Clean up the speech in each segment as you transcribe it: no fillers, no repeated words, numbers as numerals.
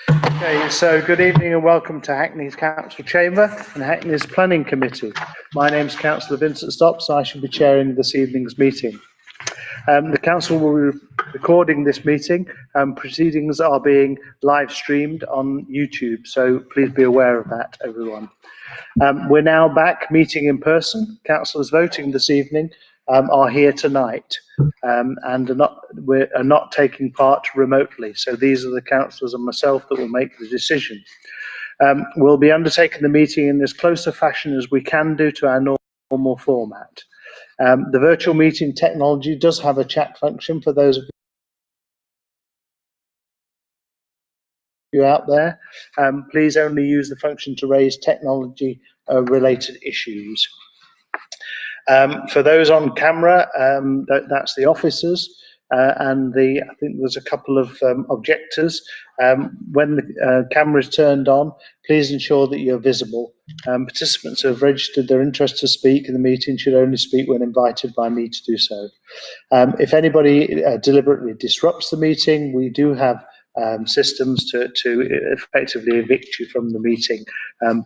Okay, so good evening and welcome to Hackney's Council Chamber and Hackney's Planning Committee. My name is Councillor Vincent Stopps. I shall be chairing this evening's meeting. The Council will be recording this meeting. Proceedings are being live streamed on YouTube, so please be aware of that, everyone. We're now back meeting in person. Councillors voting this evening are here tonight and are not taking part remotely. So these are the councillors and myself that will make the decision. We'll be undertaking the meeting in as close a fashion as we can do to our normal format. The virtual meeting technology does have a chat function for those of you out there. Please only use the function to raise technology related issues. For those on camera, that's the officers and I think there's a couple of objectors. When the camera is turned on, please ensure that you're visible. Participants who have registered their interest to speak in the meeting should only speak when invited by me to do so. If anybody deliberately disrupts the meeting, we do have systems to effectively evict you from the meeting,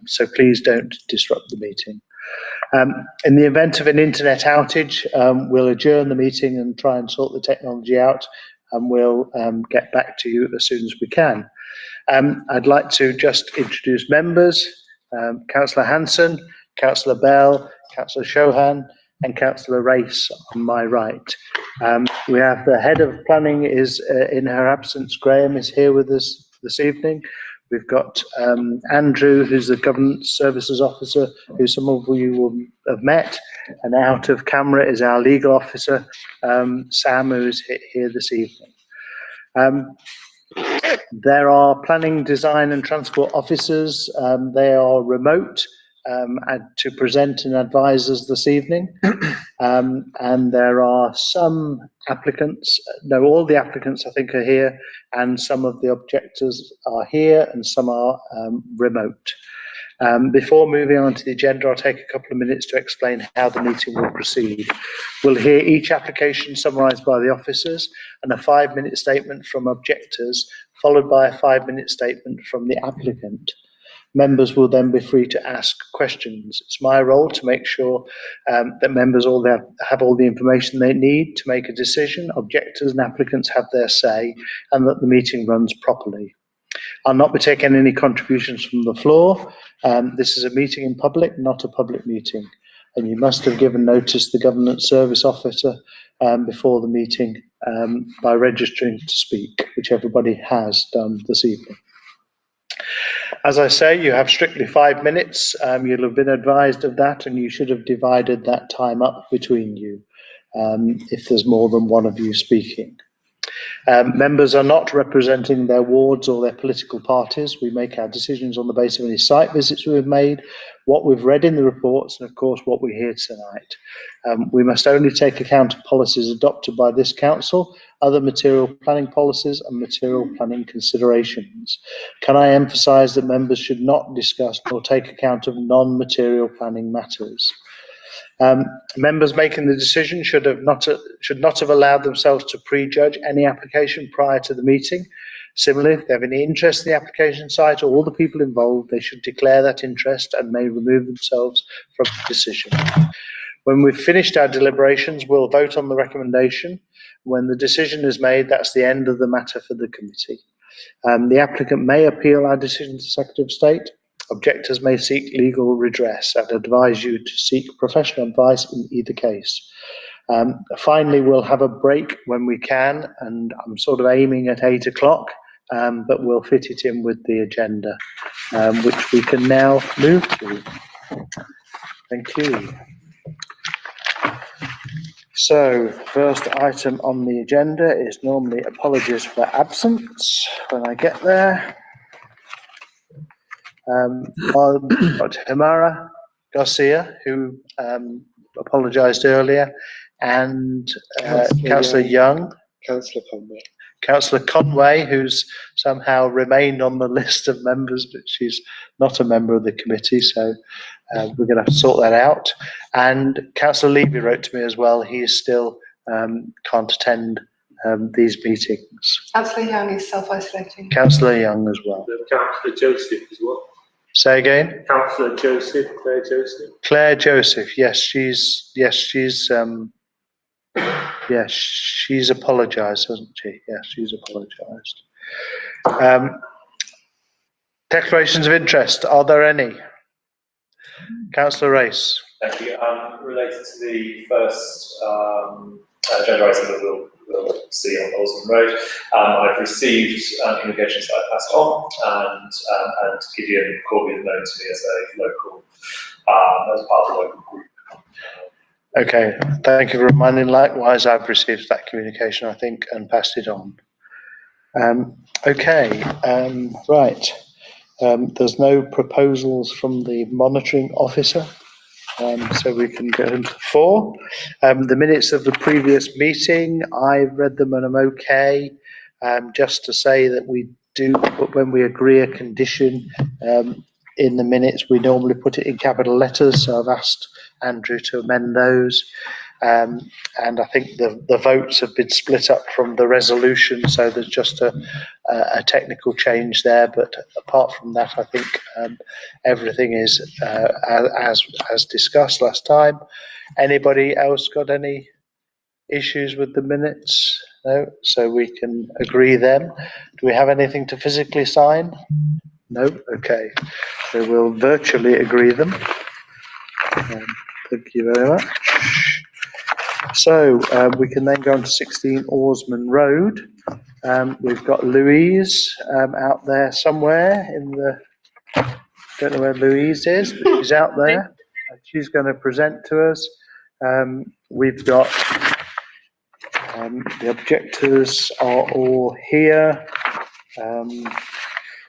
so please don't disrupt the meeting. In the event of an internet outage, we'll adjourn the meeting and try and sort the technology out, and we'll get back to you as soon as we can. I'd like to just introduce members: Councillor Hanson, Councillor Bell, Councillor Chauhan, and Councillor Race on my right. We have the head of planning is in her absence. Graham is here with us this evening. We've got Andrew, who's the Government Services Officer, who some of you will have met, and out of camera is our legal officer, Sam, who is here this evening. There are planning, design and transport officers. They are remote to present and advise us this evening. And there are some applicants, no, all the applicants I think are here, and some of the objectors are here and some are remote. Before moving on to the agenda, I'll take a couple of minutes to explain how the meeting will proceed. We'll hear each application summarised by the officers and a 5-minute statement from objectors, followed by a 5-minute statement from the applicant. Members will then be free to ask questions. It's my role to make sure that members have all the information they need to make a decision, objectors and applicants have their say, and that the meeting runs properly. I'll not be taking any contributions from the floor. This is a meeting in public, not a public meeting. And you must have given notice to the Government Service Officer before the meeting by registering to speak, which everybody has done this evening. As I say, you have strictly 5 minutes. You'll have been advised of that, and you should have divided that time up between you if there's more than one of you speaking. Members are not representing their wards or their political parties. We make our decisions on the basis of any site visits we've made, what we've read in the reports, and of course what we hear tonight. We must only take account of policies adopted by this council, other material planning policies and material planning considerations. Can I emphasise that members should not discuss nor take account of non-material planning matters? Members making the decision should not have allowed themselves to prejudge any application prior to the meeting. Similarly, if they have any interest in the application site or all the people involved, they should declare that interest and may remove themselves from the decision. When we've finished our deliberations, we'll vote on the recommendation. When the decision is made, that's the end of the matter for the committee. The applicant may appeal our decision to Secretary of State. Objectors may seek legal redress. I'd advise you to seek professional advice in either case. Finally, we'll have a break when we can, and I'm sort of aiming at 8 o'clock, but we'll fit it in with the agenda, which we can now move to. Thank you. So, first item on the agenda is normally apologies for absence when I get there. I've got Himara Garcia, who apologised earlier, and Councillor Young. Councillor Conway, who's somehow remained on the list of members, but she's not a member of the committee, so we're going to have to sort that out. And Councillor Levy wrote to me as well. He still can't attend these meetings. Councillor Young is self-isolating. Councillor Young as well. Councillor Joseph as well. Say again. Councillor Joseph, Claire Joseph. Claire Joseph. Yes, she's apologised, hasn't she? Yes, she's apologised. Declarations of interest. Are there any? Councillor Race. Thank you. Related to the first agenda item that we'll see on Osmond Road, I've received communications that I passed on, and Gideon Corby is known to me as a local, as part of the local group. Okay, thank you for reminding. Likewise, I've received that communication, I think, and passed it on. Right. There's no proposals from the monitoring officer, so we can go into 4. The minutes of the previous meeting, I've read them and I'm okay. Just to say that we do, when we agree a condition in the minutes, we normally put it in capital letters, so I've asked Andrew to amend those. And I think the votes have been split up from the resolution, so there's just a technical change there. But apart from that, I think everything is as discussed last time. Anybody else got any issues with the minutes? No, so we can agree them. Do we have anything to physically sign? No, okay. So we'll virtually agree them. Thank you very much. So we can then go on to 16 Orsman Road. We've got Louise out there somewhere in the, don't know where Louise is, but she's out there. She's going to present to us. We've got the objectors are all here.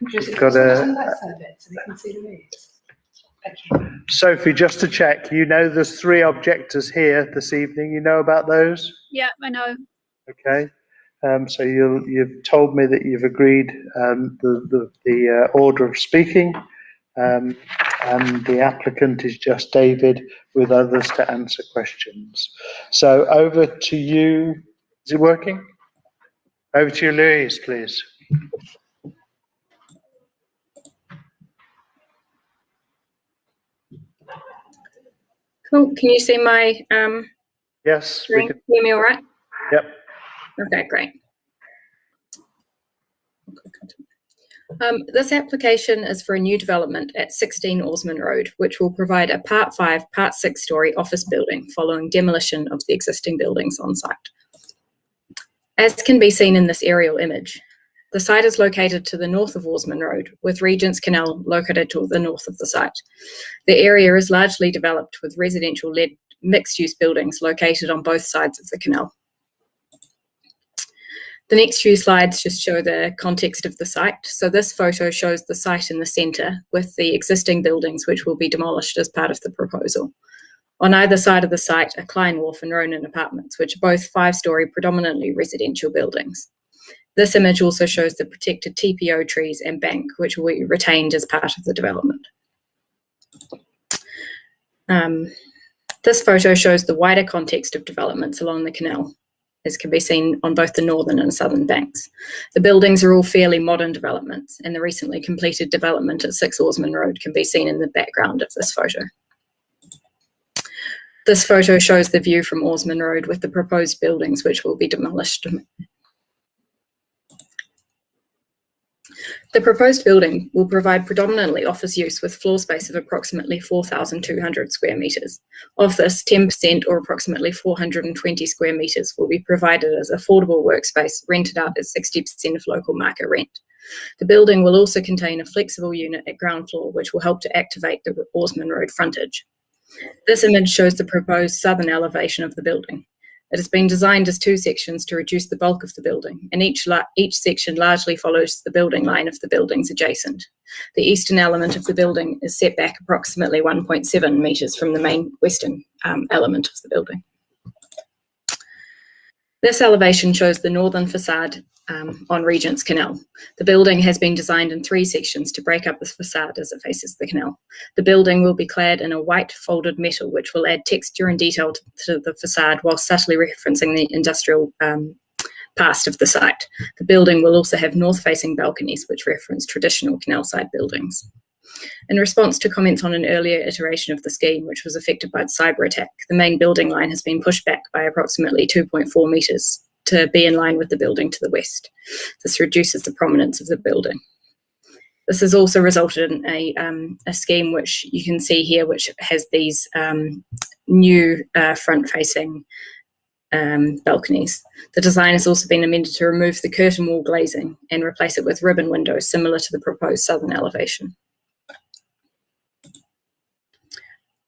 We've got Sophie, just to check, you know there's 3 objectors here this evening. You know about those? Yeah, I know. Okay. So you've told me that you've agreed the order of speaking, and the applicant is just David with others to answer questions. So over to you. Is it working? Over to you, Louise, please. Cool. Can you see my Yes. screen? Can you hear me all right? Yep. Okay, great. This application is for a new development at 16 Orsman Road, which will provide a Part 5, Part 6 story office building following demolition of the existing buildings on site. As can be seen in this aerial image, the site is located to the north of Orsman Road, with Regent's Canal located to the north of the site. The area is largely developed with residential-led mixed-use buildings located on both sides of the canal. The next few slides just show the context of the site. So this photo shows the site in the centre with the existing buildings which will be demolished as part of the proposal. On either side of the site are Klein Wharf and Ronan Apartments, which are both 5-storey predominantly residential buildings. This image also shows the protected TPO trees and bank, which will be retained as part of the development. This photo shows the wider context of developments along the canal, as can be seen on both the northern and southern banks. The buildings are all fairly modern developments, and the recently completed development at 6 Orsman Road can be seen in the background of this photo. This photo shows the view from Orsman Road with the proposed buildings which will be demolished. The proposed building will provide predominantly office use with floor space of approximately 4,200 square metres. Of this, 10% or approximately 420 square metres will be provided as affordable workspace rented out at 60% of local market rent. The building will also contain a flexible unit at ground floor which will help to activate the Orsman Road frontage. This image shows the proposed southern elevation of the building. It has been designed as 2 sections to reduce the bulk of the building, and each section largely follows the building line of the buildings adjacent. The eastern element of the building is set back approximately 1.7 metres from the main western element of the building. This elevation shows the northern facade on Regent's Canal. The building has been designed in 3 sections to break up the facade as it faces the canal. The building will be clad in a white folded metal which will add texture and detail to the facade while subtly referencing the industrial past of the site. The building will also have north-facing balconies, which reference traditional canal-side buildings. In response to comments on an earlier iteration of the scheme, which was affected by the cyber attack, the main building line has been pushed back by approximately 2.4 metres to be in line with the building to the west. This reduces the prominence of the building. This has also resulted in a scheme which you can see here, which has these new front-facing balconies. The design has also been amended to remove the curtain wall glazing and replace it with ribbon windows similar to the proposed southern elevation.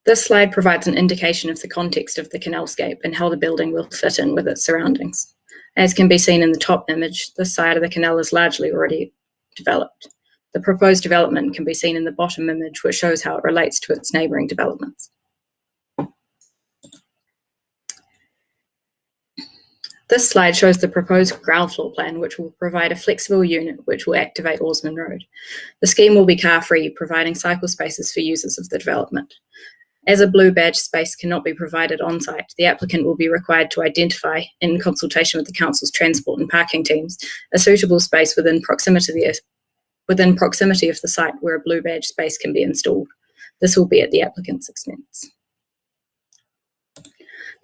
This slide provides an indication of the context of the canalscape and how the building will fit in with its surroundings. As can be seen in the top image, this side of the canal is largely already developed. The proposed development can be seen in the bottom image, which shows how it relates to its neighbouring developments. This slide shows the proposed ground floor plan, which will provide a flexible unit which will activate Orsman Road. The scheme will be car-free, providing cycle spaces for users of the development. As a blue badge space cannot be provided on site, the applicant will be required to identify, in consultation with the council's transport and parking teams, a suitable space within proximity of the site where a blue badge space can be installed. This will be at the applicant's expense.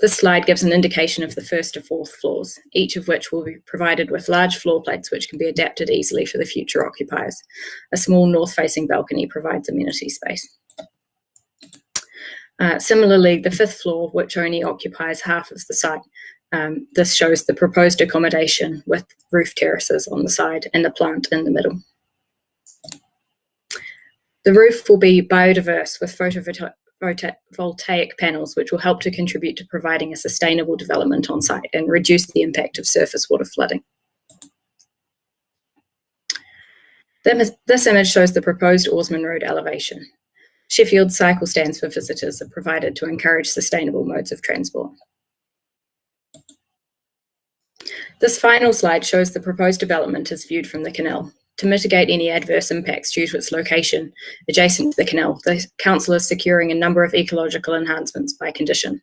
This slide gives an indication of the first to fourth floors, each of which will be provided with large floor plates which can be adapted easily for the future occupiers. A small north-facing balcony provides amenity space. Similarly, the fifth floor, which only occupies half of the site, this shows the proposed accommodation with roof terraces on the side and the plant in the middle. The roof will be biodiverse with photovoltaic panels, which will help to contribute to providing a sustainable development on site and reduce the impact of surface water flooding. This image shows the proposed Orsman Road elevation. Sheffield cycle stands for visitors are provided to encourage sustainable modes of transport. This final slide shows the proposed development as viewed from the canal. To mitigate any adverse impacts due to its location adjacent to the canal, the council is securing a number of ecological enhancements by condition.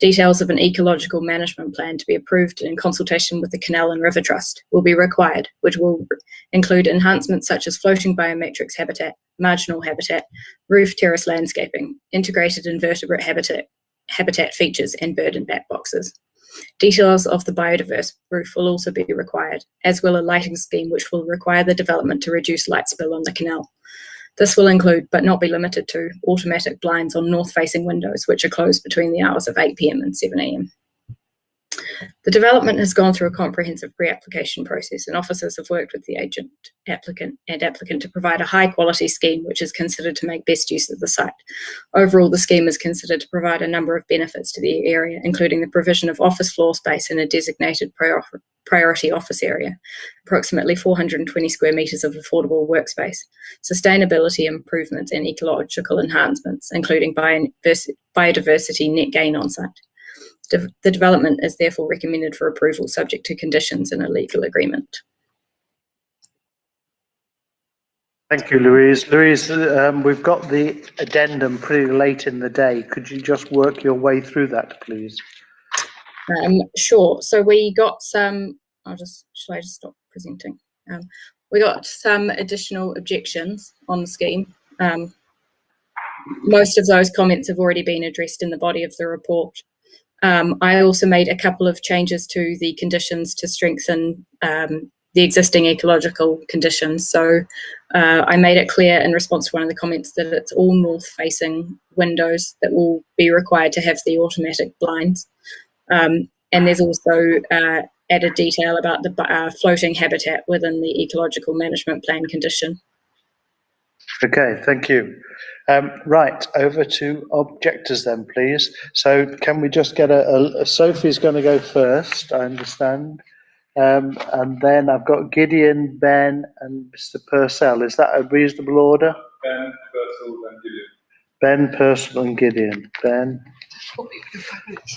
Details of an ecological management plan to be approved in consultation with the Canal and River Trust will be required, which will include enhancements such as floating biometrics habitat, marginal habitat, roof terrace landscaping, integrated invertebrate habitat features, and bird and bat boxes. Details of the biodiverse roof will also be required, as will a lighting scheme which will require the development to reduce light spill on the canal. This will include, but not be limited to, automatic blinds on north-facing windows which are closed between the hours of 8 PM and 7 AM. The development has gone through a comprehensive pre-application process, and officers have worked with the applicant to provide a high-quality scheme which is considered to make best use of the site. Overall, the scheme is considered to provide a number of benefits to the area, including the provision of office floor space in a designated priority office area, approximately 420 square metres of affordable workspace, sustainability improvements and ecological enhancements, including biodiversity net gain on site. The development is therefore recommended for approval subject to conditions in a legal agreement. Thank you, Louise. Louise, we've got the addendum pretty late in the day. Could you just work your way through that, please? Sure. So we got some, shall I just stop presenting? We got some additional objections on the scheme. Most of those comments have already been addressed in the body of the report. I also made a couple of changes to the conditions to strengthen the existing ecological conditions. So I made it clear in response to one of the comments that it's all north-facing windows that will be required to have the automatic blinds. And there's also added detail about the floating habitat within the ecological management plan condition. Okay, thank you. Right, over to objectors then, please. So can we just get Sophie's going to go first, I understand. And then I've got Gideon, Ben and Mr. Purcell. Is that a reasonable order? Ben, Purcell and Gideon. Ben, Purcell and Gideon. Ben,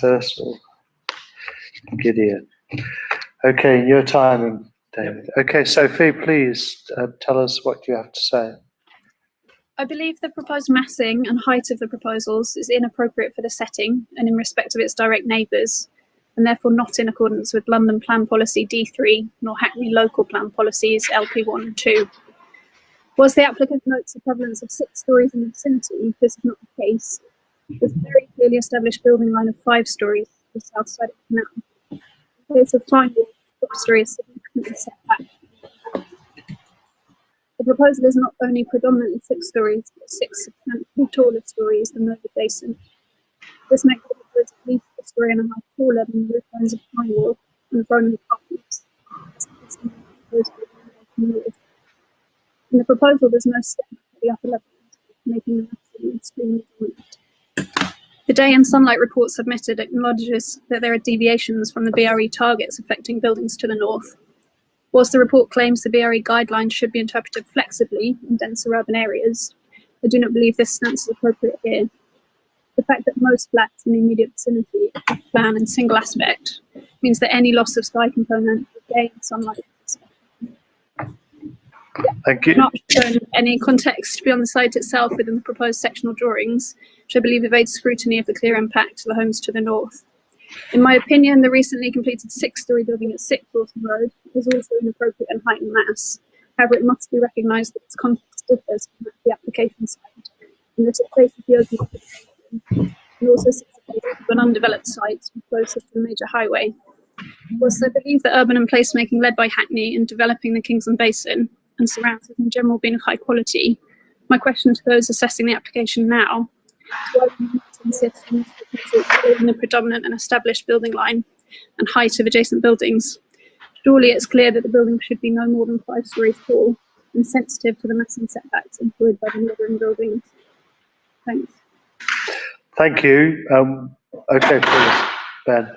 Purcell, Gideon. Okay, your timing, David. Okay, Sophie, please tell us what you have to say. I believe the proposed massing and height of the proposals is inappropriate for the setting and in respect of its direct neighbours. and therefore not in accordance with London Plan Policy D3 nor Hackney Local Plan Policies LP1 and 2. Whilst the applicant notes the prevalence of 6 stories in the vicinity, this is not the case. There's a very clearly established building line of 5 stories to the south side of the canal. In case of Kleinwall, the top story is significantly set back. The proposal is not only predominantly 6 stories, but 6 substantially taller stories than those adjacent. This makes the proposal at least a story and a half taller than the roof lines of Kleinwall and the Roman apartments. In the proposal, there's no step at the upper levels, making the massing extremely dominant. The day and sunlight report submitted acknowledges that there are deviations from the BRE targets affecting buildings to the north. Whilst the report claims the BRE guidelines should be interpreted flexibly in denser urban areas, I do not believe this stance is appropriate here. The fact that most flats in the immediate vicinity are plan and single aspect means that any loss of sky component of day and sunlight is Thank you. not shown any context beyond the site itself within the proposed sectional drawings, which I believe evades scrutiny of the clear impact to the homes to the north. In my opinion, the recently completed 6-story building at 6 Lawson Road is also inappropriate and height and mass. However, it must be recognised that its context differs from the application site, and that it faces the open occupation, and also sits at an undeveloped site closer to the major highway. Whilst I believe that urban and placemaking led by Hackney in developing the Kingsland Basin and surrounds has in general been of high quality, my question to those assessing the application now is why we need to insist on the predominant and established building line and height of adjacent buildings. Surely it's clear that the building should be no more than 5 stories tall and sensitive to the massing setbacks employed by the neighbouring buildings. Thanks. Thank you. Okay, please, Ben.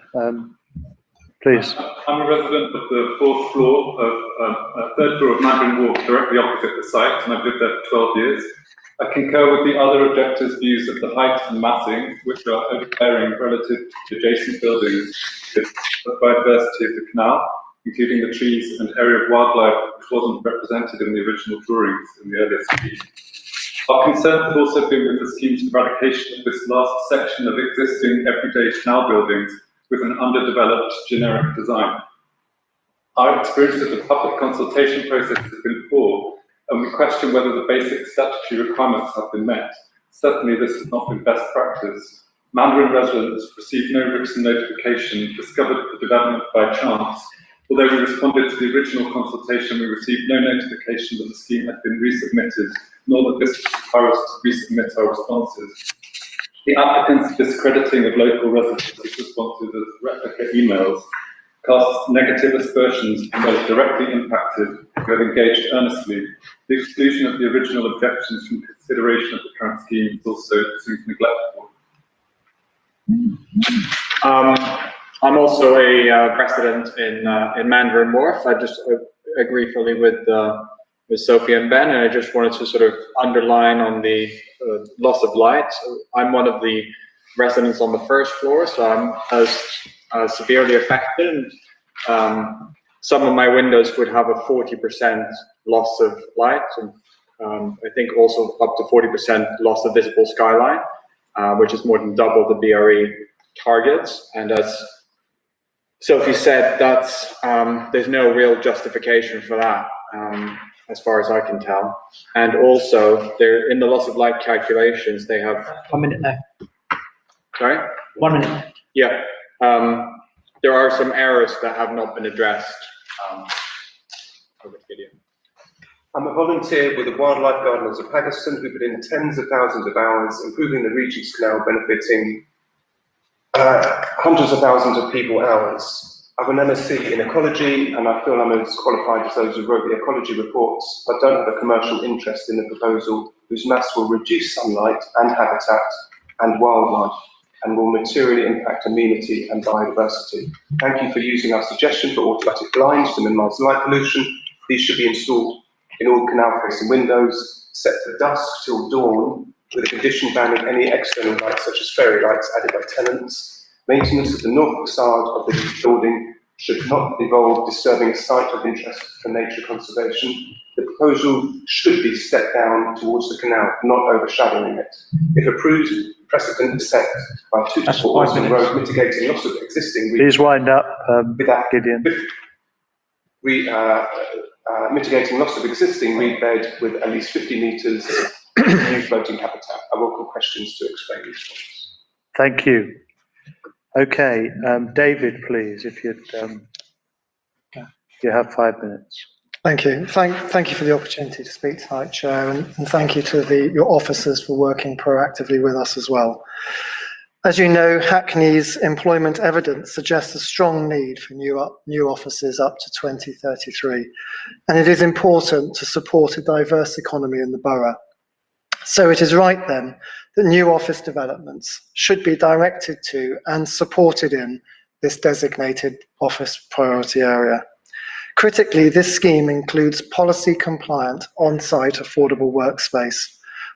Please. I'm a resident of the 4th floor of 3rd floor of Mandarin Walk, directly opposite the site, and I've lived there for 12 years. I concur with the other objectors' views that the height and massing, which are overbearing relative to adjacent buildings, is the biodiversity of the canal, including the trees and area of wildlife which wasn't represented in the original drawings in the earlier scheme. Our concern has also been with the scheme's eradication of this last section of existing everyday canal buildings with an underdeveloped generic design. Our experience of the public consultation process has been poor, and we question whether the basic statutory requirements have been met. Certainly this has not been best practice. Mandarin residents received no written notification, discovered the development by chance. Although we responded to the original consultation, we received no notification that the scheme had been resubmitted, nor that this would require us to resubmit our responses. The applicant's discrediting of local residents' responses as replica emails casts negative aspersions on those directly impacted who have engaged earnestly. The exclusion of the original objections from consideration of the current scheme also seems neglectful. I'm also a resident in Mandarin Wharf. I just agree fully with Sophie and Ben, and I just wanted to sort of underline on the loss of light. I'm one of the residents on the 1st floor, so I'm as severely affected. Some of my windows would have a 40% loss of light, and I think also up to 40% loss of visible skyline, which is more than double the BRE targets. And as Sophie said, that's there's no real justification for that, as far as I can tell. And also, they're in the loss of light calculations, they have 1 minute left. Sorry? 1 minute. Yeah. There are some errors that have not been addressed over the video. I'm a volunteer with the Wildlife Gardeners of Haggerston who put in tens of thousands of hours improving the Regent's Canal, benefiting hundreds of thousands of people hours. I'm an MSc in ecology, and I feel I'm as qualified as those who wrote the ecology reports, but don't have a commercial interest in the proposal whose mass will reduce sunlight and habitat and wildlife, and will materially impact amenity and biodiversity. Thank you for using our suggestion for automatic blinds to minimise light pollution. These should be installed in all canal-facing windows, set to dusk till dawn, with a condition banning any external lights such as fairy lights added by tenants. Maintenance of the north facade of the building should not involve disturbing a site of interest for nature conservation. The proposal should be stepped down towards the canal, not overshadowing it. If approved, precedent set by 2 to 4 in road mitigating loss of existing Please wind up, Gideon. mitigating loss of existing reed bed with at least 50 metres of new floating habitat. I welcome questions to explain these points. Thank you. Okay, David, please, if you'd, you have 5 minutes. Thank you. Thank you for the opportunity to speak tonight, Chair, and thank you to your officers for working proactively with us as well. As you know, Hackney's employment evidence suggests a strong need for new offices up to 2033, and it is important to support a diverse economy in the borough. So it is right then that new office developments should be directed to and supported in this designated office priority area. Critically, this scheme includes policy-compliant on-site affordable workspace,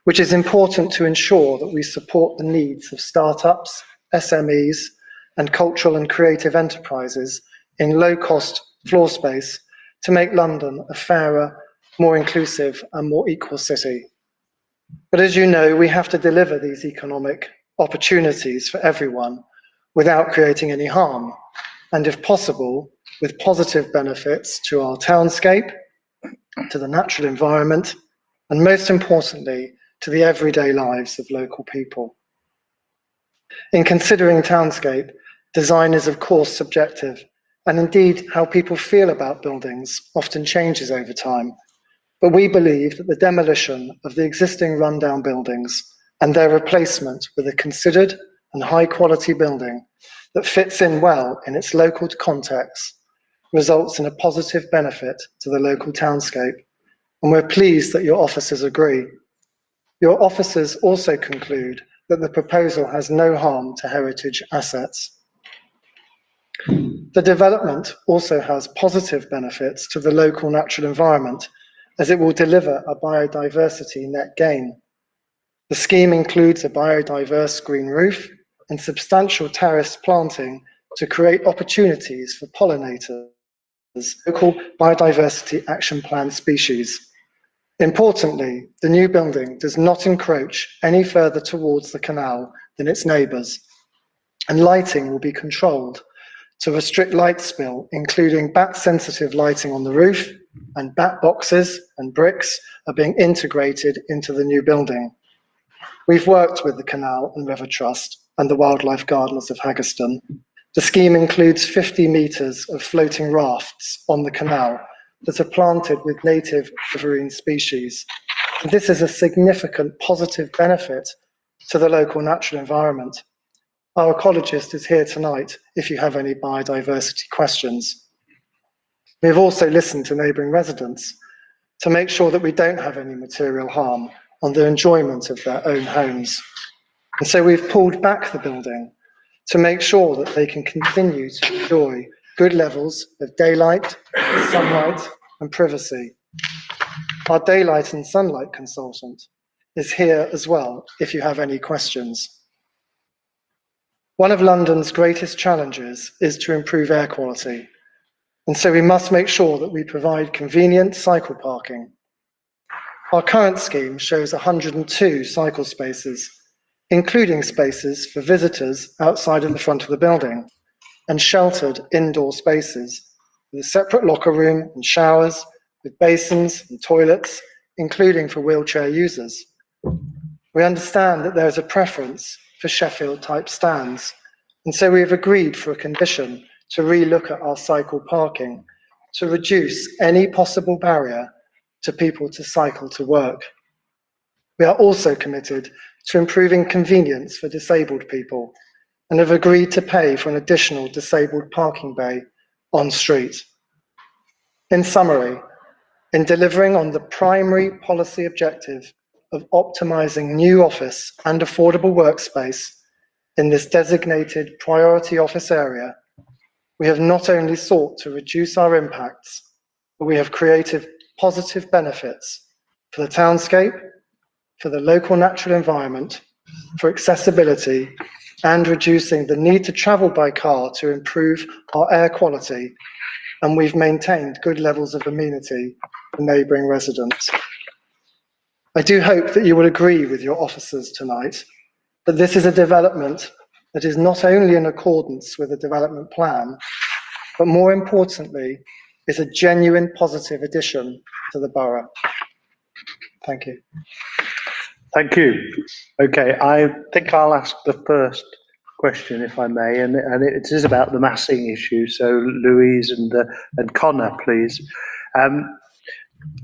which is important to ensure that we support the needs of startups, SMEs, and cultural and creative enterprises in low-cost floor space to make London a fairer, more inclusive, and more equal city. But as you know, we have to deliver these economic opportunities for everyone without creating any harm, and if possible, with positive benefits to our townscape, to the natural environment, and most importantly, to the everyday lives of local people. In considering townscape, design is of course subjective, and indeed how people feel about buildings often changes over time. But we believe that the demolition of the existing rundown buildings and their replacement with a considered and high quality building that fits in well in its local context results in a positive benefit to the local townscape, and we're pleased that your officers agree. Your officers also conclude that the proposal has no harm to heritage assets. The development also has positive benefits to the local natural environment, as it will deliver a biodiversity net gain. The scheme includes a biodiverse green roof and substantial terrace planting to create opportunities for pollinators, local biodiversity action plan species. Importantly, the new building does not encroach any further towards the canal than its neighbours, and lighting will be controlled to restrict light spill, including bat-sensitive lighting on the roof, and bat boxes and bricks are being integrated into the new building. We've worked with the Canal and River Trust and the Wildlife Gardeners of Haggerston. The scheme includes 50 metres of floating rafts on the canal that are planted with native riverine species. And this is a significant positive benefit to the local natural environment. Our ecologist is here tonight if you have any biodiversity questions. We have also listened to neighbouring residents to make sure that we don't have any material harm on the enjoyment of their own homes. And so we've pulled back the building to make sure that they can continue to enjoy good levels of daylight, sunlight, and privacy. Our daylight and sunlight consultant is here as well if you have any questions. One of London's greatest challenges is to improve air quality, and so we must make sure that we provide convenient cycle parking. Our current scheme shows 102 cycle spaces, including spaces for visitors outside of the front of the building, and sheltered indoor spaces with a separate locker room and showers, with basins and toilets, including for wheelchair users. We understand that there is a preference for Sheffield-type stands, and so we have agreed for a condition to re-look at our cycle parking to reduce any possible barrier to people to cycle to work. We are also committed to improving convenience for disabled people and have agreed to pay for an additional disabled parking bay on street. In summary, in delivering on the primary policy objective of optimising new office and affordable workspace in this designated priority office area, we have not only sought to reduce our impacts, but we have created positive benefits for the townscape, for the local natural environment, for accessibility, and reducing the need to travel by car to improve our air quality, and we've maintained good levels of amenity for neighbouring residents. I do hope that you will agree with your officers tonight that this is a development that is not only in accordance with the development plan, but more importantly, is a genuine positive addition to the borough. Thank you. Thank you. Okay, I think I'll ask the first question, if I may, and it is about the massing issue. So Louise and Connor, please.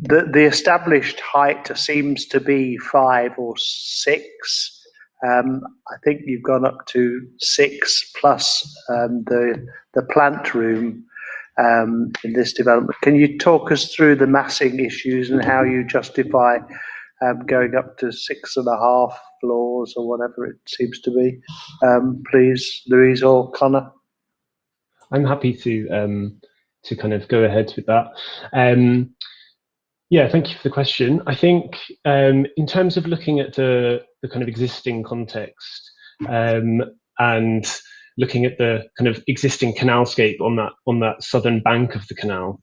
The established height seems to be 5 or 6. I think you've gone up to 6 plus the plant room in this development. Can you talk us through the massing issues and how you justify going up to 6.5 floors or whatever it seems to be? Please, Louise or Connor. I'm happy to kind of go ahead with that. Yeah, thank you for the question. I think in terms of looking at the kind of existing context and looking at the kind of existing canalscape on that southern bank of the canal,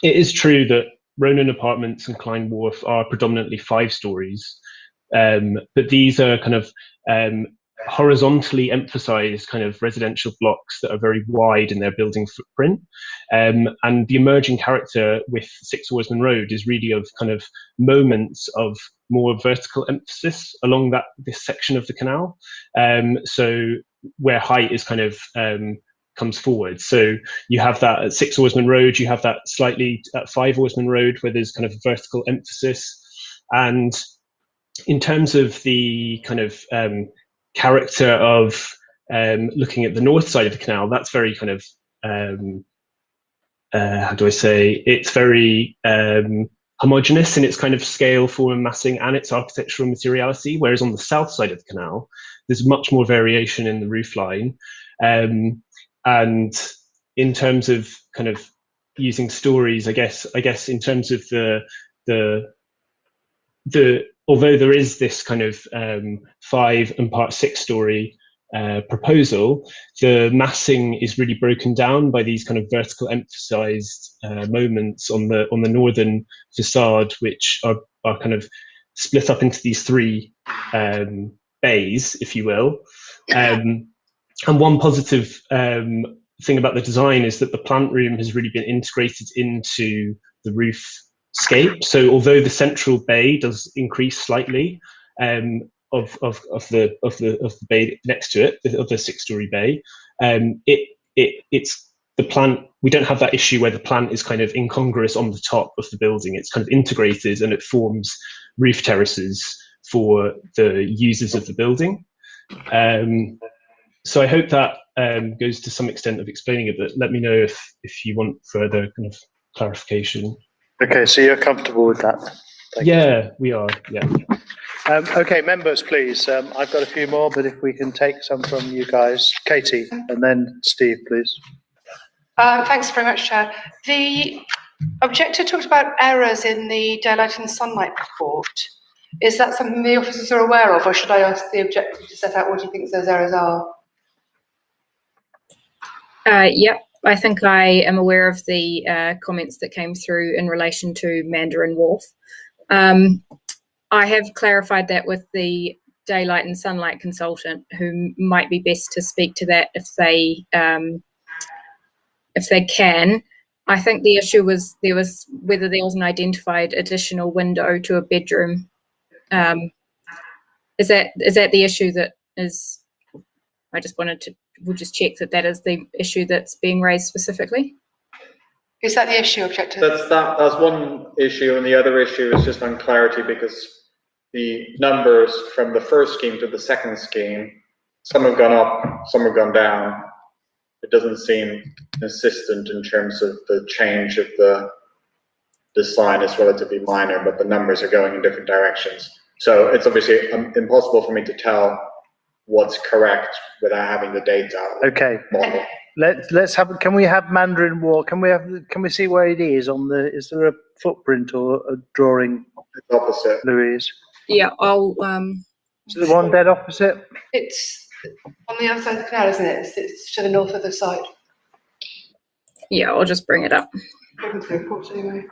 it is true that Ronan Apartments and Klein Wharf are predominantly 5 stories, but these are kind of horizontally emphasized kind of residential blocks that are very wide in their building footprint. And the emerging character with 6 Oarsman Road is really of kind of moments of more vertical emphasis along this section of the canal. So where height is kind of comes forward. So you have that at 6 Oarsman Road, you have that slightly at 5 Oarsman Road where there's kind of vertical emphasis. And in terms of the kind of character of looking at the north side of the canal, that's very kind of, how do I say, it's very homogeneous in its kind of scale, form and massing and its architectural materiality, whereas on the south side of the canal, there's much more variation in the roof line. And in terms of kind of using stories, I guess in terms of the although there is this kind of 5 and part 6 story proposal, the massing is really broken down by these kind of vertical emphasized moments on the northern facade, which are kind of split up into these 3 bays, if you will. And one positive thing about the design is that the plant room has really been integrated into the roof scape. So although the central bay does increase slightly of the bay next to it, of the 6-story bay, it's the plant. We don't have that issue where the plant is kind of incongruous on the top of the building. It's kind of integrated and it forms roof terraces for the users of the building. So I hope that goes to some extent of explaining it, but let me know if you want further kind of clarification. Okay, so you're comfortable with that? Yeah, we are, yeah. Okay, members, please. I've got a few more, but if we can take some from you guys. Katie, and then Steve, please. Thanks very much, Chair. The objector talked about errors in the daylight and sunlight report. Is that something the officers are aware of, or should I ask the objector to set out what he thinks those errors are? Yep, I think I am aware of the comments that came through in relation to Mandarin Wharf. I have clarified that with the daylight and sunlight consultant, who might be best to speak to that if they can. I think the issue was whether there was an identified additional window to a bedroom. Is that the issue that is? I just wanted to. We'll just check that is the issue that's being raised specifically. Is that the issue, objector? That's one issue, and the other issue is just on clarity, because the numbers from the first scheme to the second scheme, some have gone up, some have gone down. It doesn't seem consistent in terms of the change of the sign is relatively minor, but the numbers are going in different directions. So it's obviously impossible for me to tell what's correct without having the data. Okay. Let's have. Can we have Mandarin Wharf? Can we see where it is on the? Is there a footprint or a drawing? It's opposite. Louise. Yeah, I'll. Is it the one dead opposite? It's on the other side of the canal, isn't it? It's to the north of the site. Yeah, I'll just bring it up. According to the report, anyway.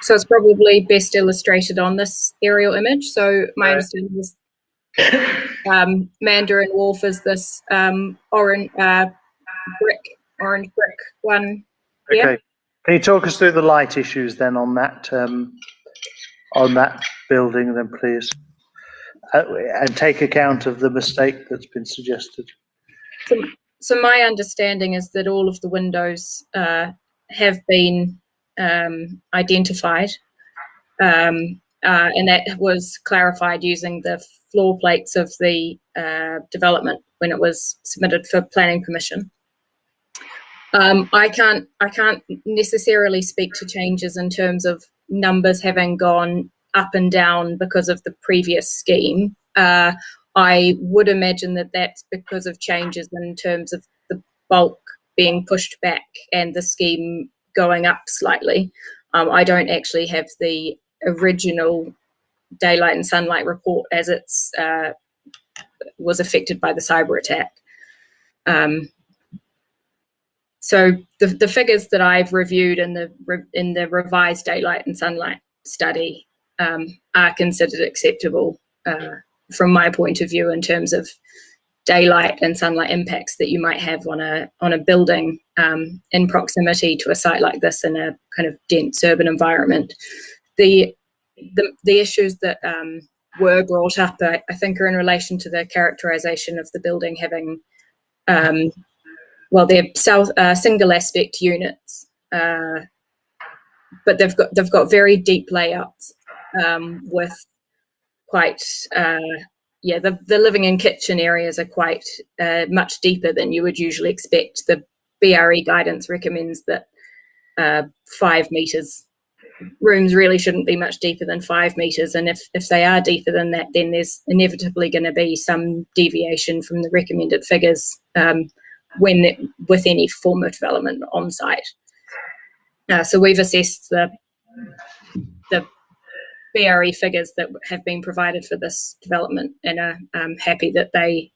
So it's probably best illustrated on this aerial image. So my understanding is Mandarin Wharf is this orange brick one here. Okay. Can you talk us through the light issues then on that building then, please? And take account of the mistake that's been suggested. So my understanding is that all of the windows have been identified, and that was clarified using the floor plates of the development when it was submitted for planning permission. I can't necessarily speak to changes in terms of numbers having gone up and down because of the previous scheme. I would imagine that that's because of changes in terms of the bulk being pushed back and the scheme going up slightly. I don't actually have the original daylight and sunlight report as it's was affected by the cyber attack. So the figures that I've reviewed in the revised daylight and sunlight study are considered acceptable from my point of view in terms of daylight and sunlight impacts that you might have on a building in proximity to a site like this in a kind of dense urban environment. The issues that were brought up, I think, are in relation to the characterization of the building having they're single aspect units, but they've got very deep layouts with quite the living and kitchen areas are quite much deeper than you would usually expect. The BRE guidance recommends that 5 meters. Rooms really shouldn't be much deeper than 5 meters, and if they are deeper than that, then there's inevitably going to be some deviation from the recommended figures with any form of development on site. So we've assessed the BRE figures that have been provided for this development and are happy that they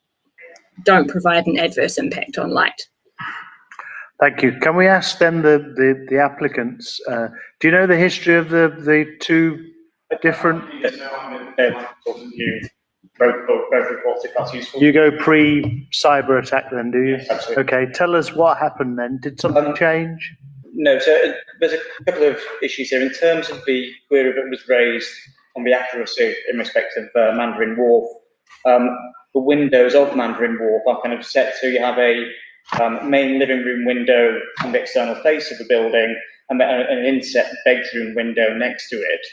don't provide an adverse impact on light. Thank you. Can we ask then the applicants, do you know the history of the two different? Both reports, if that's useful. You go pre-cyber attack then, do you? Yes, absolutely. Okay, tell us what happened then. Did something change? No, so there's a couple of issues here. In terms of the query that was raised on the accuracy in respect of Mandarin Wharf, the windows of Mandarin Wharf are kind of set so you have a main living room window on the external face of the building and then an inset bedroom window next to it.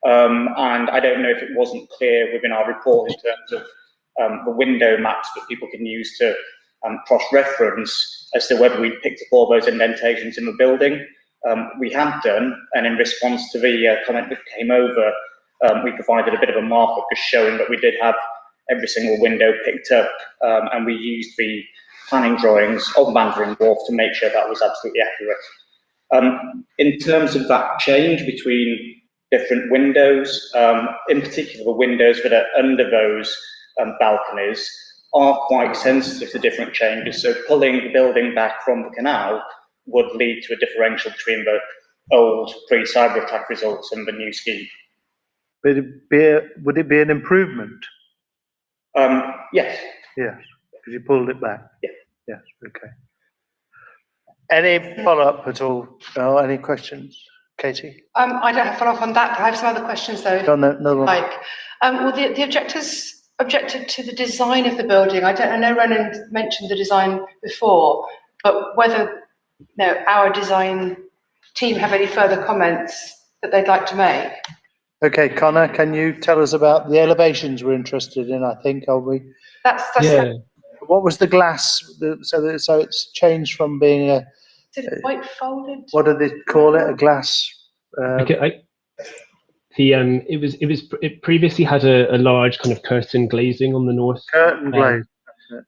And I don't know if it wasn't clear within our report in terms of the window maps that people can use to cross-reference as to whether we picked up all those indentations in the building. We have done, and in response to the comment that came over, we provided a bit of a markup just showing that we did have every single window picked up, and we used the planning drawings of Mandarin Wharf to make sure that was absolutely accurate. In terms of that change between different windows, in particular the windows that are under those balconies are quite sensitive to different changes. So pulling the building back from the canal would lead to a differential between the old pre-cyber attack results and the new scheme. Would it be an improvement? Yes. Yes, because you pulled it back. Yeah. Yes. Okay. Any follow-up at all? No. Any questions, Katie? I don't have follow-up on that, but I have some other questions though. No. Like, well, the objectors objected to the design of the building. I know Ronan mentioned the design before, but whether our design team have any further comments that they'd like to make. Okay, Connor, can you tell us about the elevations we're interested in? I think, are we? That's Yeah. What was the glass? So it's changed from being a. Is it white folded? What do they call it? A glass. It previously had a large kind of curtain glazing on the north. Curtain glaze.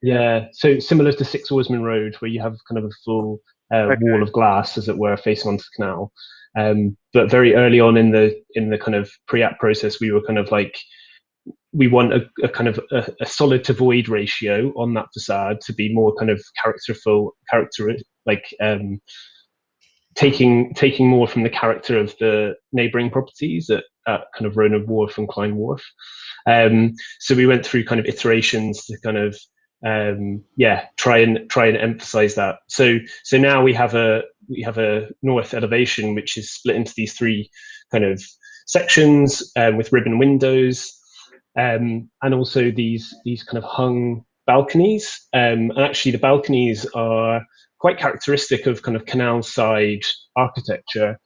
Yeah, so similar to 6 Oarsman Road, where you have kind of a full wall of glass, as it were, facing onto the canal. But very early on in the kind of pre-app process, we were kind of like, we want a kind of a solid to void ratio on that facade to be more kind of taking more from the character of the neighbouring properties at kind of Ronan Wharf and Klein Wharf. So we went through kind of iterations to kind of try and emphasize that. So now we have a north elevation which is split into these three kind of sections with ribbon windows, and also these kind of hung balconies. And actually the balconies are quite characteristic of kind of canal side architecture.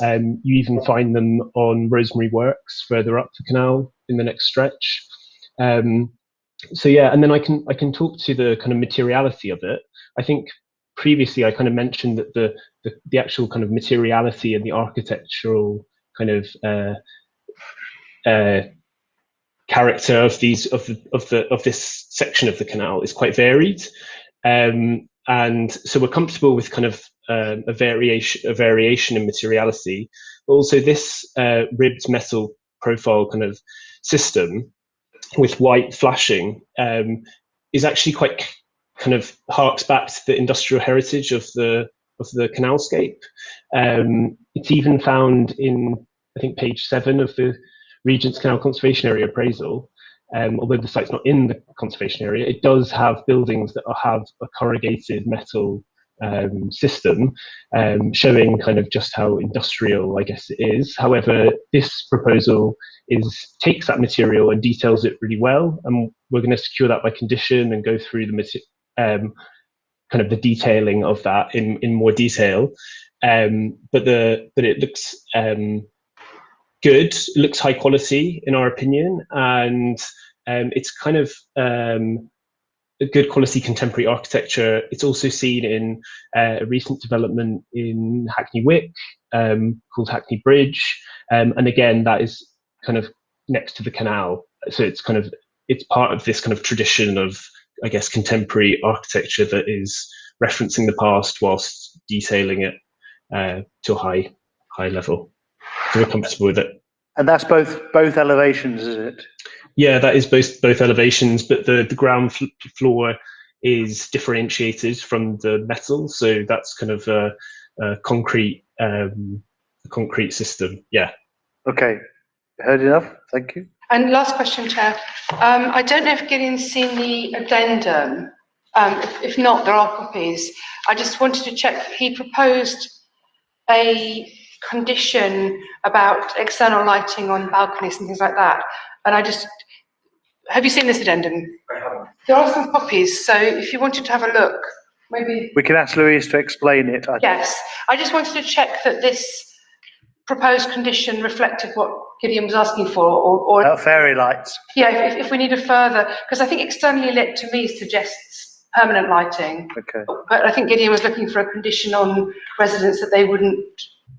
You even find them on Rosemary Works further up the canal in the next stretch. So yeah, and then I can talk to the kind of materiality of it. I think previously I kind of mentioned that the actual kind of materiality and the architectural kind of character of this section of the canal is quite varied, and so we're comfortable with kind of a variation in materiality, but also this ribbed metal profile kind of system with white flashing is actually quite kind of harks back to the industrial heritage of the canalscape. It's even found in, I think, page 7 of the Regent's Canal Conservation Area appraisal. Although the site's not in the conservation area, it does have buildings that have a corrugated metal system, showing kind of just how industrial, I guess, it is. However, this proposal takes that material and details it really well, and we're going to secure that by condition and go through the kind of the detailing of that in more detail. But it looks good. It looks high quality in our opinion, and it's kind of a good quality contemporary architecture. It's also seen in a recent development in Hackney Wick called Hackney Bridge, and again that is kind of next to the canal, so it's part of this kind of tradition of, I guess, contemporary architecture that is referencing the past whilst detailing it to a high level. So we're comfortable with it. And that's both elevations, is it? Yeah, that is both elevations, but the ground floor is differentiated from the metal, so that's kind of a concrete system. Yeah. Okay, heard enough. Thank you. And last question, Chair. I don't know if Gideon's seen the addendum. If not, there are copies. I just wanted to check. He proposed a condition about external lighting on balconies and things like that. And have you seen this addendum? I haven't. There are some copies, so if you wanted to have a look, maybe. We can ask Louise to explain it. Yes, I just wanted to check that this proposed condition reflected what Gideon was asking for, or fairy lights. Yeah, if we need a further, because I think externally lit to me suggests permanent lighting. Okay. But I think Gideon was looking for a condition on residents that they wouldn't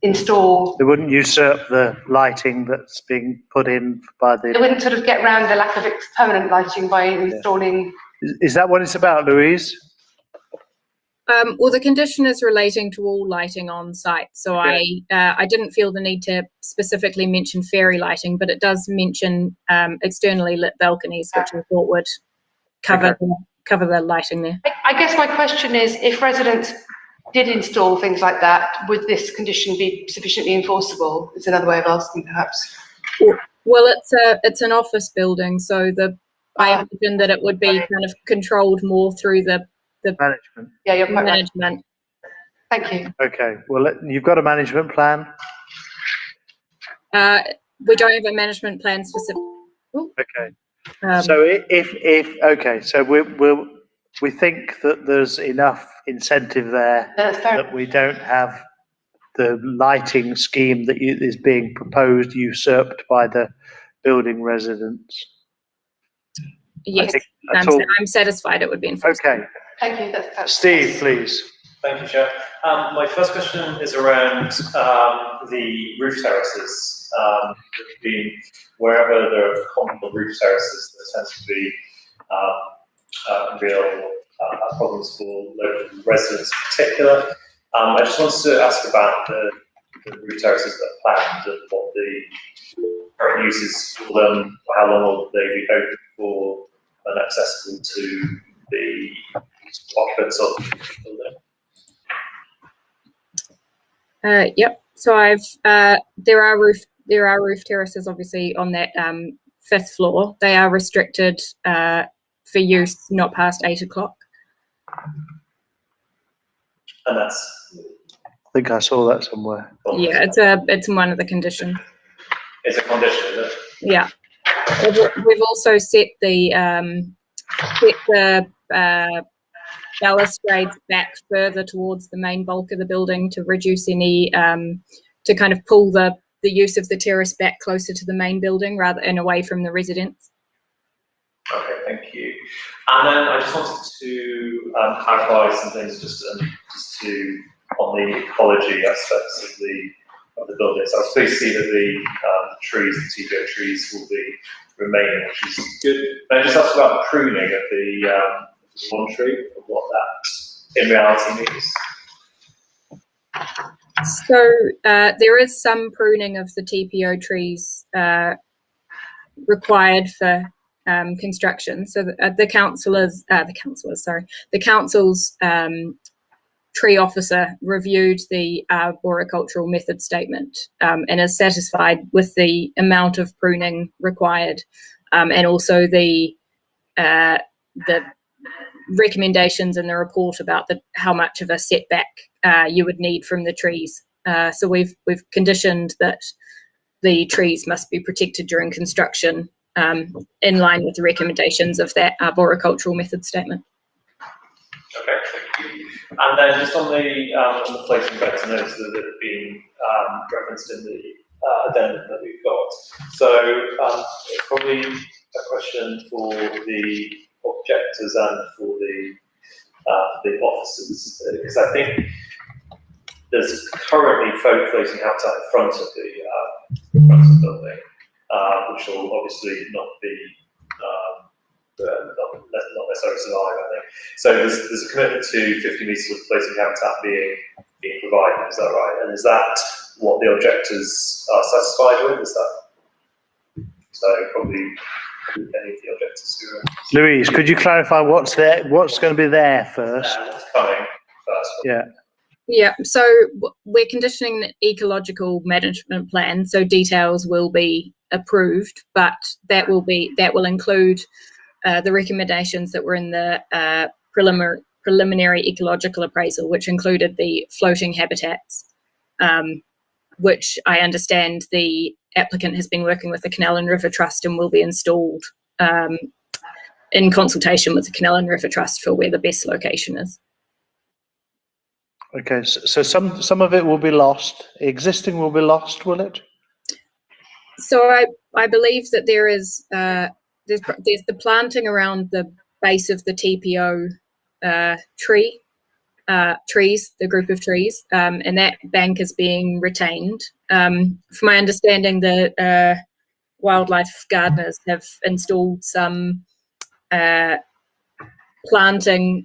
install. They wouldn't usurp the lighting that's being put in by the. They wouldn't sort of get around the lack of permanent lighting by installing. Is that what it's about, Louise? Well, the condition is relating to all lighting on site, so yeah. I didn't feel the need to specifically mention fairy lighting, but it does mention externally lit balconies, which I thought would cover the lighting there. I guess my question is, if residents did install things like that, would this condition be sufficiently enforceable? Is another way of asking, perhaps. Well, it's an office building, so I imagine that it would be kind of controlled more through the management. Yeah, you're quite management. Right. Thank you. Okay. Well, you've got a management plan. We don't have a management plan specific. Okay. So so we think that there's enough incentive there that we don't have the lighting scheme that is being proposed usurped by the building residents. Yes, I'm satisfied it would be enforced. Okay. Thank you. That's Steve, please. Thank you, Chair. My first question is around the roof terraces. Wherever there are common roof terraces, there tends to be real problems for local residents in particular. I just wanted to ask about the roof terraces that are planned and what the current uses for them, how long will they be open for and accessible to the occupants of the building? Yep. So there are roof terraces obviously on that 5th floor. They are restricted for use not past 8 o'clock. And that's, I think I saw that somewhere. Yeah, it's one of the conditions. it's a condition, is it? Yeah. We've also set the balustrades back further towards the main bulk of the building to reduce any to kind of pull the use of the terrace back closer to the main building rather and away from the residents. Okay, thank you. And then I just wanted to clarify some things just to on the ecology aspects of the building. So I was pleased to see that the trees, the TPO trees, will be remaining, which is good. And I just asked about the pruning of the one tree, of what that in reality means. So there is some pruning of the TPO trees required for construction. So the council's tree officer reviewed the arboricultural method statement and is satisfied with the amount of pruning required, and also the recommendations in the report about how much of a setback you would need from the trees. So we've conditioned that the trees must be protected during construction in line with the recommendations of that arboricultural method statement. Okay, thank you. And then just on the floating beds, I noticed that they've been referenced in the addendum that we've got. So probably a question for the objectors and for the officers, because I think there's currently floating habitat in front of the building, which will obviously not be not necessarily survive, I think. So there's a commitment to 50 metres of floating habitat being provided, is that right? And is that what the objectors are satisfied with? Is that so? Probably any of the objectors who are. Louise, could you clarify what's going to be there first? What's coming first? Yeah. Yeah, so we're conditioning the ecological management plan, so details will be approved, but that will include the recommendations that were in the preliminary ecological appraisal, which included the floating habitats, which I understand the applicant has been working with the Canal and River Trust and will be installed in consultation with the Canal and River Trust for where the best location is. Okay, so some of it will be lost. Existing will be lost, will it? So I believe that there is there's the planting around the base of the TPO trees, the group of trees, and that bank is being retained. From my understanding, the wildlife gardeners have installed some planting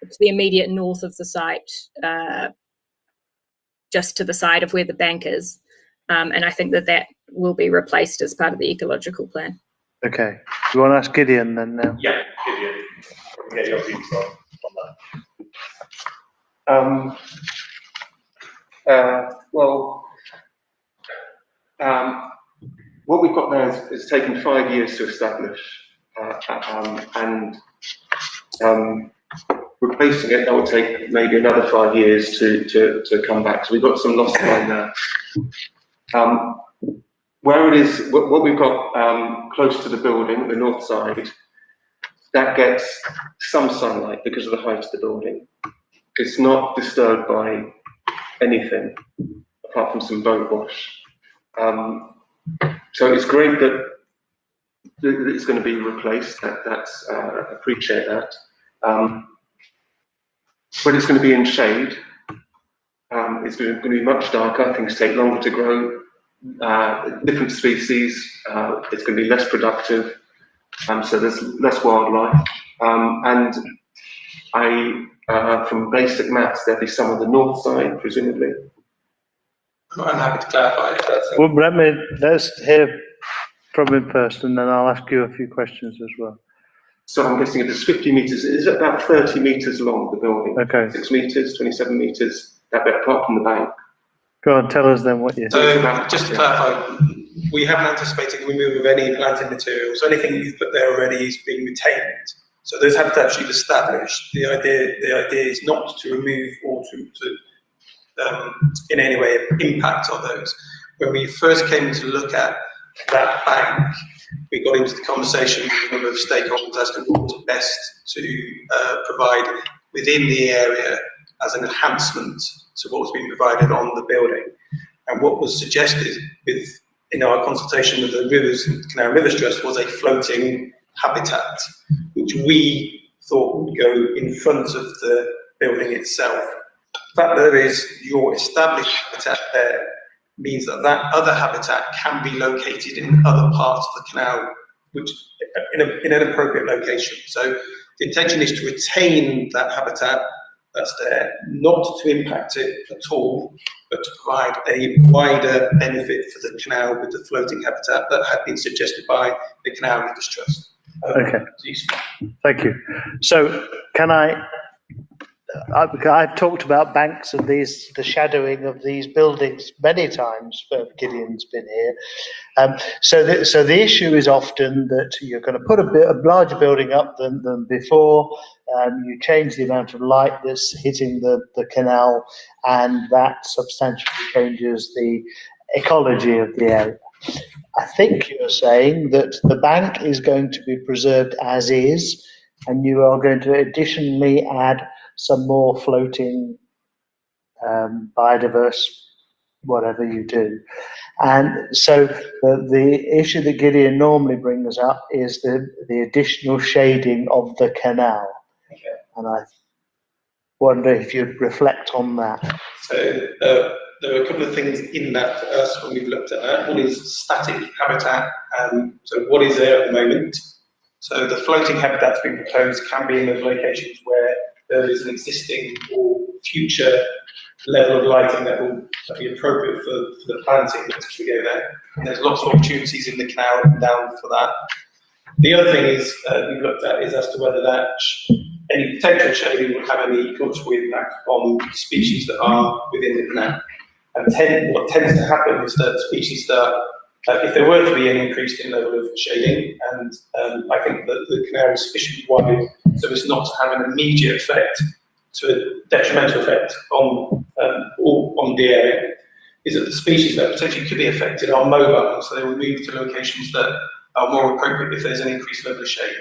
to the immediate north of the site, just to the side of where the bank is, and I think that will be replaced as part of the ecological plan. Okay. Do you want to ask Gideon then now? Yeah, Gideon. Get your views on that. What we've got now is taken 5 years to establish, and replacing it, that will take maybe another 5 years to come back. So we've got some lost time there. Where it is, what we've got close to the building, the north side, that gets some sunlight because of the height of the building. It's not disturbed by anything apart from some boat wash. So it's great that it's going to be replaced. That's appreciate that. But it's going to be in shade. It's going to be much darker. Things take longer to grow. Different species. It's going to be less productive. So there's less wildlife. And from basic maths, there'll be some on the north side, presumably. I'm happy to clarify if that's Well, let's hear from him first, and then I'll ask you a few questions as well. So I'm guessing it's 50 metres. It's about 30 metres long, the building. Okay. 6 metres, 27 metres, that bit apart from the bank. Go on, tell us then what you. So just to clarify, we haven't anticipated the removal of any planting materials. So anything you've put there already is being retained. So those habitats you've established, the idea is not to remove or to in any way impact on those. When we first came to look at that bank, we got into the conversation with a number of stakeholders as to what was best to provide within the area as an enhancement to what was being provided on the building. And what was suggested in our consultation with the Canal Rivers Trust was a floating habitat, which we thought would go in front of the building itself. The fact that there is your established habitat there means that that other habitat can be located in other parts of the canal, which in an appropriate location. So the intention is to retain that habitat that's there, not to impact it at all, but to provide a wider benefit for the canal with the floating habitat that had been suggested by the Canal Rivers Trust. Okay, thank you. So can I've talked about banks and the shadowing of these buildings many times. Gideon's been here. So the issue is often that you're going to put a larger building up than before. You change the amount of light that's hitting the canal, and that substantially changes the ecology of the area. I think you're saying that the bank is going to be preserved as is, and you are going to additionally add some more floating biodiverse, whatever you do. And so the issue that Gideon normally brings up is the additional shading of the canal. Okay. And I wonder if you'd reflect on that. So there are a couple of things in that for us when we've looked at that. One is static habitat. So what is there at the moment? So the floating habitat that's been proposed can be in those locations where there is an existing or future level of lighting that will be appropriate for the planting that's going to go there. And there's lots of opportunities in the canal and down for that. The other thing is we've looked at is as to whether that any potential shading will have any ecological impact on species that are within the canal. And what tends to happen is that species that, if there were to be an increase in level of shading, and I think that the canal is sufficiently wide so as not to have an immediate effect, to a detrimental effect on the area, is that the species that potentially could be affected are mobile, so they will move to locations that are more appropriate if there's an increased level of shading.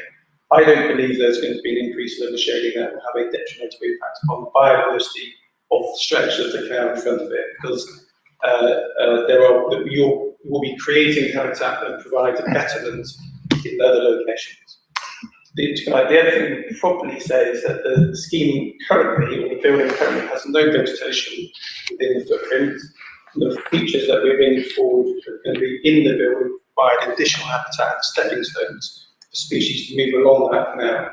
I don't believe there's going to be an increased level of shading that will have a detrimental impact on the biodiversity of the stretch of the canal in front of it, because you will be creating habitat that provides a betterment in other locations. The other thing we probably say is that the scheme currently, or the building currently, has no vegetation within the footprint. The features that we're bringing forward are going to be in the building provide additional habitat and stepping stones for species to move along that canal.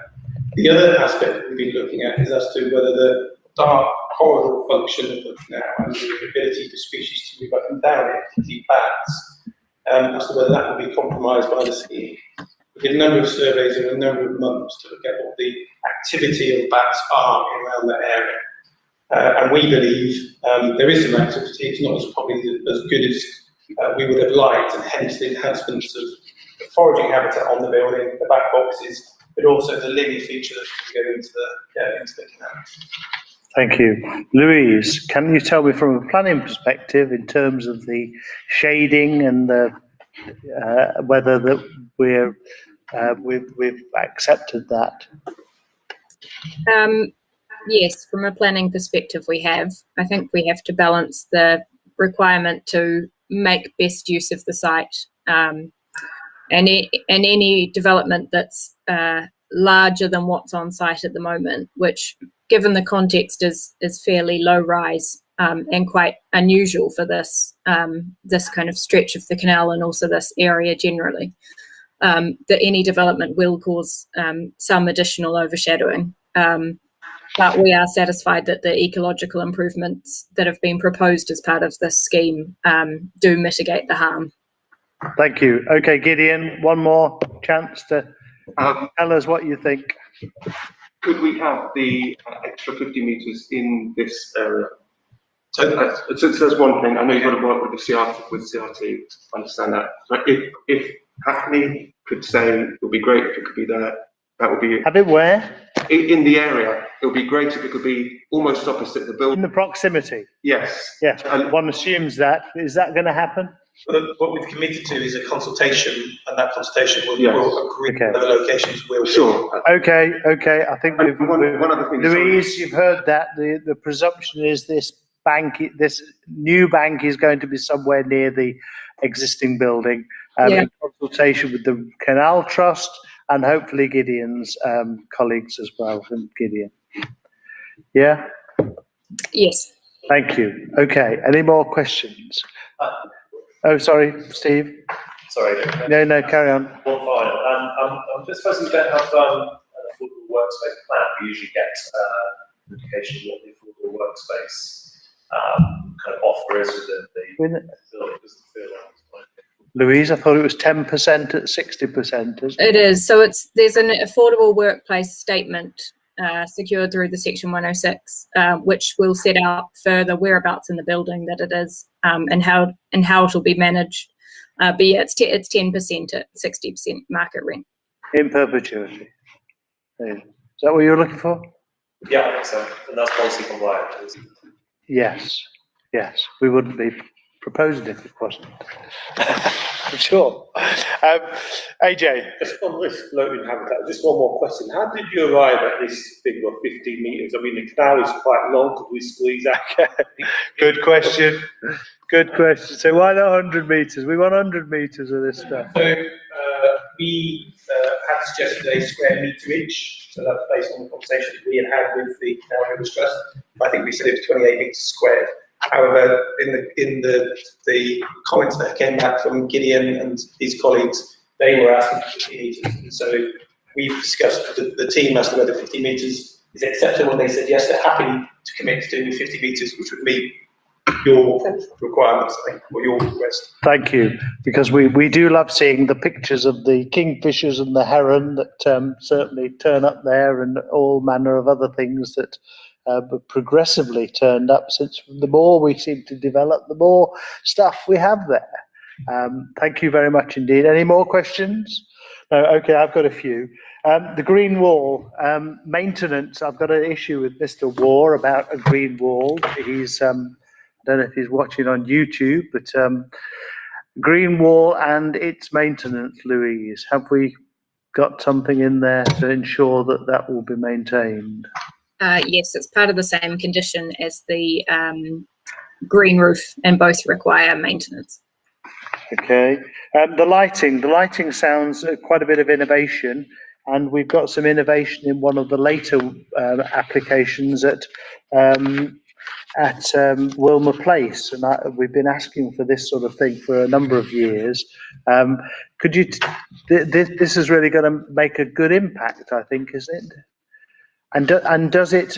The other aspect we've been looking at is as to whether the dark corridor function of the canal and the ability for species to move up and down it, particularly bats, as to whether that will be compromised by the scheme. We did a number of surveys in a number of months to look at what the activity of bats are around that area. And we believe there is some activity. It's not probably as good as we would have liked, and hence the enhancements of the foraging habitat on the building, the back boxes, but also the linear feature that can go into the canal. Thank you. Louise, can you tell me from a planning perspective in terms of the shading and the whether that we've accepted that? Yes, from a planning perspective we have. I think we have to balance the requirement to make best use of the site, and any development that's larger than what's on site at the moment, which given the context is fairly low rise and quite unusual for this this kind of stretch of the canal and also this area generally, that any development will cause some additional overshadowing. But we are satisfied that the ecological improvements that have been proposed as part of this scheme do mitigate the harm. Thank you. Okay, Gideon, one more chance to tell us what you think. Could we have the extra 50 metres in this area? So there's one thing. I know you've got to work with the CRT. I understand that. But if Hackney could say it would be great if it could be there, that would be. Have it where? In the area, it would be great if it could be almost opposite the building. In the proximity. Yes. Yes. One assumes that. Is that going to happen? What we've committed to is a consultation, and that consultation will agree Okay. where the locations will be. Sure. Okay. I think we've, one other thing. Louise, you've heard that. The presumption is this new bank is going to be somewhere near the existing building. In consultation with the Canal Trust and hopefully Gideon's colleagues as well from Gideon. Yeah? Yes. Thank you. Okay. Any more questions? Oh, sorry, Steve. Sorry. No, carry on. One final. I'm just supposed to have an affordable workspace plan. We usually get an indication of what the affordable workspace kind of offer is within the building. It doesn't feel like it's quite. Louise, I thought it was 10% at 60%, isn't It is. So there's an affordable workplace statement secured through the Section 106, which will set out further whereabouts in the building that it is, and how it will be managed. But yeah, it's 10% at 60% market rent. In perpetuity. Is that what you're looking for? Yeah, I think so. And that's policy compliant. Yes. We wouldn't be proposing it if it wasn't. I'm sure. AJ. Just on this floating habitat, just one more question. How did you arrive at this figure of 15 metres? I mean, the canal is quite long. Could we squeeze out? Good question. So why not 100 metres? We want 100 metres of this stuff. So we had suggested a square meterage. So that's based on the conversation we had with the Canal Rivers Trust. I think we said it was 28 metres squared. However, in the comments that came back from Gideon and his colleagues, they were asking for 50 metres. And so we've discussed with the team as to whether 50 metres is acceptable. They said yes, they're happy to commit to doing 50 metres, which would meet your requirements, I think, or your request. Thank you, because we do love seeing the pictures of the kingfishers and the heron that certainly turn up there, and all manner of other things that progressively turned up since the more we seem to develop, the more stuff we have there. Thank you very much indeed. Any more questions? No, okay, I've got a few. The green wall, maintenance, I've got an issue with Mr. Waugh about a green wall. He's, I don't know if he's watching on YouTube, but green wall and its maintenance, Louise, have we got something in there to ensure that that will be maintained? Yes, it's part of the same condition as the green roof, and both require maintenance. Okay. The lighting sounds quite a bit of innovation, and we've got some innovation in one of the later applications at Wilmer Place, and we've been asking for this sort of thing for a number of years. Could you? This is really going to make a good impact, I think, isn't it? And does it?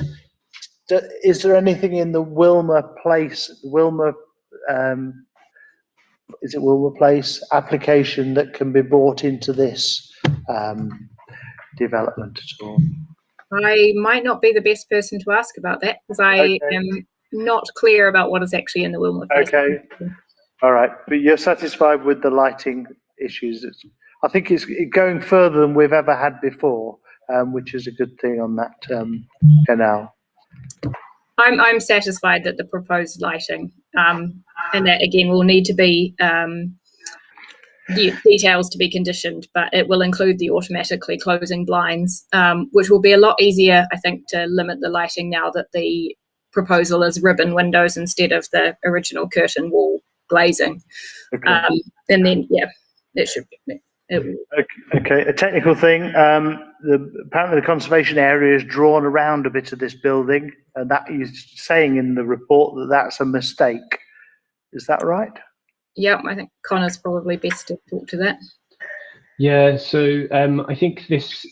Is there anything in the Wilmer Place, is it Wilmer Place application that can be brought into this development at all? I might not be the best person to ask about that, because I am not clear about what is actually in the Wilmer Place. Okay. All right, but you're satisfied with the lighting issues. I think it's going further than we've ever had before, which is a good thing on that canal. I'm satisfied that the proposed lighting, and that again will need to be details to be conditioned, but it will include the automatically closing blinds, which will be a lot easier, I think, to limit the lighting now that the proposal is ribbon windows instead of the original curtain wall glazing. Okay. And then, yeah, it should be. Okay, a technical thing. Apparently the conservation area is drawn around a bit of this building, and that is saying in the report that that's a mistake. Is that right? Yeah, I think Connor's probably best to talk to that. Yeah, so I think this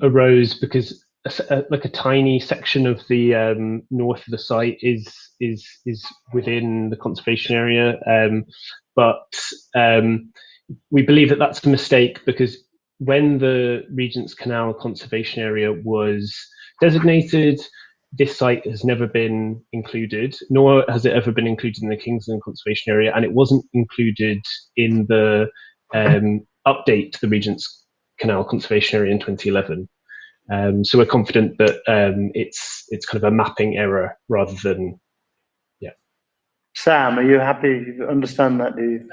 arose because like a tiny section of the north of the site is within the conservation area, but we believe that that's a mistake, because when the Regent's Canal Conservation Area was designated, this site has never been included, nor has it ever been included in the Kingsland Conservation Area, and it wasn't included in the update to the Regent's Canal Conservation Area in 2011. So we're confident that it's kind of a mapping error rather than, yeah. Sam, are you happy? You understand that, do you?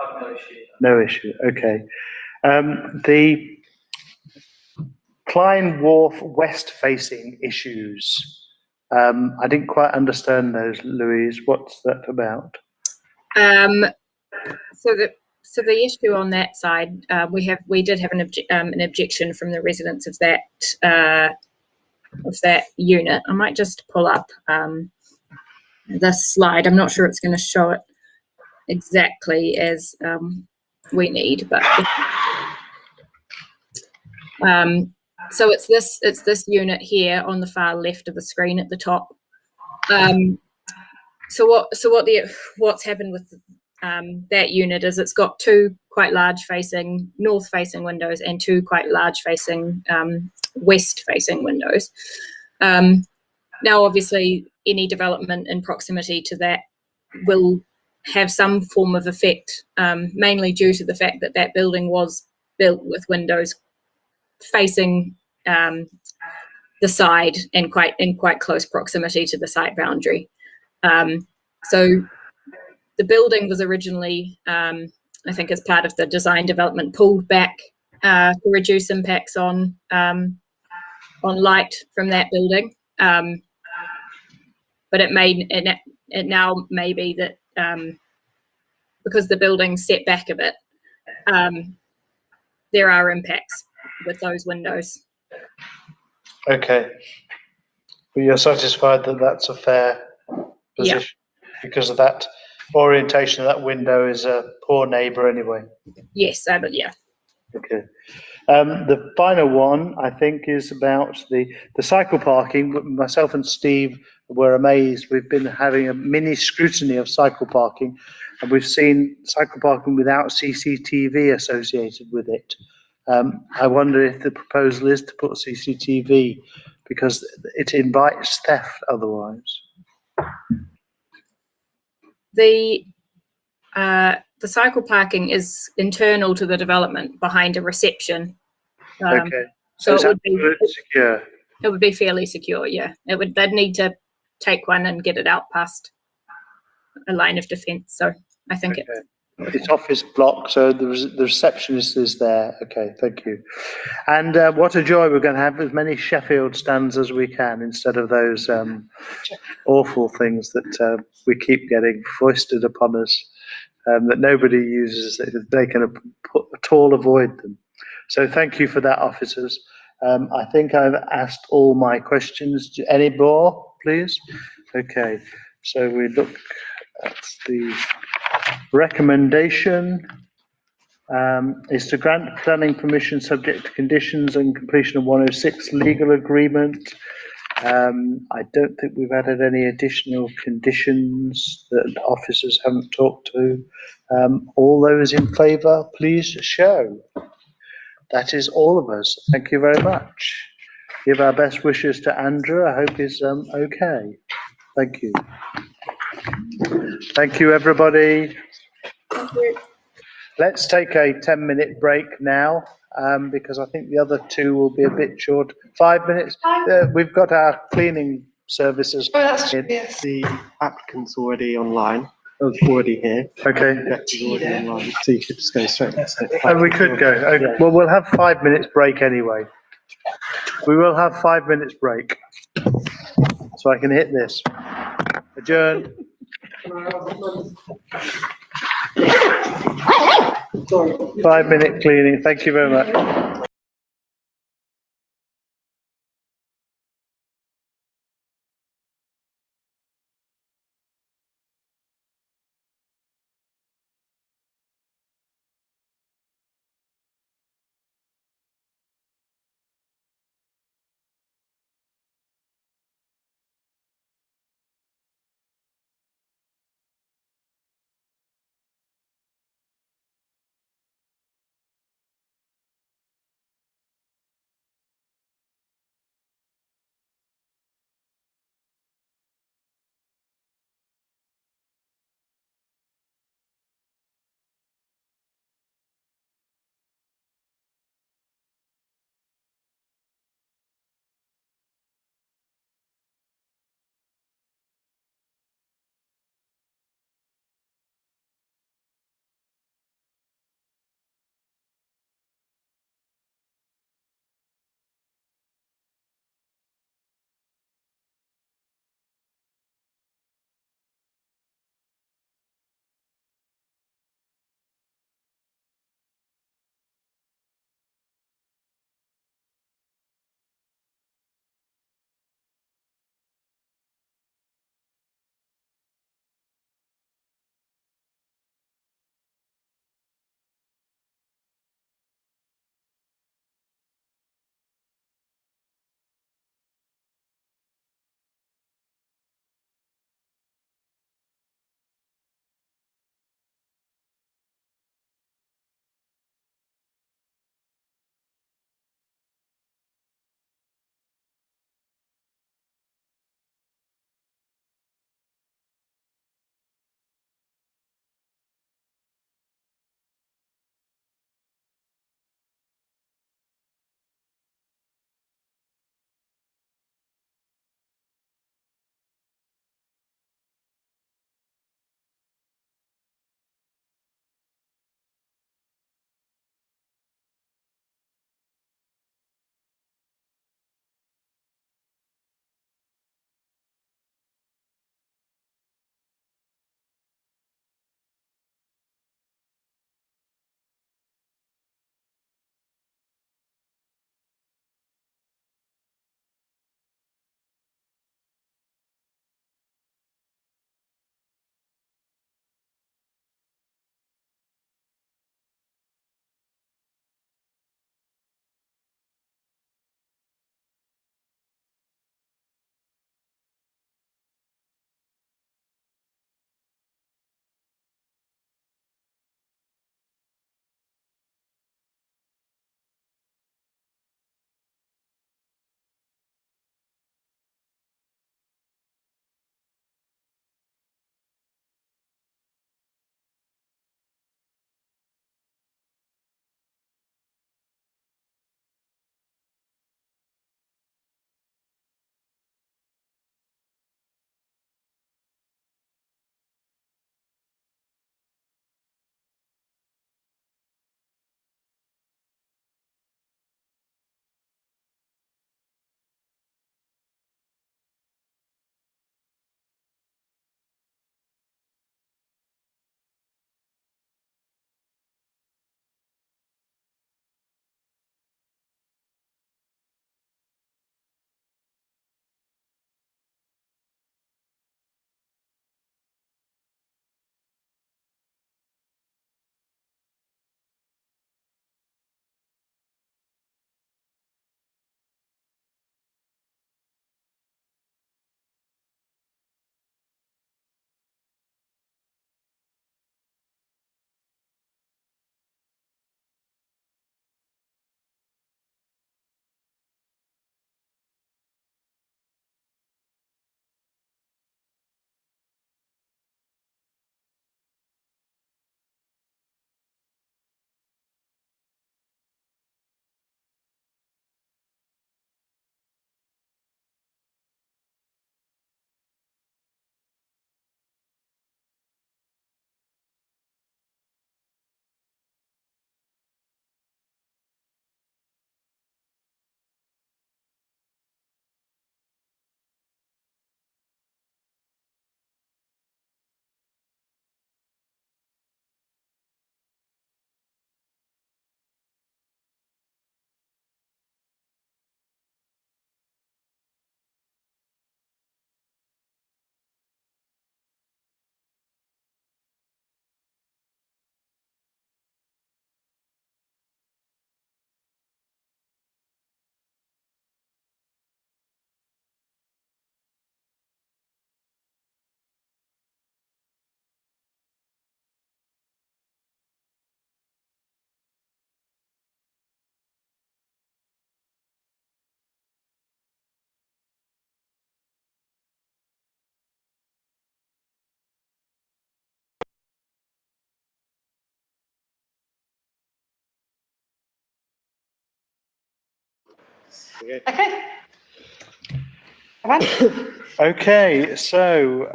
I've no issue. No issue, okay. The Klein Wharf west-facing issues. I didn't quite understand those, Louise. What's that about? So the issue on that side, we did have an objection from the residents of that unit. I might just pull up this slide. I'm not sure it's going to show it exactly as we need, but so it's this unit here on the far left of the screen at the top. What's happened with that unit is it's got two quite large north facing windows and two quite large facing west facing windows. Now obviously any development in proximity to that will have some form of effect, mainly due to the fact that that building was built with windows facing the side and in quite close proximity to the site boundary. So the building was originally, I think as part of the design development, pulled back to reduce impacts on light from that building. But it now may be that because the building's set back a bit, there are impacts with those windows. Okay. But you're satisfied that that's a fair position? Yeah. Because of that orientation of that window is a poor neighbour anyway? Yes, but yeah. Okay. The final one, I think, is about the cycle parking. Myself and Steve were amazed. We've been having a mini scrutiny of cycle parking, and we've seen cycle parking without CCTV associated with it. I wonder if the proposal is to put CCTV because it invites theft otherwise. The cycle parking is internal to the development behind a reception. Okay. So it would be secure. It would be fairly secure, yeah. They'd need to take one and get it out past a line of defence. So I think it's office block, so the receptionist is there. Okay, thank you. And what a joy we're going to have as many Sheffield stands as we can instead of those awful things that we keep getting foisted upon us that nobody uses. They can at all avoid them. So thank you for that, officers. I think I've asked all my questions. Any more, please? Okay, so we look at the recommendation is to grant planning permission subject to conditions and completion of 106 legal agreement. I don't think we've added any additional conditions that officers haven't talked to. All those in favour, please show. That is all of us. Thank you very much. Give our best wishes to Andrew. I hope he's okay. Thank you. Thank you, everybody. Thank you. Let's take a 10-minute break now because I think the other two will be a bit short. 5 minutes. We've got our cleaning services. Oh, that's true, yes. The applicant's already online. Already here. Okay. Already online, so you could just go straight. And we could go. Okay. Well, we'll have 5 minutes break anyway. We will have 5 minutes break. So I can hit this. Adjourn. 5-minute cleaning. Thank you very much. Okay. Evan? Okay, so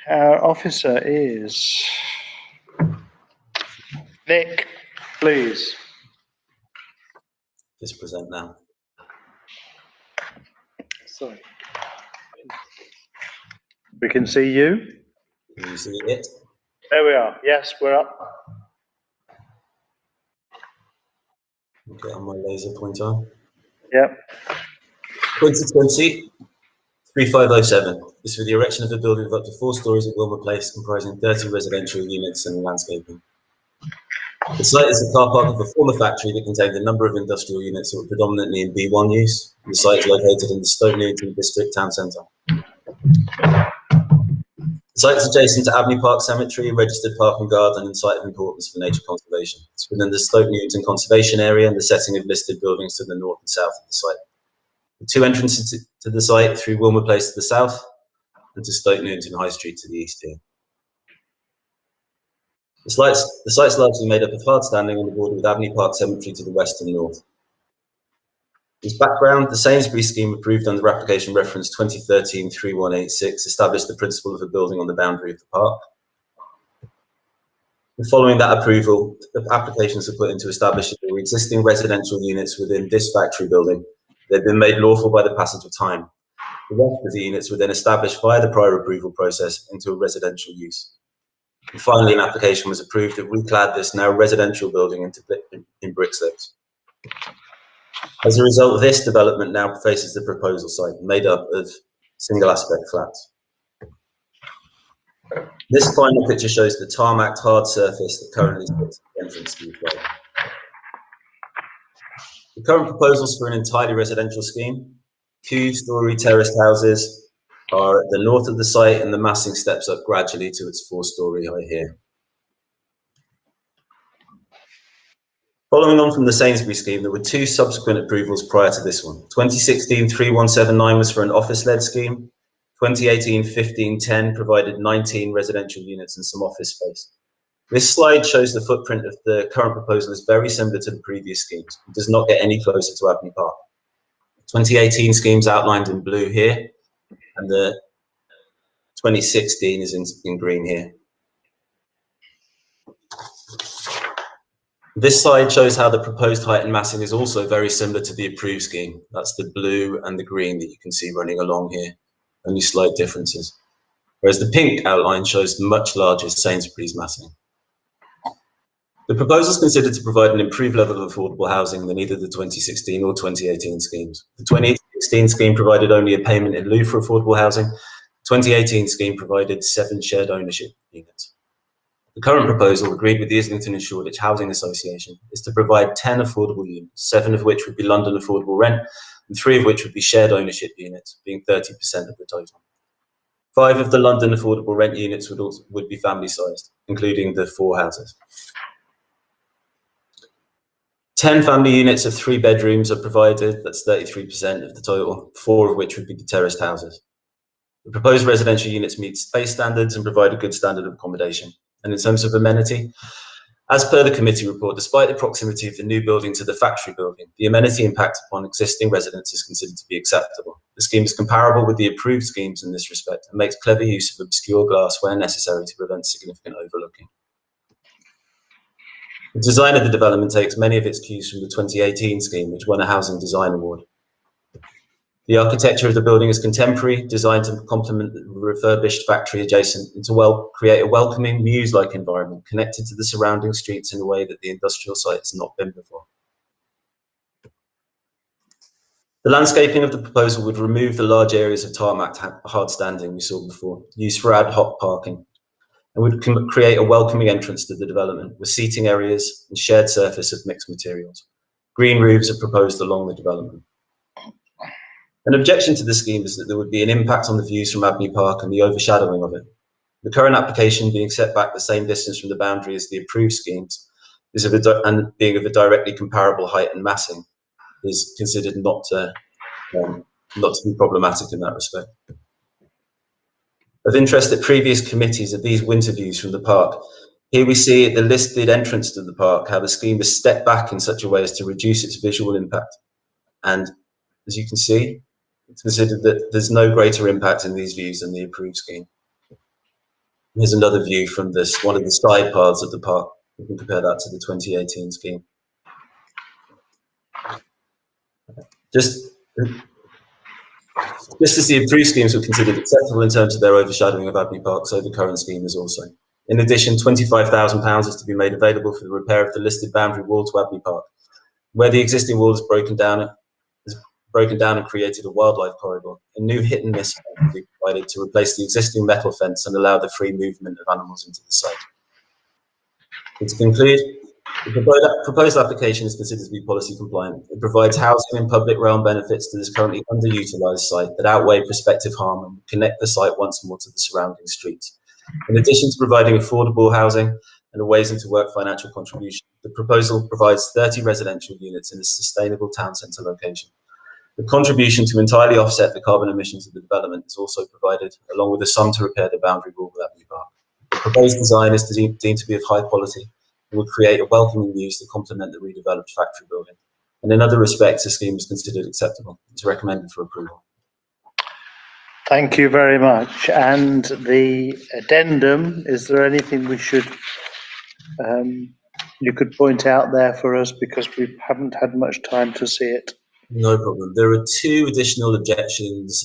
our officer is Nick, please. Just present now. Sorry. We can see you. Can you see it? There we are. Yes, we're up. Okay, on my laser pointer. Yep. 2020 3507. This is for the erection of a building of up to 4 stories at Wilmer Place, comprising 30 residential units and landscaping. The site is a car park of a former factory that contained a number of industrial units that were predominantly in B1 use. The site is located in the Stoke Newington District Town Centre. The site is adjacent to Abney Park Cemetery, a registered park and garden and site of importance for nature conservation. It's within the Stoke Newington Conservation Area and the setting of listed buildings to the north and south of the site. The 2 entrances to the site through Wilmer Place to the south and to Stoke Newington High Street to the east here. The site's largely made up of hard standing on the border with Abney Park Cemetery to the west and north. As background, the Sainsbury's scheme approved under application reference 2013-3186 established the principle of a building on the boundary of the park. And following that approval, the applications were put in to establish that there were existing residential units within this factory building. They'd been made lawful by the passage of time. The rest of the units were then established via the prior approval process into a residential use. And finally, an application was approved that reclad this now residential building in brick slips. As a result, this development now faces the proposal site, made up of single aspect flats. This final picture shows the tarmacked hard surface that currently sits at the entrance to the site. The current proposals for an entirely residential scheme, 2-storey terraced houses, are at the north of the site, and the massing steps up gradually to its 4-storey height here. Following on from the Sainsbury scheme, there were 2 subsequent approvals prior to this one. 2016-3179 was for an office-led scheme. 2018-1510 provided 19 residential units and some office space. This slide shows the footprint of the current proposal is very similar to the previous schemes. It does not get any closer to Abney Park. 2018 schemes outlined in blue here, and the 2016 is in green here. This slide shows how the proposed height and massing is also very similar to the approved scheme. That's the blue and the green that you can see running along here, only slight differences. Whereas the pink outline shows the much larger Sainsbury's massing. The proposal is considered to provide an improved level of affordable housing than either the 2016 or 2018 schemes. The 2016 scheme provided only a payment in lieu for affordable housing. The 2018 scheme provided 7 shared ownership units. The current proposal, agreed with the Islington and Shoreditch Housing Association, is to provide 10 affordable units, 7 of which would be London affordable rent, and 3 of which would be shared ownership units, being 30% of the total. 5 of the London affordable rent units would be family-sized, including the 4 houses. 10 family units of 3 bedrooms are provided, that's 33% of the total, 4 of which would be the terraced houses. The proposed residential units meet space standards and provide a good standard of accommodation. And in terms of amenity, as per the committee report, despite the proximity of the new building to the factory building, the amenity impact upon existing residents is considered to be acceptable. The scheme is comparable with the approved schemes in this respect and makes clever use of obscure glass where necessary to prevent significant overlooking. The design of the development takes many of its cues from the 2018 scheme, which won a Housing Design Award. The architecture of the building is contemporary, designed to complement the refurbished factory adjacent and to create a welcoming, muse-like environment connected to the surrounding streets in a way that the industrial site has not been before. The landscaping of the proposal would remove the large areas of tarmac hard standing we saw before, used for ad hoc parking, and would create a welcoming entrance to the development with seating areas and shared surface of mixed materials. Green roofs are proposed along the development. An objection to the scheme is that there would be an impact on the views from Abney Park and the overshadowing of it. The current application being set back the same distance from the boundary as the approved schemes and being of a directly comparable height and massing is considered not to be problematic in that respect. Of interest at previous committees are these winter views from the park. Here we see at the listed entrance to the park how the scheme is stepped back in such a way as to reduce its visual impact. And as you can see, it's considered that there's no greater impact in these views than the approved scheme. Here's another view from one of the side paths of the park. We can compare that to the 2018 scheme. Just as the approved schemes were considered acceptable in terms of their overshadowing of Abney Park, so the current scheme is also. In addition, £25,000 is to be made available for the repair of the listed boundary wall to Abney Park, where the existing wall is broken down and created a wildlife corridor. A new hit and miss fence will be provided to replace the existing metal fence and allow the free movement of animals into the site. And to conclude, the proposed application is considered to be policy compliant. It provides housing and public realm benefits to this currently underutilised site that outweigh prospective harm and connect the site once more to the surrounding streets. In addition to providing affordable housing and a ways into work financial contribution, the proposal provides 30 residential units in a sustainable town centre location. The contribution to entirely offset the carbon emissions of the development is also provided, along with a sum to repair the boundary wall of Abney Park. The proposed design is deemed to be of high quality and will create a welcoming use to complement the redeveloped factory building. And in other respects, the scheme is considered acceptable. It's recommended for approval. Thank you very much. And the addendum, is there anything we should, you could point out there for us, because we haven't had much time to see it? No problem. There are two additional objections.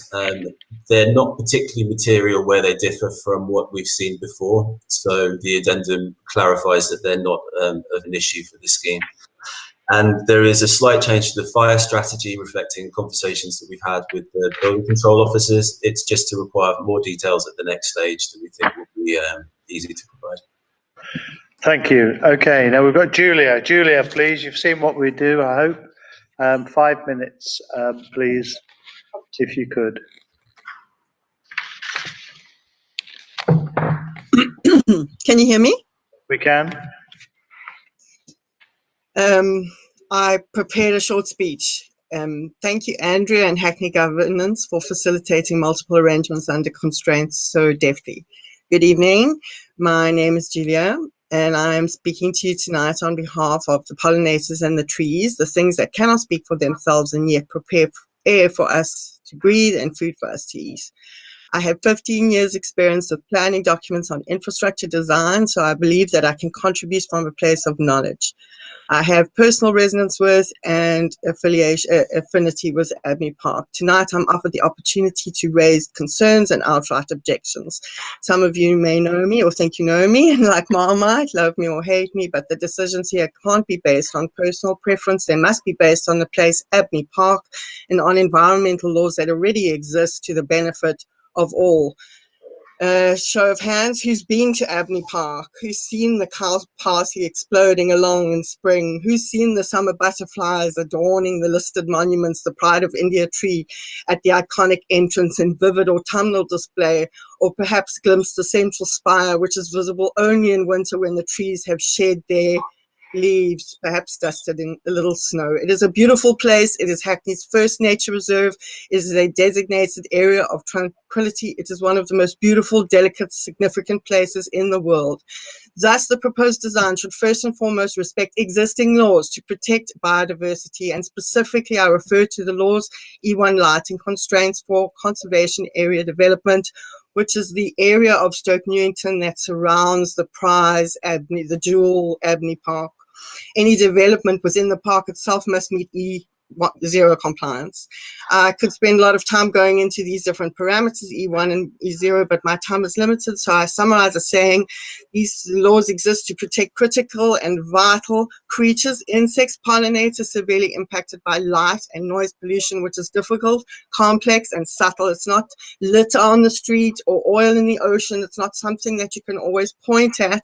They're not particularly material where they differ from what we've seen before. So the addendum clarifies that they're not of an issue for the scheme. And there is a slight change to the fire strategy reflecting conversations that we've had with the building control officers. It's just to require more details at the next stage that we think will be easy to provide. Thank you. Okay, now we've got Julia. Julia, please, you've seen what we do, I hope. 5 minutes, please, if you could. Can you hear me? We can. I prepared a short speech. Thank you, Andrea and Hackney Governance, for facilitating multiple arrangements under constraints so deftly. Good evening. My name is Julia, and I'm speaking to you tonight on behalf of the pollinators and the trees, the things that cannot speak for themselves and yet prepare air for us to breathe and food for us to eat. I have 15 years experience of planning documents on infrastructure design, so I believe that I can contribute from a place of knowledge. I have personal resonance with and affinity with Abney Park. Tonight, I'm offered the opportunity to raise concerns and outright objections. Some of you may know me or think you know me, and like Marmite, love me or hate me, but the decisions here can't be based on personal preference. They must be based on the place Abney Park and on environmental laws that already exist to the benefit of all. Show of hands, who's been to Abney Park? Who's seen the cow parsley exploding along in spring? Who's seen the summer butterflies adorning the listed monuments, the Pride of India tree at the iconic entrance in vivid autumnal display, or perhaps glimpsed the central spire, which is visible only in winter when the trees have shed their leaves, perhaps dusted in a little snow. It is a beautiful place. It is Hackney's first nature reserve. It is a designated area of tranquility. It is one of the most beautiful, delicate, significant places in the world. Thus, the proposed design should first and foremost respect existing laws to protect biodiversity, and specifically I refer to the law's E1 lighting constraints for conservation area development, which is the area of Stoke Newington that surrounds the prize Abney, the jewel Abney Park. Any development within the park itself must meet E0 compliance. I could spend a lot of time going into these different parameters, E1 and E0, but my time is limited, so I summarize as saying these laws exist to protect critical and vital creatures, insects, pollinators severely impacted by light and noise pollution, which is difficult, complex, and subtle. It's not litter on the street or oil in the ocean. It's not something that you can always point at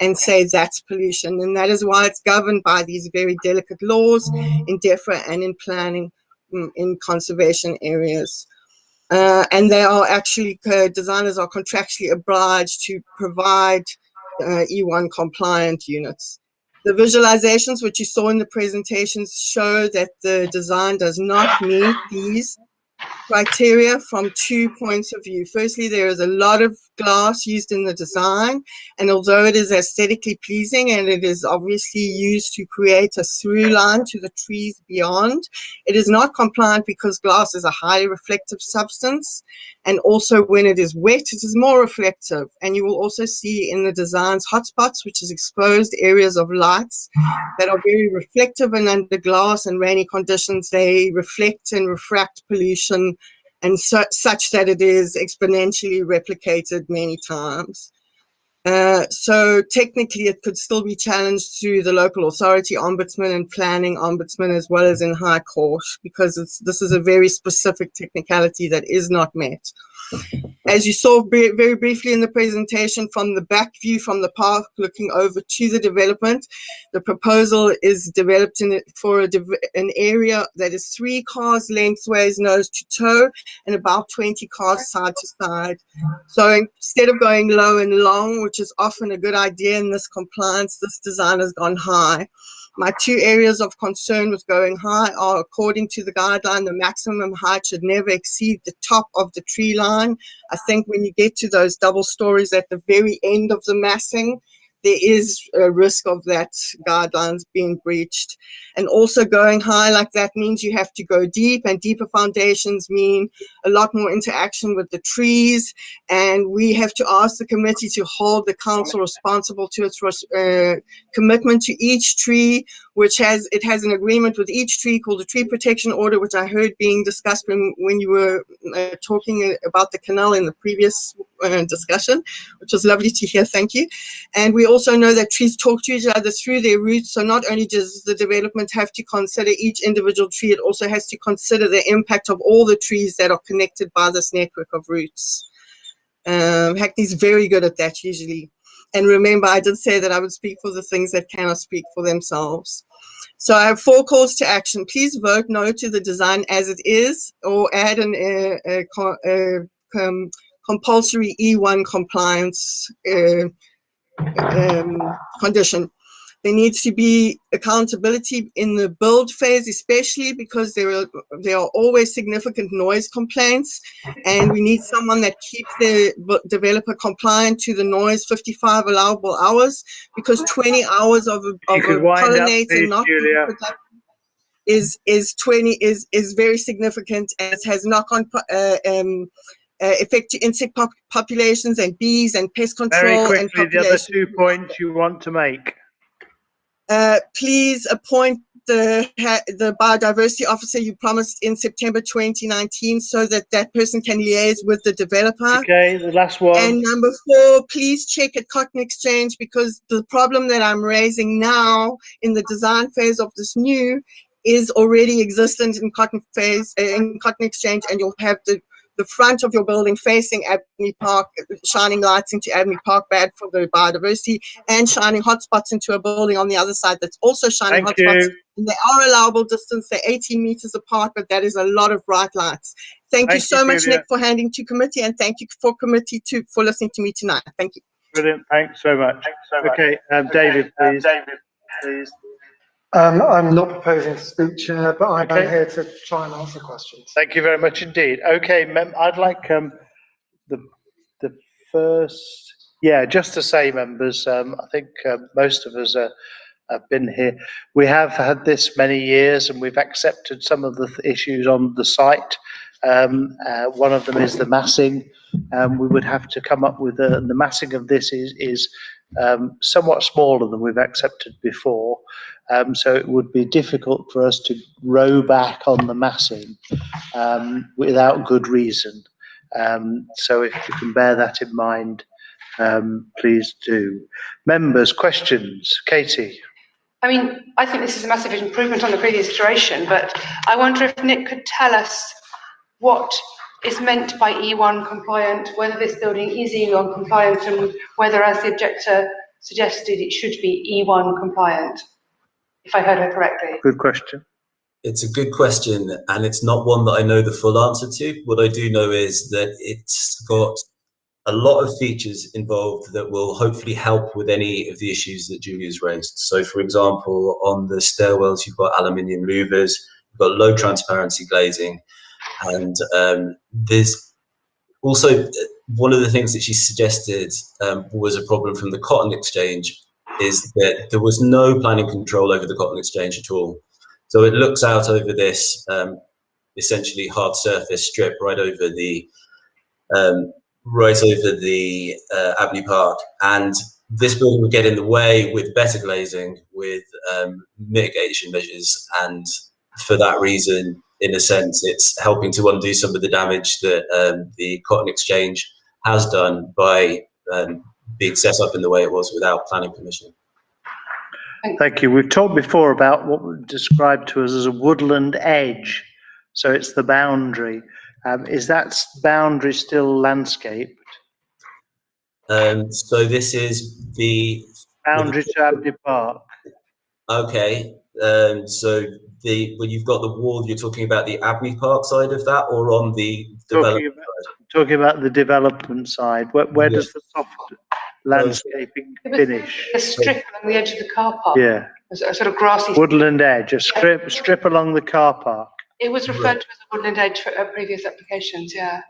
and say that's pollution, and that is why it's governed by these very delicate laws in DEFRA and in planning in conservation areas. And they are actually, designers are contractually obliged to provide E1 compliant units. The visualizations which you saw in the presentations show that the design does not meet these criteria from 2 points of view. Firstly, there is a lot of glass used in the design, and although it is aesthetically pleasing and it is obviously used to create a through line to the trees beyond, it is not compliant because glass is a highly reflective substance, and also when it is wet, it is more reflective. And you will also see in the design's hotspots, which is exposed areas of lights that are very reflective, and under glass and rainy conditions, they reflect and refract pollution and such that it is exponentially replicated many times. So technically it could still be challenged through the local authority ombudsman and planning ombudsman, as well as in High Court, because this is a very specific technicality that is not met. As you saw very briefly in the presentation, from the back view from the park looking over to the development, the proposal is developed for an area that is 3 cars lengthways nose to toe and about 20 cars side to side. So instead of going low and long, which is often a good idea in this compliance, this design has gone high. My 2 areas of concern with going high are, according to the guideline, the maximum height should never exceed the top of the tree line. I think when you get to those double stories at the very end of the massing, there is a risk of that guidelines being breached. And also going high like that means you have to go deep, and deeper foundations mean a lot more interaction with the trees. And we have to ask the committee to hold the council responsible to its commitment to each tree, which has an agreement with each tree called a tree protection order, which I heard being discussed when you were talking about the canal in the previous discussion, which was lovely to hear. Thank you. And we also know that trees talk to each other through their roots. So not only does the development have to consider each individual tree, it also has to consider the impact of all the trees that are connected by this network of roots. Hackney's very good at that usually. And remember, I did say that I would speak for the things that cannot speak for themselves. So I have 4 calls to action. Please vote no to the design as it is, or add an compulsory E1 compliance condition. There needs to be accountability in the build phase, especially because there are always significant noise complaints, and we need someone that keeps the developer compliant to the noise 55 allowable hours, because 20 hours of pollinator not is very significant, and it has knock-on effect to insect populations and bees and pest control. Very quickly, the other 2 points you want to make. Please appoint the biodiversity officer you promised in September 2019, so that person can liaise with the developer. Okay, the last one. And number 4, please check at Cotton Exchange, because the problem that I'm raising now in the design phase of this new is already existent in Cotton Exchange, and you'll have the front of your building facing Abney Park, shining lights into Abney Park, bad for the biodiversity, and shining hotspots into a building on the other side that's also shining hotspots. And they are allowable distance, they're 18 meters apart, but that is a lot of bright lights. Thank you so much, Nick, for handing to committee, and thank you for committee for listening to me tonight. Thank you. Brilliant, thanks so much. Okay, David, please. I'm not proposing to speak, Chair, but I'm here to try and answer questions. Thank you very much indeed. Okay, I'd like the first, just to say, members, I think most of us have been here. We have had this many years, and we've accepted some of the issues on the site. One of them is the massing. We would have to come up with the massing of this is somewhat smaller than we've accepted before. So it would be difficult for us to row back on the massing without good reason. So if you can bear that in mind, please do. Members, questions? Katie? I mean, I think this is a massive improvement on the previous iteration, but I wonder if Nick could tell us what is meant by E1 compliant, whether this building is E1 compliant, and whether, as the objector suggested, it should be E1 compliant, if I heard her correctly. Good question. It's a good question, and it's not one that I know the full answer to. What I do know is that it's got a lot of features involved that will hopefully help with any of the issues that Julia's raised. So, for example, on the stairwells, you've got aluminium louvers, you've got low transparency glazing, And there's also one of the things that she suggested was a problem from the cotton exchange is that there was no planning control over the cotton exchange at all. So it looks out over this essentially hard surface strip right over the Avenue Park, and this building would get in the way with better glazing, with mitigation measures, and for that reason, in a sense, it's helping to undo some of the damage that the cotton exchange has done by being set up in the way it was without planning permission. Thank you. We've talked before about what was described to us as a woodland edge. So it's the boundary. Is that boundary still landscaped? So this is the boundary to Avenue Park. Okay. So when you've got the wall, you're talking about the Avenue Park side of that, or on the development side? Talking about the development side. Where does the soft landscaping finish? A strip along the edge of the car park. Yeah. A sort of grassy woodland edge, a strip along the car park. It was referred to as a woodland edge for previous applications, yeah.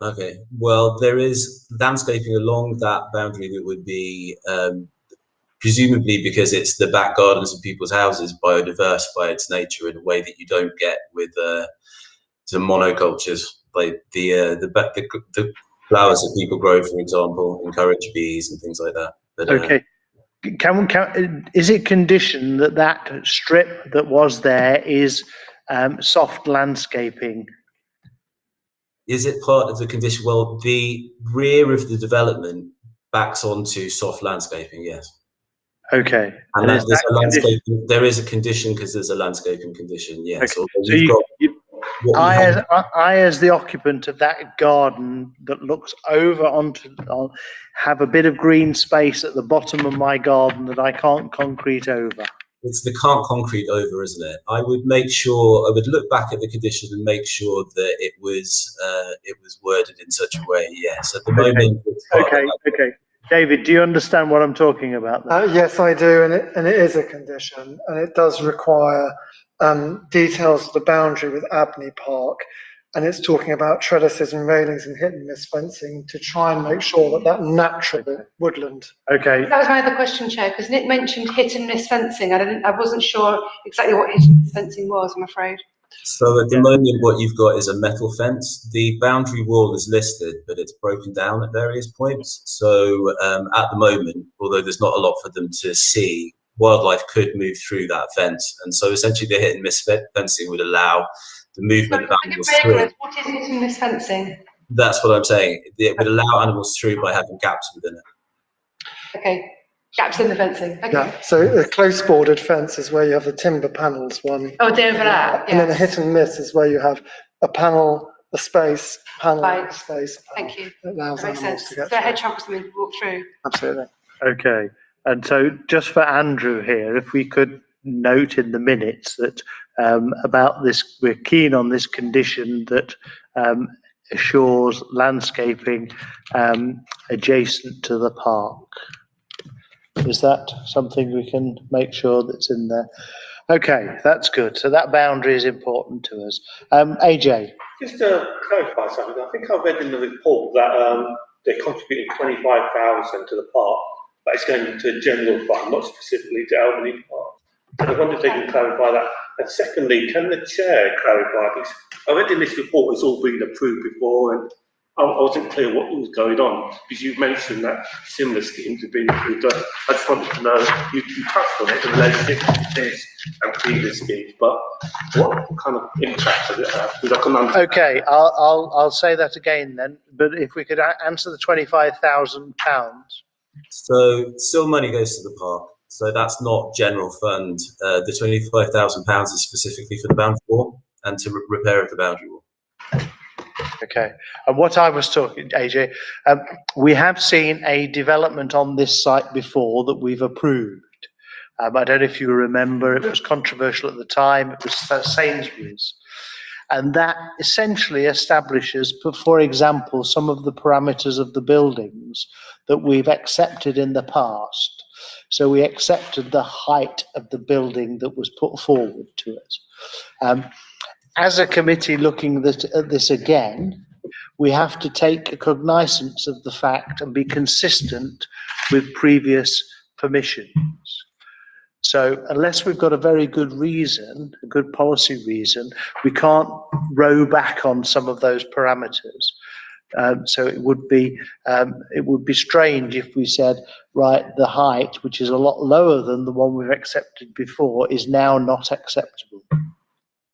Okay. Well, there is landscaping along that boundary that would be presumably, because it's the back gardens of people's houses, biodiverse by its nature in a way that you don't get with some monocultures, like the flowers that people grow, for example, encourage bees and things like that. But, okay. Is it conditioned that that strip that was there is soft landscaping? Is it part of the condition? Well, the rear of the development backs onto soft landscaping, yes. Okay. And there is a condition because there's a landscaping condition, yes. Okay. So I, as the occupant of that garden that looks over have a bit of green space at the bottom of my garden that I can't concrete over. It's the can't concrete over, isn't it? I would look back at the condition and make sure that it was worded in such a way, yes. At the moment. Okay. David, do you understand what I'm talking about? Yes, I do, and it is a condition, and it does require details of the boundary with Abney Park, and it's talking about trellises and railings and hit and miss fencing to try and make sure that natural woodland. Okay. That was my other question, Chair, because Nick mentioned hit and miss fencing. I wasn't sure exactly what hit and miss fencing was, I'm afraid. So at the moment, what you've got is a metal fence. The boundary wall is listed, but it's broken down at various points. So at the moment, although there's not a lot for them to see, wildlife could move through that fence. And so essentially the hit and miss fencing would allow the movement of animals through. What is hit and miss fencing? That's what I'm saying. It would allow animals through by having gaps within it. Okay. Gaps in the fencing. Okay. Yeah, so a close bordered fence is where you have the timber panels one. Oh, there for that. And then a hit and miss is where you have a panel, a space, panel, right. Space. Panel. Thank you. That allows that makes animals sense. to get So a hedgehog or something to walk through. Absolutely. Okay. And so just for Andrew here, if we could note in the minutes that about this, we're keen on this condition that assures landscaping adjacent to the park. Is that something we can make sure that's in there? Okay, that's good. So that boundary is important to us. AJ. Just to clarify something, I think I read in the report that they're contributing 25,000 to the park, but it's going to the general fund, not specifically to Albany Park. And I wonder if they can clarify that. And secondly, can the chair clarify this? I read in this report it's all been approved before, and I wasn't clear what was going on, because you mentioned that similar schemes have been approved. I just wanted to know, you touched on it, the relationship to this and previous schemes, but what kind of impact does it have? Because I can understand. Okay, I'll say that again then, but if we could answer the £25,000. So still money goes to the park. So that's not general fund. The £25,000 is specifically for the boundary wall and to repair of the boundary wall. Okay, and what I was talking, AJ, we have seen a development on this site before that we've approved. I don't know if you remember, it was controversial at the time, it was Sainsbury's. And that essentially establishes, for example, some of the parameters of the buildings that we've accepted in the past. So we accepted the height of the building that was put forward to us. as a committee looking at this again, we have to take cognizance of the fact and be consistent with previous permissions. So unless we've got a very good reason, a good policy reason, we can't row back on some of those parameters. So it would be strange if we said, right, the height, which is a lot lower than the one we've accepted before, is now not acceptable.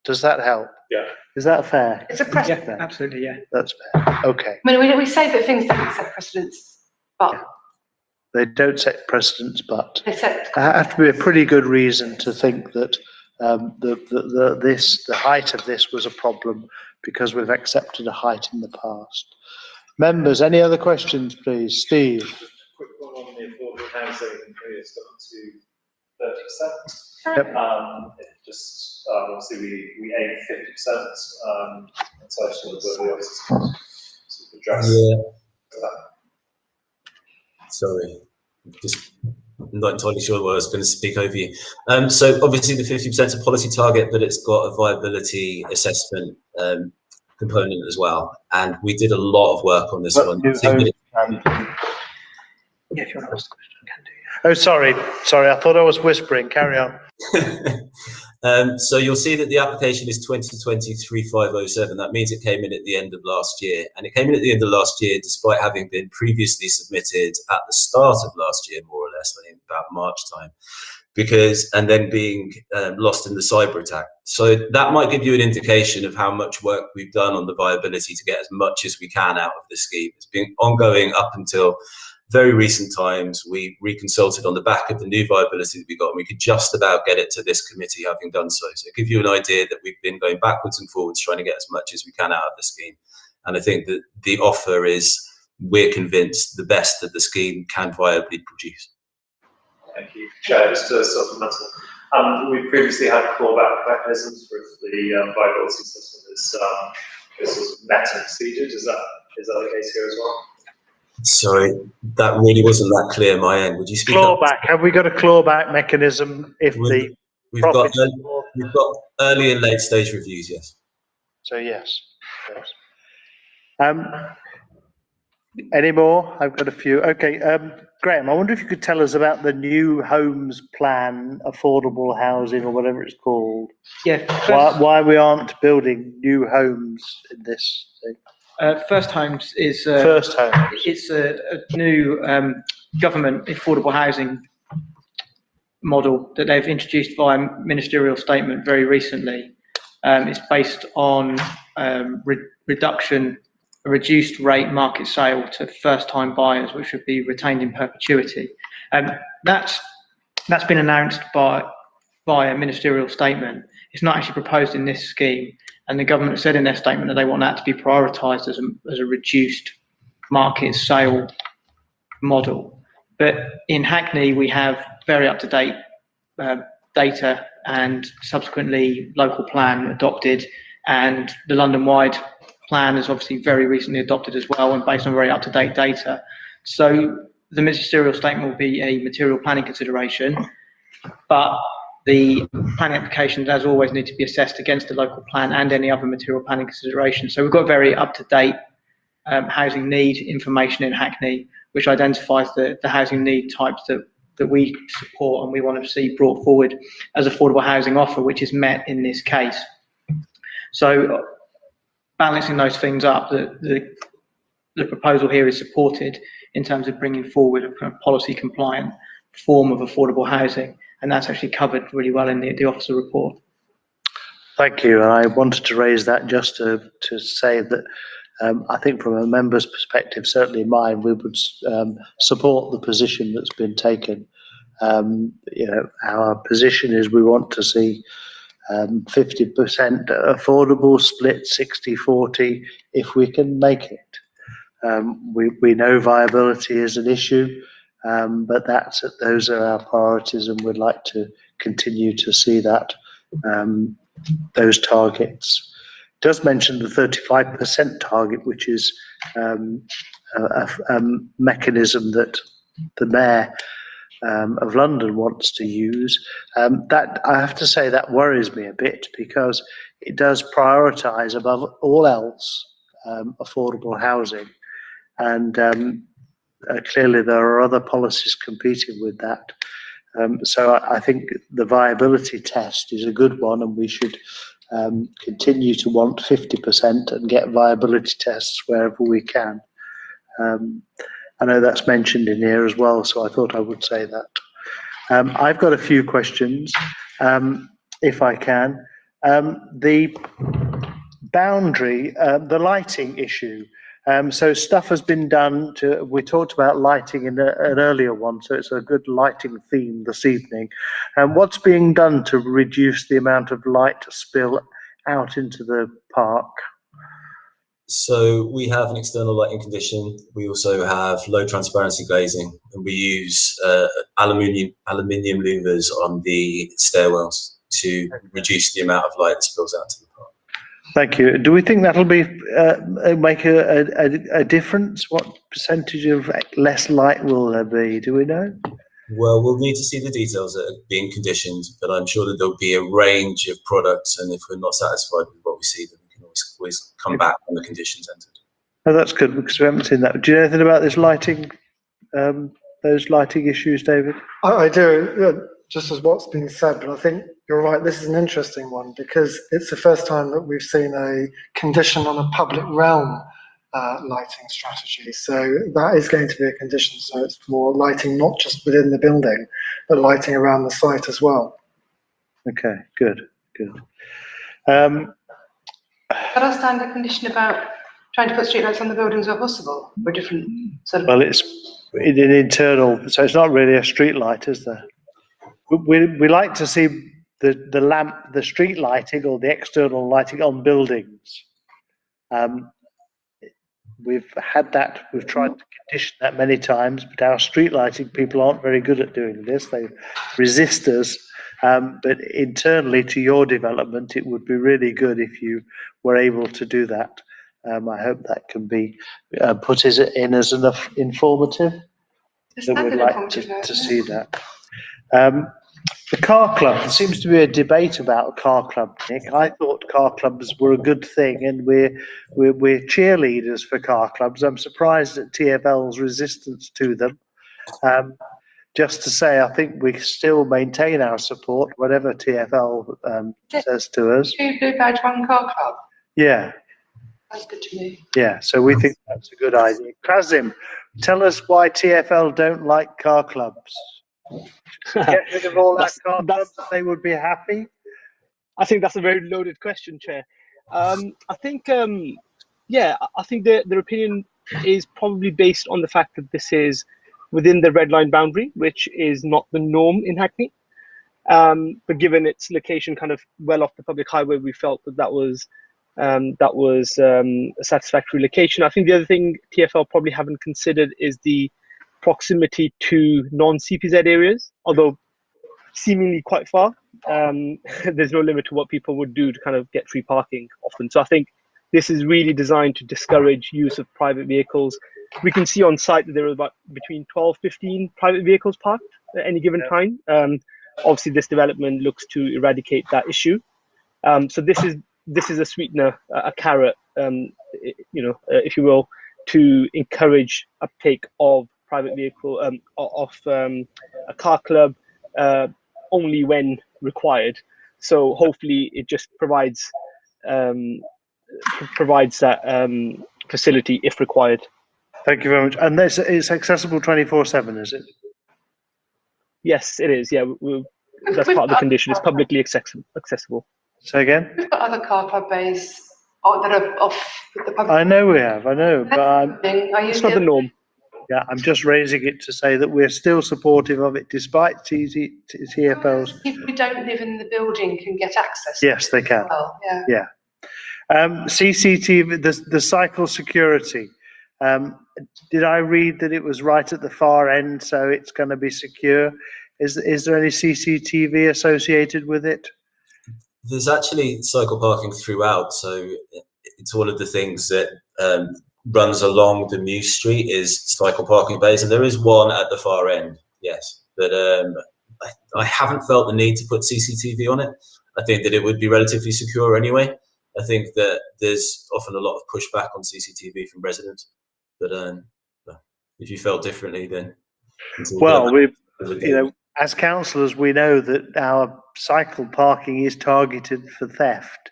Does that help? Yeah. Is that fair? It's a precedent. Yeah, absolutely, yeah. That's fair. Okay. I mean, we say that things don't set precedents, but They don't set precedents, but they set. there have to be a pretty good reason to think that the height of this was a problem because we've accepted a height in the past. Members, any other questions, please? Steve. Quick one on the affordable housing, it's gone to 30%. Yep. It just obviously we aim 50%, and so I just wondered whether the office could address that. Sorry, just not entirely sure what I was going to speak over you. So obviously the 50% is a policy target, but it's got a viability assessment component as well. And we did a lot of work on this one. Yeah, if you want to ask the question, I can do. Oh, sorry, I thought I was whispering. Carry on. So you'll see that the application is 2020-3507. That means it came in at the end of last year. And it came in at the end of last year despite having been previously submitted at the start of last year, more or less, I think about March time, and then being lost in the cyber attack. So that might give you an indication of how much work we've done on the viability to get as much as we can out of the scheme. It's been ongoing up until very recent times. We reconsulted on the back of the new viability that we got, and we could just about get it to this committee having done so. So it gives you an idea that we've been going backwards and forwards trying to get as much as we can out of the scheme. And I think that the offer is, we're convinced, the best that the scheme can viably produce. Thank you. Chair, just a supplemental. We previously had clawback mechanisms for the viability system is met and exceeded. Is that the case here as well? Sorry, that really wasn't that clear my end. Would you speak Clawback. up? Have we got a clawback mechanism if We've got early and late stage reviews, yes. So yes. Any more? I've got a few. Okay, Graham, I wonder if you could tell us about the new homes plan, affordable housing or whatever it's called. Yeah. Why we aren't building new homes in this thing? First Homes is First Homes. It's a new government affordable housing model that they've introduced via ministerial statement very recently. It's based on a reduced rate market sale to first-time buyers, which would be retained in perpetuity. That's been announced via ministerial statement. It's not actually proposed in this scheme. And the government said in their statement that they want that to be prioritised as a reduced market sale model. But in Hackney, we have very up-to-date data and subsequently local plan adopted, and the London-wide plan is obviously very recently adopted as well and based on very up-to-date data. So the ministerial statement will be a material planning consideration, but the planning applications, as always, need to be assessed against the local plan and any other material planning consideration. So we've got very up-to-date housing need information in Hackney, which identifies the housing need types that we support and we want to see brought forward as affordable housing offer, which is met in this case. So balancing those things up, the proposal here is supported in terms of bringing forward a policy compliant form of affordable housing. And that's actually covered really well in the officer report. Thank you. And I wanted to raise that just to say that I think from a member's perspective, certainly mine, we would support the position that's been taken. Our position is we want to see 50% affordable, split 60-40 if we can make it. We know viability is an issue. But those are our priorities, and we'd like to continue to see that those targets. It does mention the 35% target, which is a mechanism that the mayor of London wants to use. That, I have to say, that worries me a bit, because it does prioritise above all else affordable housing, and clearly there are other policies competing with that. So I think the viability test is a good one, and we should continue to want 50% and get viability tests wherever we can. I know that's mentioned in here as well, so I thought I would say that. I've got a few questions, if I can. The boundary, the lighting issue. So stuff has been done to, we talked about lighting in an earlier one, so it's a good lighting theme this evening. And what's being done to reduce the amount of light spill out into the park? So we have an external lighting condition. We also have low transparency glazing, and we use aluminium louvers on the stairwells to reduce the amount of light that spills out to the park. Thank you. Do we think that'll be make a difference? What percentage of less light will there be? Do we know? Well, we'll need to see the details that are being conditioned, but I'm sure that there'll be a range of products, and if we're not satisfied with what we see, then we can always come back when the conditions entered. Oh, that's good, because we haven't seen that. Do you know anything about this lighting, those lighting issues, David? I do, just as what's been said, but I think you're right, this is an interesting one, because it's the first time that we've seen a condition on a public realm lighting strategy. So that is going to be a condition, so it's for lighting not just within the building, but lighting around the site as well. Okay, good. Got a standard condition about trying to put streetlights on the buildings where possible, or different sort of... Well, it's in an internal, so it's not really a street light, is there? We like to see the lamp, the street lighting or the external lighting on buildings. We've had that, we've tried to condition that many times, but our street lighting people aren't very good at doing this. They resist us. But internally to your development, it would be really good if you were able to do that. I hope that can be put in as enough informative. That we'd like to see that. The car club, there seems to be a debate about car club, Nick. I thought car clubs were a good thing, and we're cheerleaders for car clubs. I'm surprised at TfL's resistance to them. Just to say, I think we still maintain our support, whatever TfL says to us. 2 blue badge, 1 car club. Yeah. That's good to me. Yeah, so we think that's a good idea. Kazim, tell us why TfL don't like car clubs. Get rid of all that car clubs, they would be happy. I think that's a very loaded question, Chair. I think, I think their opinion is probably based on the fact that this is within the red line boundary, which is not the norm in Hackney. But given its location kind of well off the public highway, we felt that was a satisfactory location. I think the other thing TfL probably haven't considered is the proximity to non-CPZ areas, although seemingly quite far. There's no limit to what people would do to kind of get free parking often. So I think this is really designed to discourage use of private vehicles. We can see on site that there are about between 12, 15 private vehicles parked at any given time. Obviously, this development looks to eradicate that issue. So this is a sweetener, a carrot, if you will, to encourage uptake of private vehicle, a car club only when required. So hopefully it just provides that facility if required. Thank you very much. And this is accessible 24/7, is it? Yes, it is. Yeah, that's part of the condition. It's publicly accessible. Say again? We've got other car club bays that are off the public. I know we have, but it's not the norm. Yeah, I'm just raising it to say that we're still supportive of it despite TfL's. People who don't live in the building can get access. Yes, they can. Well, yeah. Yeah. CCTV, the cycle security. Did I read that it was right at the far end, so it's going to be secure? Is there any CCTV associated with it? There's actually cycle parking throughout, so it's one of the things that runs along the Mews Street is cycle parking bays, and there is one at the far end, yes. but I haven't felt the need to put CCTV on it. I think that it would be relatively secure anyway. I think that there's often a lot of pushback on CCTV from residents, but if you felt differently, then well, as councillors, we know that our cycle parking is targeted for theft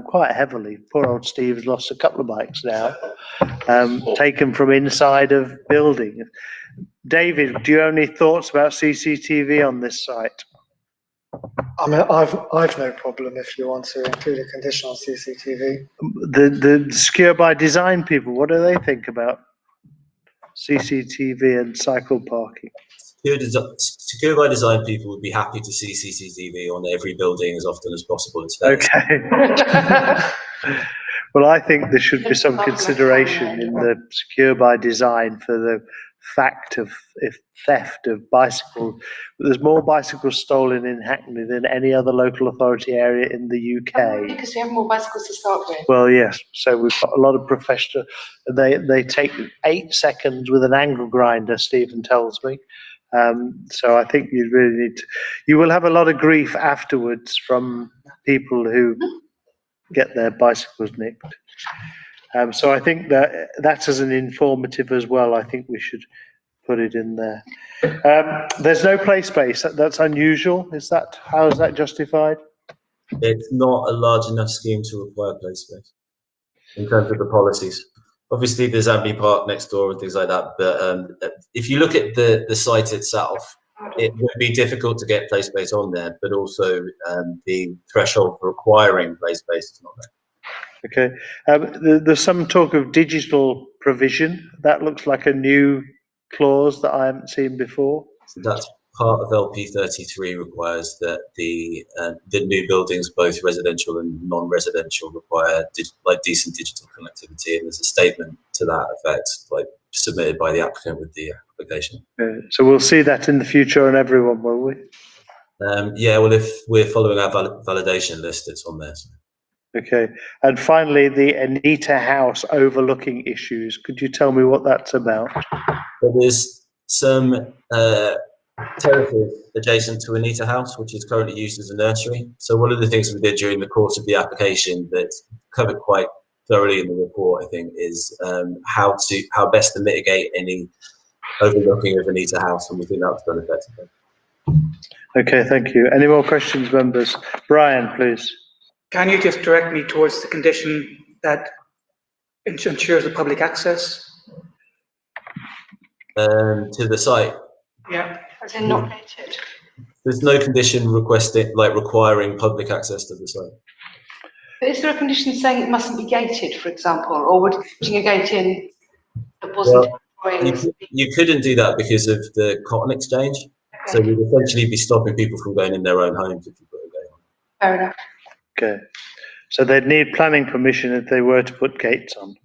quite heavily. Poor old Steve has lost a couple of bikes now, taken from inside of buildings. David, do you have any thoughts about CCTV on this site? I mean, I've no problem if you want to include a condition on CCTV. The secure by design people, what do they think about CCTV and cycle parking? Secure by design people would be happy to see CCTV on every building as often as possible. Okay. Well, I think there should be some consideration in the secure by design for the fact of theft of bicycles. There's more bicycles stolen in Hackney than any other local authority area in the UK. Because we have more bicycles to start with. Well, yes. So we've got a lot of professional. They take 8 seconds with an angle grinder, Stephen tells me. So I think you really need to. You will have a lot of grief afterwards from people who get their bicycles nicked. So I think that as an informative as well, I think we should put it in there. There's no play space. That's unusual. How is that justified? It's not a large enough scheme to require play space in terms of the policies. Obviously, there's Abbey Park next door and things like that. But if you look at the site itself, it would be difficult to get play space on there, but also the threshold for requiring play space is not there. Okay. There's some talk of digital provision. That looks like a new clause that I haven't seen before. So that's part of LP33 requires that the new buildings, both residential and non-residential, require decent digital connectivity, and there's a statement to that effect, submitted by the applicant with the application. So we'll see that in the future on everyone, will we? Yeah. Well, if we're following our validation list, it's on there. So. Okay. And finally, the Anita House overlooking issues. Could you tell me what that's about? So there's some terraces adjacent to Anita House, which is currently used as a nursery. So one of the things we did during the course of the application that's covered quite thoroughly in the report, I think, is how best to mitigate any overlooking of Anita House, and we think that's done effectively. Okay, thank you. Any more questions, members? Brian, please. Can you just direct me towards the condition that ensures the public access? To the site? Yeah. As in not gated. There's no condition requiring public access to the site. But is there a condition saying it mustn't be gated, for example, or would putting a gate in that wasn't? You couldn't do that because of the cotton exchange. Okay. So we'd essentially be stopping people from going in their own homes if you put a gate on. Fair enough. Okay. So they'd need planning permission if they were to put gates on.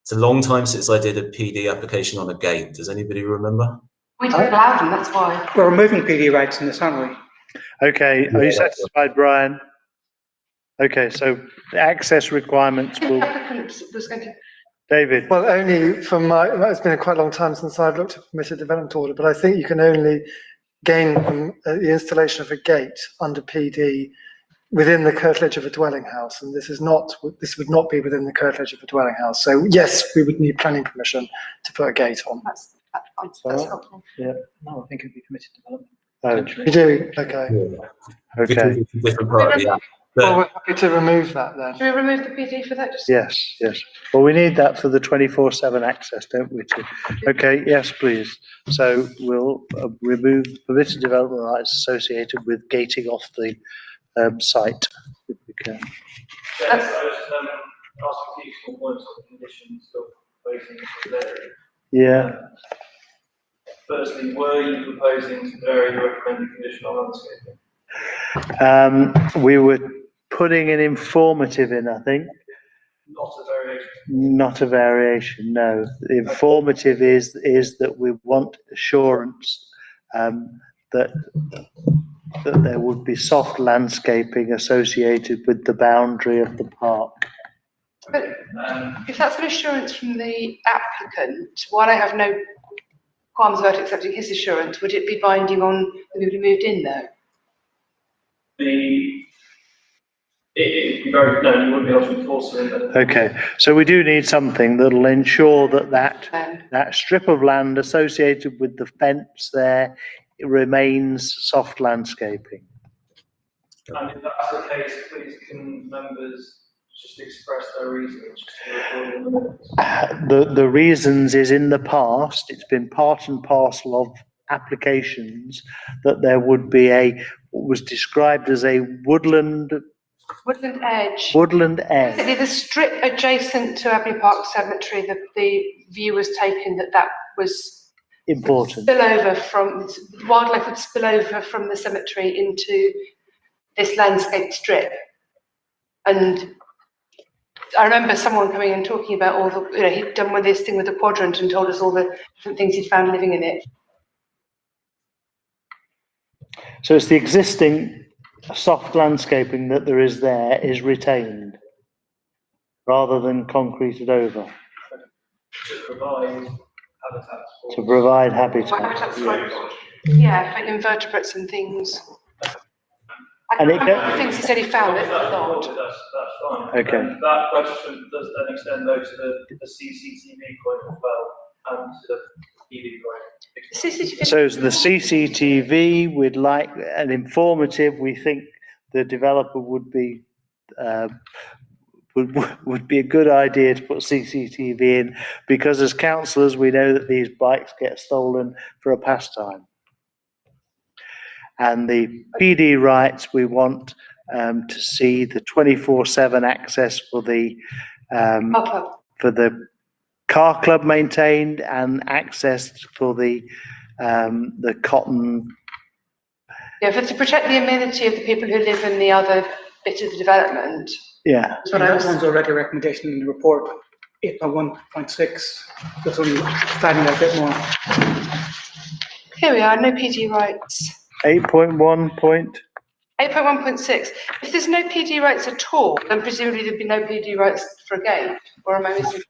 It's a long time since I did a PD application on a gate. Does anybody remember? We don't allow them, that's why. We're removing PD rates in this, aren't we? Okay, are you satisfied, Brian? Okay, so the access requirements will... David? Well, only from it's been quite a long time since I've looked at permitted development order, but I think you can only gain from the installation of a gate under PD within the curtilage of a dwelling house, and this would not be within the curtilage of a dwelling house. So yes, we would need planning permission to put a gate on. That's helpful. Yeah. No, I think it would be permitted development. Oh, you do? Okay. Yeah. Okay. It's a different part of the app. Well, we're happy to remove that then. Should we remove the PD for that? Yes, yes. Well, we need that for the 24/7 access, don't we? Okay, yes, please. So we'll remove permitted development rights associated with gating off the site, if we can. I just ask a few small points on the conditions of proposing to vary. Yeah. Firstly, were you proposing to vary the recommended condition on landscaping? We were putting an informative in, I think. Not a variation. Not a variation, no. The informative is that we want assurance that there would be soft landscaping associated with the boundary of the park. But if that's an assurance from the applicant, while I have no qualms about accepting his assurance, would it be binding on the people who moved in though? It'd be very, no, you wouldn't be able to enforce it. Okay, so we do need something that'll ensure that strip of land associated with the fence there remains soft landscaping. And if that's the case, please can members just express their reasons? The reasons is in the past, it's been part and parcel of applications that there would be what was described as a woodland edge. Woodland edge. Basically, the strip adjacent to Abbey Park Cemetery, the view was taken that was important. Wildlife would spill over from the cemetery into this landscape strip. And I remember someone coming and talking about all the, he'd done this thing with the quadrant and told us all the different things he'd found living in it. So it's the existing soft landscaping that there is there is retained rather than concreted over. To provide habitats. Yeah, for invertebrates and things. I And can't remember the things he said he found it, but not. That's fine. Okay. And that question does then extend though to the CCTV point as well, and to the PD point. So the CCTV, we'd like an informative. We think the developer would be a good idea to put CCTV in, because as councillors we know that these bikes get stolen for a pastime. And the PD rights, we want to see the 24/7 access for the car club maintained, and access for the cotton. Yeah, to protect the amenity of the people who live in the other bit of the development. Yeah. So that one's already a recommendation in the report, 8.1.6, just only finding a bit more. Here we are, no PD rights. 8.1 point. 8.1.6. If there's no PD rights at all, then presumably there'd be no PD rights for a gate, or am I missing?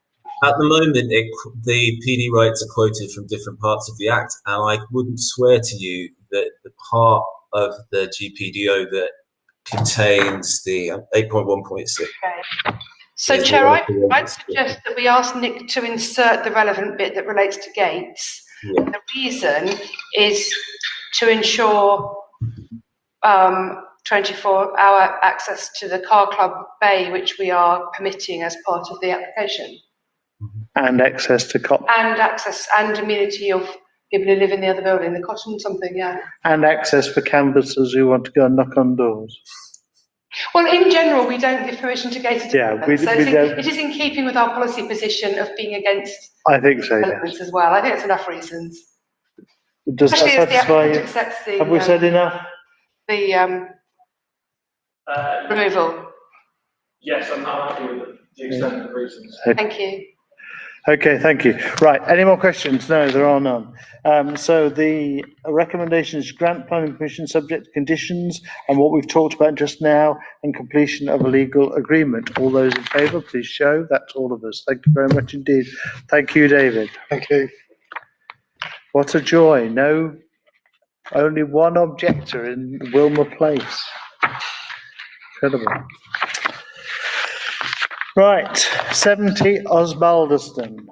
At the moment, the PD rights are quoted from different parts of the Act, and I wouldn't swear to you that the part of the GPDO that contains the 8.1.6. Okay. So, Chair, I'd suggest that we ask Nick to insert the relevant bit that relates to gates. Yeah. The reason is to ensure 24-hour access to the car club bay, which we are permitting as part of the application. And access to cotton. And access and amenity of people who live in the other building, the cotton something, yeah. And access for canvassers who want to go and knock on doors. Well, in general, we don't give permission to gated developments. Yeah, so we don't. it is in keeping with our policy position of being against I think so, developments as well. I think it's enough reasons. Does that Especially as the satisfy applicant you? accepts the, Have we said enough? The removal. Yes, I'm not happy with the extent of the reasons. Thank you. Okay, thank you. Right, any more questions? No, there are none. So the recommendation is grant planning permission subject to conditions and what we've talked about just now, and completion of a legal agreement. All those in favour, please show. That's all of us. Thank you very much indeed. Thank you, David. Thank you. What a joy. Only one objector in Wilmer Place. Incredible. Right, 70 Osbaldeston.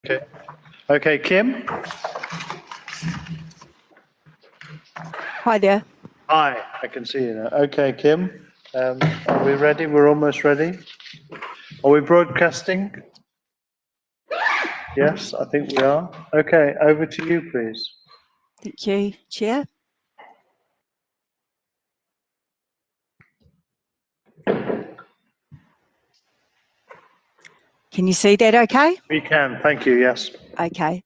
Okay. Okay, Kim? Hi there. Hi, I can see you now. Okay, Kim, are we ready? We're almost ready. Are we broadcasting? Yes, I think we are. Okay, over to you, please. Thank you, Chair. Can you see that okay? We can, thank you, yes. Okay.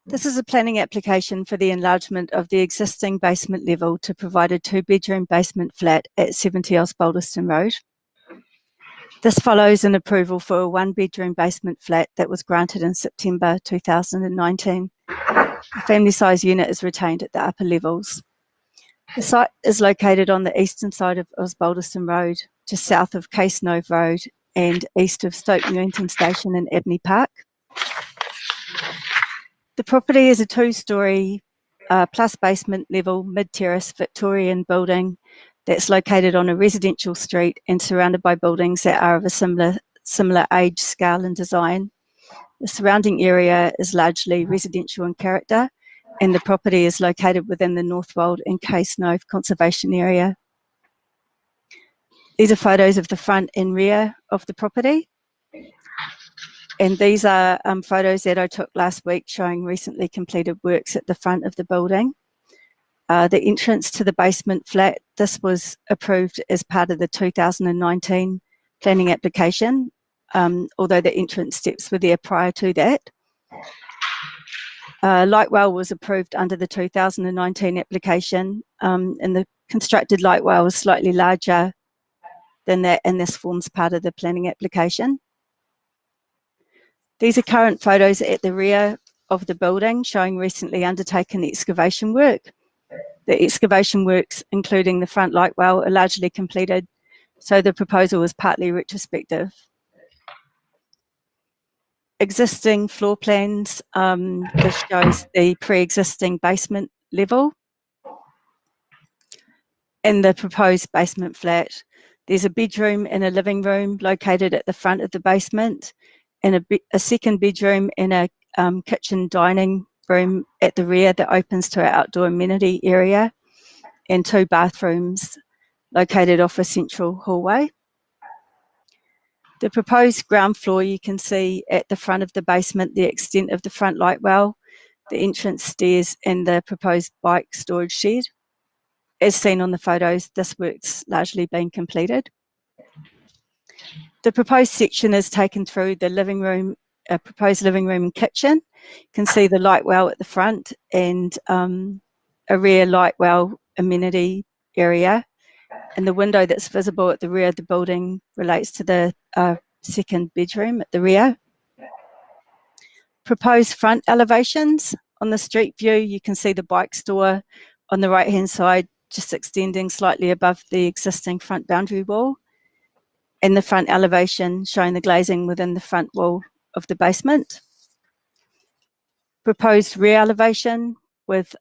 This is a planning application for the enlargement of the existing basement level to provide a 2-bedroom basement flat at 70 Osbaldiston Road. This follows an approval for a 1-bedroom basement flat that was granted in September 2019. A family size unit is retained at the upper levels. The site is located on the eastern side of Osbaldiston Road, just south of Casenove Road and east of Stoke Newington Station and Abney Park. The property is a 2-storey plus basement level mid-terrace Victorian building that's located on a residential street and surrounded by buildings that are of a similar age, scale and design. The surrounding area is largely residential in character, and the property is located within the Northwold and Casenove Conservation Area. These are photos of the front and rear of the property. And these are photos that I took last week showing recently completed works at the front of the building. The entrance to the basement flat, this was approved as part of the 2019 planning application, although the entrance steps were there prior to that. Light well was approved under the 2019 application, and the constructed light well was slightly larger than that, and this forms part of the planning application. These are current photos at the rear of the building showing recently undertaken excavation work. The excavation works, including the front light well, are largely completed, so the proposal is partly retrospective. Existing floor plans, this shows the pre-existing basement level. In the proposed basement flat, there's a bedroom and a living room located at the front of the basement, and a second bedroom and a kitchen dining room at the rear that opens to our outdoor amenity area, and 2 bathrooms located off a central hallway. The proposed ground floor, you can see at the front of the basement the extent of the front light well, the entrance stairs and the proposed bike storage shed. As seen on the photos, this work's largely been completed. The proposed section is taken through the living room, proposed living room and kitchen. You can see the light well at the front and a rear light well amenity area. And the window that's visible at the rear of the building relates to the second bedroom at the rear. Proposed front elevations. On the street view, you can see the bike store on the right-hand side, just extending slightly above the existing front boundary wall, and the front elevation showing the glazing within the front wall of the basement. Proposed rear elevation with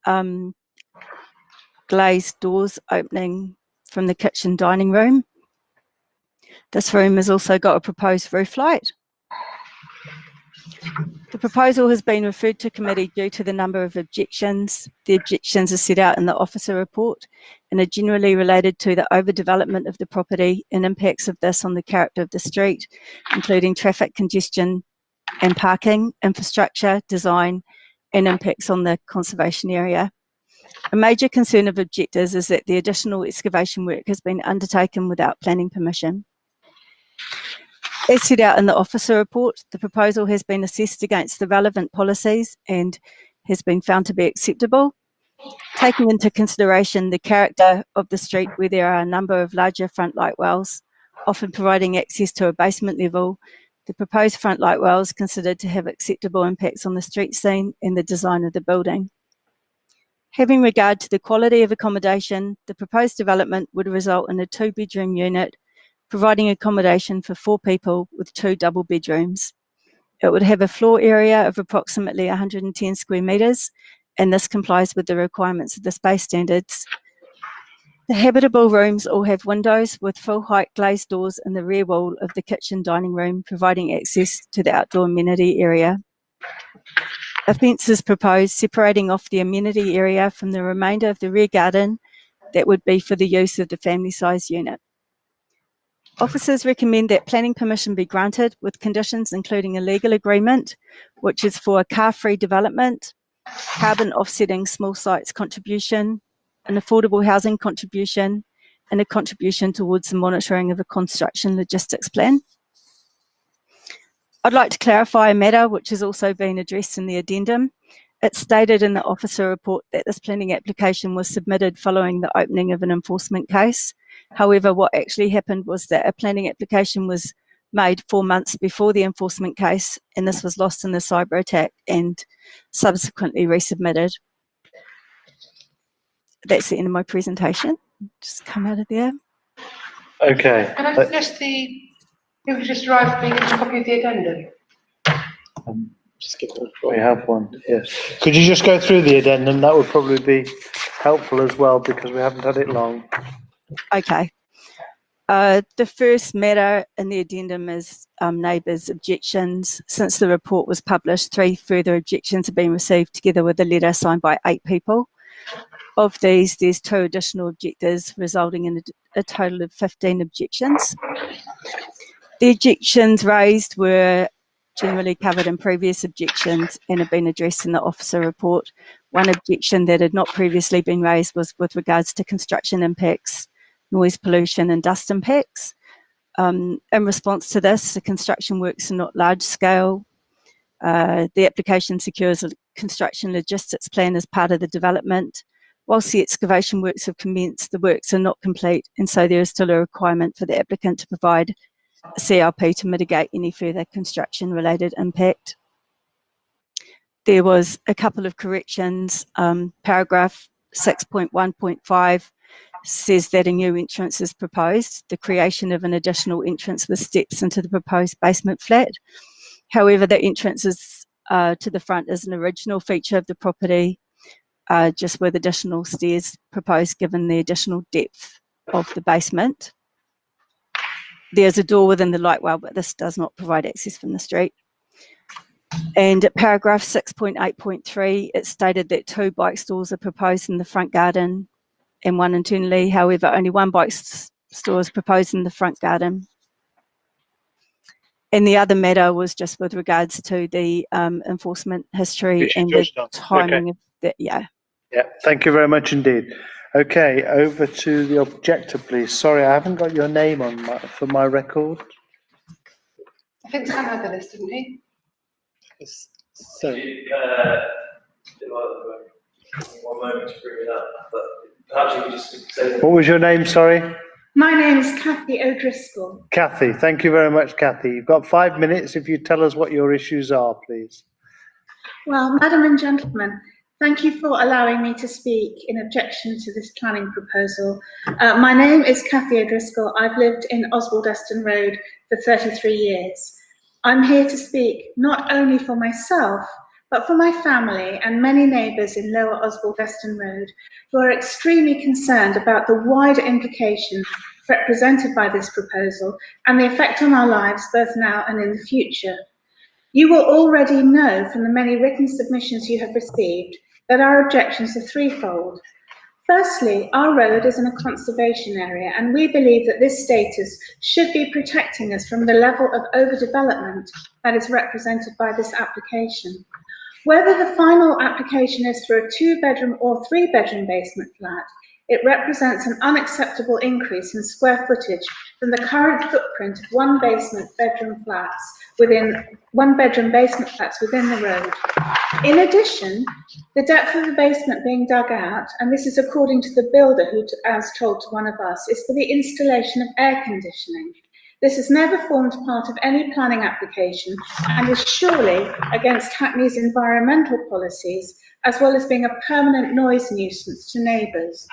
glazed doors opening from the kitchen dining room. This room has also got a proposed roof light. The proposal has been referred to committee due to the number of objections. The objections are set out in the officer report and are generally related to the overdevelopment of the property and impacts of this on the character of the street, including traffic congestion and parking, infrastructure, design, and impacts on the conservation area. A major concern of objectors is that the additional excavation work has been undertaken without planning permission. As set out in the officer report, the proposal has been assessed against the relevant policies and has been found to be acceptable. Taking into consideration the character of the street where there are a number of larger front light wells, often providing access to a basement level, the proposed front light well is considered to have acceptable impacts on the street scene and the design of the building. Having regard to the quality of accommodation, the proposed development would result in a 2-bedroom unit providing accommodation for 4 people with 2 double bedrooms. It would have a floor area of approximately 110 square metres, and this complies with the requirements of the space standards. The habitable rooms all have windows with full height glazed doors in the rear wall of the kitchen dining room, providing access to the outdoor amenity area. A fence is proposed separating off the amenity area from the remainder of the rear garden that would be for the use of the family size unit. Officers recommend that planning permission be granted with conditions including a legal agreement, which is for a car-free development, carbon offsetting small sites contribution, an affordable housing contribution, and a contribution towards the monitoring of a construction logistics plan. I'd like to clarify a matter which has also been addressed in the addendum. It's stated in the officer report that this planning application was submitted following the opening of an enforcement case. However, what actually happened was that a planning application was made 4 months before the enforcement case, and this was lost in the cyber attack and subsequently resubmitted. That's the end of my presentation. Just come out of there. Okay. Can I suggest who just arrived being a copy of the addendum? We have one, yes. Could you just go through the addendum? That would probably be helpful as well, because we haven't had it long. Okay. The first matter in the addendum is neighbours' objections. Since the report was published, 3 further objections have been received together with a letter signed by 8 people. Of these, there's 2 additional objectors, resulting in a total of 15 objections. The objections raised were generally covered in previous objections and have been addressed in the officer report. One objection that had not previously been raised was with regards to construction impacts, noise pollution and dust impacts. In response to this, the construction works are not large scale. The application secures a construction logistics plan as part of the development. Whilst the excavation works have commenced, the works are not complete, and so there is still a requirement for the applicant to provide a CRP to mitigate any further construction related impact. There was a couple of corrections. Paragraph 6.1.5 says that a new entrance is proposed, the creation of an additional entrance with steps into the proposed basement flat. However, the entrance is, to the front is an original feature of the property, just with additional stairs proposed given the additional depth of the basement. There's a door within the light well, but this does not provide access from the street. And at paragraph 6.8.3, it stated that 2 bike stalls are proposed in the front garden and 1 internally. However, only 1 bike store is proposed in the front garden. And the other matter was just with regards to the enforcement history and the timing of that. Yeah. Yeah, thank you very much indeed. Okay, over to the objector, please. Sorry, I haven't got your name on for my record. I think Sam had the list, didn't he? So, one moment to bring it up, but perhaps you could just say. What was your name, sorry? My name is Kathy O'Driscoll. Kathy, thank you very much, Kathy. You've got 5 minutes if you tell us what your issues are, please. Well, Madam and gentlemen, thank you for allowing me to speak in objection to this planning proposal. My name is Kathy O'Driscoll. I've lived in Oswaldeston Road for 33 years. I'm here to speak not only for myself, but for my family and many neighbours in Lower Oswaldeston Road who are extremely concerned about the wider implications represented by this proposal and the effect on our lives both now and in the future. You will already know from the many written submissions you have received that our objections are threefold. Firstly, our road is in a conservation area, and we believe that this status should be protecting us from the level of overdevelopment that is represented by this application. Whether the final application is for a 2-bedroom or 3-bedroom basement flat, it represents an unacceptable increase in square footage from the current footprint of 1-bedroom basement flats within the road. In addition, the depth of the basement being dug out, and this is according to the builder who, as told to one of us, is for the installation of air conditioning. This has never formed part of any planning application and is surely against Hackney's environmental policies, as well as being a permanent noise nuisance to neighbours.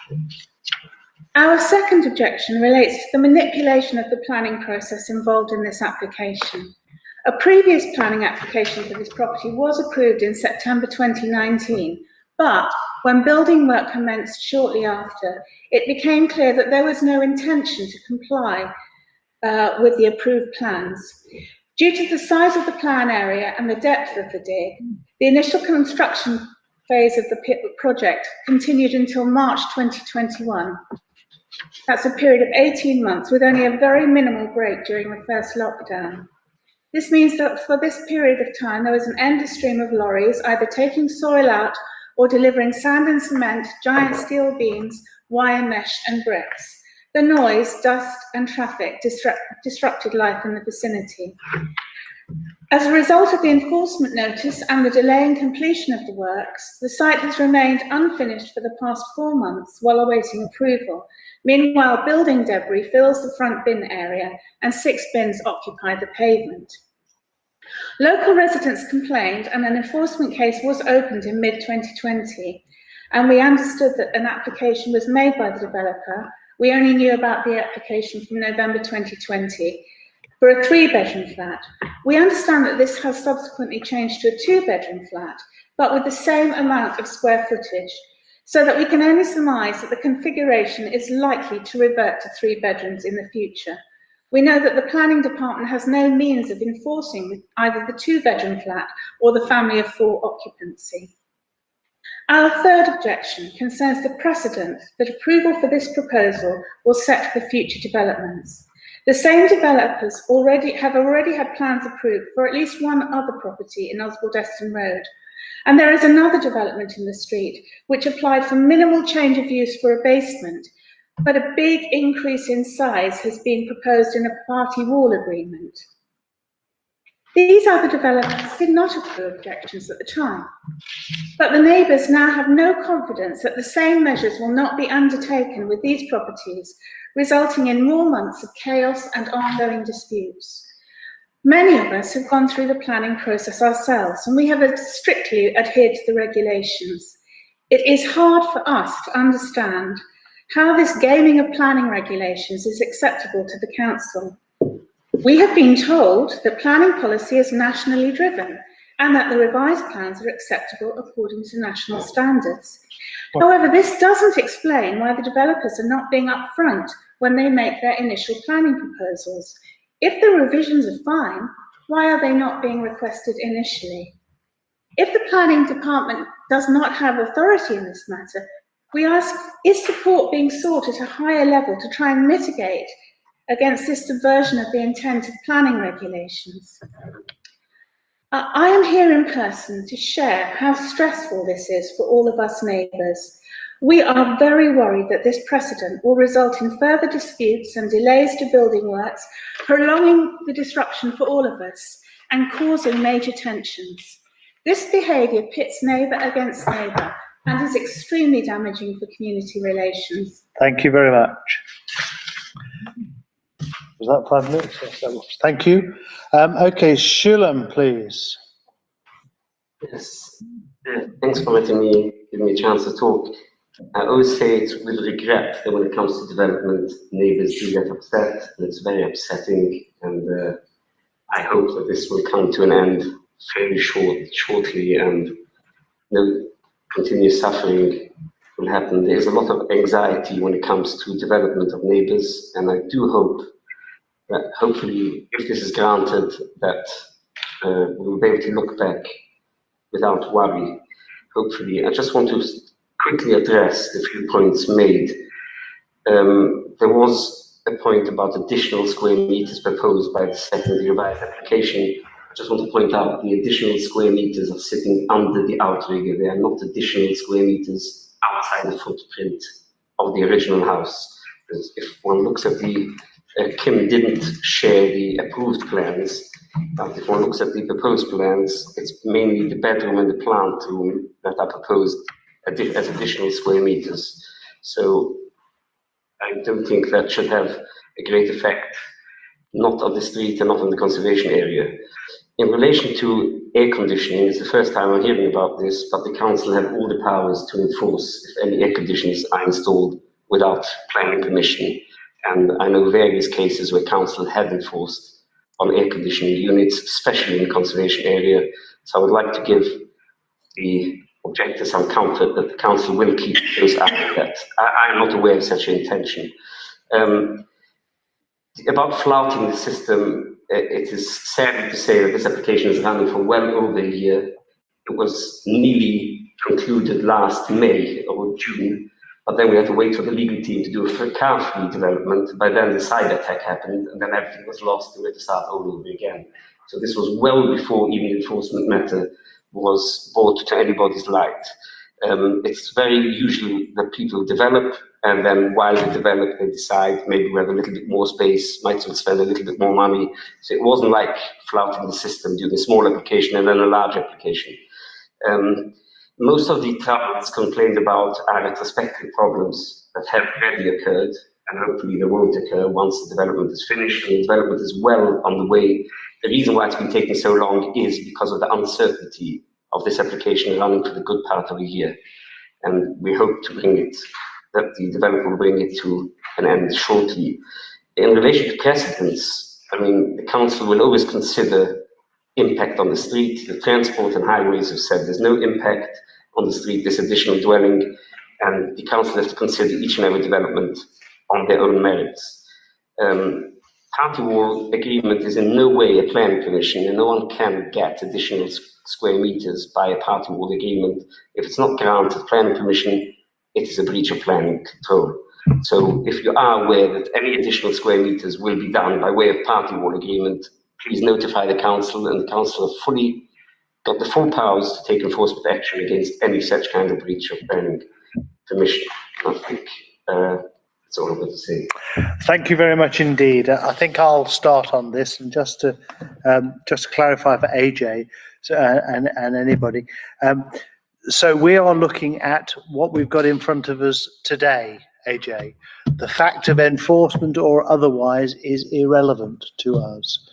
Our second objection relates to the manipulation of the planning process involved in this application. A previous planning application for this property was approved in September 2019, but when building work commenced shortly after, it became clear that there was no intention to comply with the approved plans. Due to the size of the plan area and the depth of the dig, the initial construction phase of the project continued until March 2021. That's a period of 18 months with only a very minimal break during the first lockdown. This means that for this period of time, there was an endless stream of lorries either taking soil out or delivering sand and cement, giant steel beams, wire mesh and bricks. The noise, dust and traffic disrupted life in the vicinity. As a result of the enforcement notice and the delay in completion of the works, the site has remained unfinished for the past 4 months while awaiting approval. Meanwhile, building debris fills the front bin area and 6 bins occupy the pavement. Local residents complained and an enforcement case was opened in mid-2020, and we understood that an application was made by the developer. We only knew about the application from November 2020 for a 3-bedroom flat. We understand that this has subsequently changed to a 2-bedroom flat, but with the same amount of square footage, so that we can only surmise that the configuration is likely to revert to 3 bedrooms in the future. We know that the planning department has no means of enforcing either the 2-bedroom flat or the family of 4 occupancy. Our third objection concerns the precedent that approval for this proposal will set for future developments. The same developers have already had plans approved for at least one other property in Osbaldeston Road. And there is another development in the street which applied for minimal change of use for a basement, but a big increase in size has been proposed in a party wall agreement. These other developers did not approve objections at the time, but the neighbours now have no confidence that the same measures will not be undertaken with these properties, resulting in more months of chaos and ongoing disputes. Many of us have gone through the planning process ourselves, and we have strictly adhered to the regulations. It is hard for us to understand how this gaming of planning regulations is acceptable to the council. We have been told that planning policy is nationally driven and that the revised plans are acceptable according to national standards. However, this doesn't explain why the developers are not being upfront when they make their initial planning proposals. If the revisions are fine, why are they not being requested initially? If the planning department does not have authority in this matter, we ask, is support being sought at a higher level to try and mitigate against this subversion of the intent of planning regulations? I am here in person to share how stressful this is for all of us neighbours. We are very worried that this precedent will result in further disputes and delays to building works, prolonging the disruption for all of us and causing major tensions. This behaviour pits neighbour against neighbour and is extremely damaging for community relations. Thank you very much. Was that 5 minutes? Yes, that was. Thank you. Okay, Shulam, please. Yes, thanks for giving me a chance to talk. I always say it's with regret that when it comes to development, neighbours do get upset, and it's very upsetting, and I hope that this will come to an end fairly shortly, and no continuous suffering will happen. There's a lot of anxiety when it comes to development of neighbours, and I do hope that hopefully, if this is granted, that we'll be able to look back without worry. Hopefully, I just want to quickly address the few points made. There was a point about additional square meters proposed by the second revised application. I just want to point out the additional square meters are sitting under the outrigger. They are not additional square meters outside the footprint of the original house. Because if one looks at the, Kim didn't share the approved plans, but if one looks at the proposed plans, it's mainly the bedroom and the plant room that are proposed as additional square meters. So I don't think that should have a great effect, not on the street and not on the conservation area. In relation to air conditioning, it's the first time I'm hearing about this, but the council have all the powers to enforce if any air conditioners are installed without planning permission. And I know various cases where council have enforced on air conditioning units, especially in the conservation area. So I would like to give the objectors some comfort that the council will keep those out of that. I'm not aware of such an intention. About flouting the system, it is sad to say that this application is running for well over a year. It was nearly concluded last May or June, but then we had to wait for the legal team to do a careful development. By then the cyber attack happened, and then everything was lost, and we had to start all over again. So this was well before even the enforcement matter was brought to anybody's light. It's very usual that people develop, and then while they develop, they decide maybe we have a little bit more space, might as well spend a little bit more money. So it wasn't like flouting the system, doing a small application and then a large application. Most of the troubles complained about are retrospective problems that have already occurred, and hopefully they won't occur once the development is finished and the development is well on the way. The reason why it's been taking so long is because of the uncertainty of this application running for the good part of a year. And we hope to bring it, that the developer will bring it to an end shortly. In relation to precedents, I mean, the council will always consider impact on the street. The transport and highways have said there's no impact on the street, this additional dwelling, and the council has to consider each and every development on their own merits. Party wall agreement is in no way a planning permission, and no one can get additional square meters by a party wall agreement. If it's not granted planning permission, it is a breach of planning control. So if you are aware that any additional square meters will be done by way of party wall agreement, please notify the council, and the council have fully got the full powers to take enforcement action against any such kind of breach of planning permission. I think that's all I've got to say. Thank you very much indeed. I think I'll start on this, and just to clarify for AJ and anybody. So we are looking at what we've got in front of us today, AJ. The fact of enforcement or otherwise is irrelevant to us.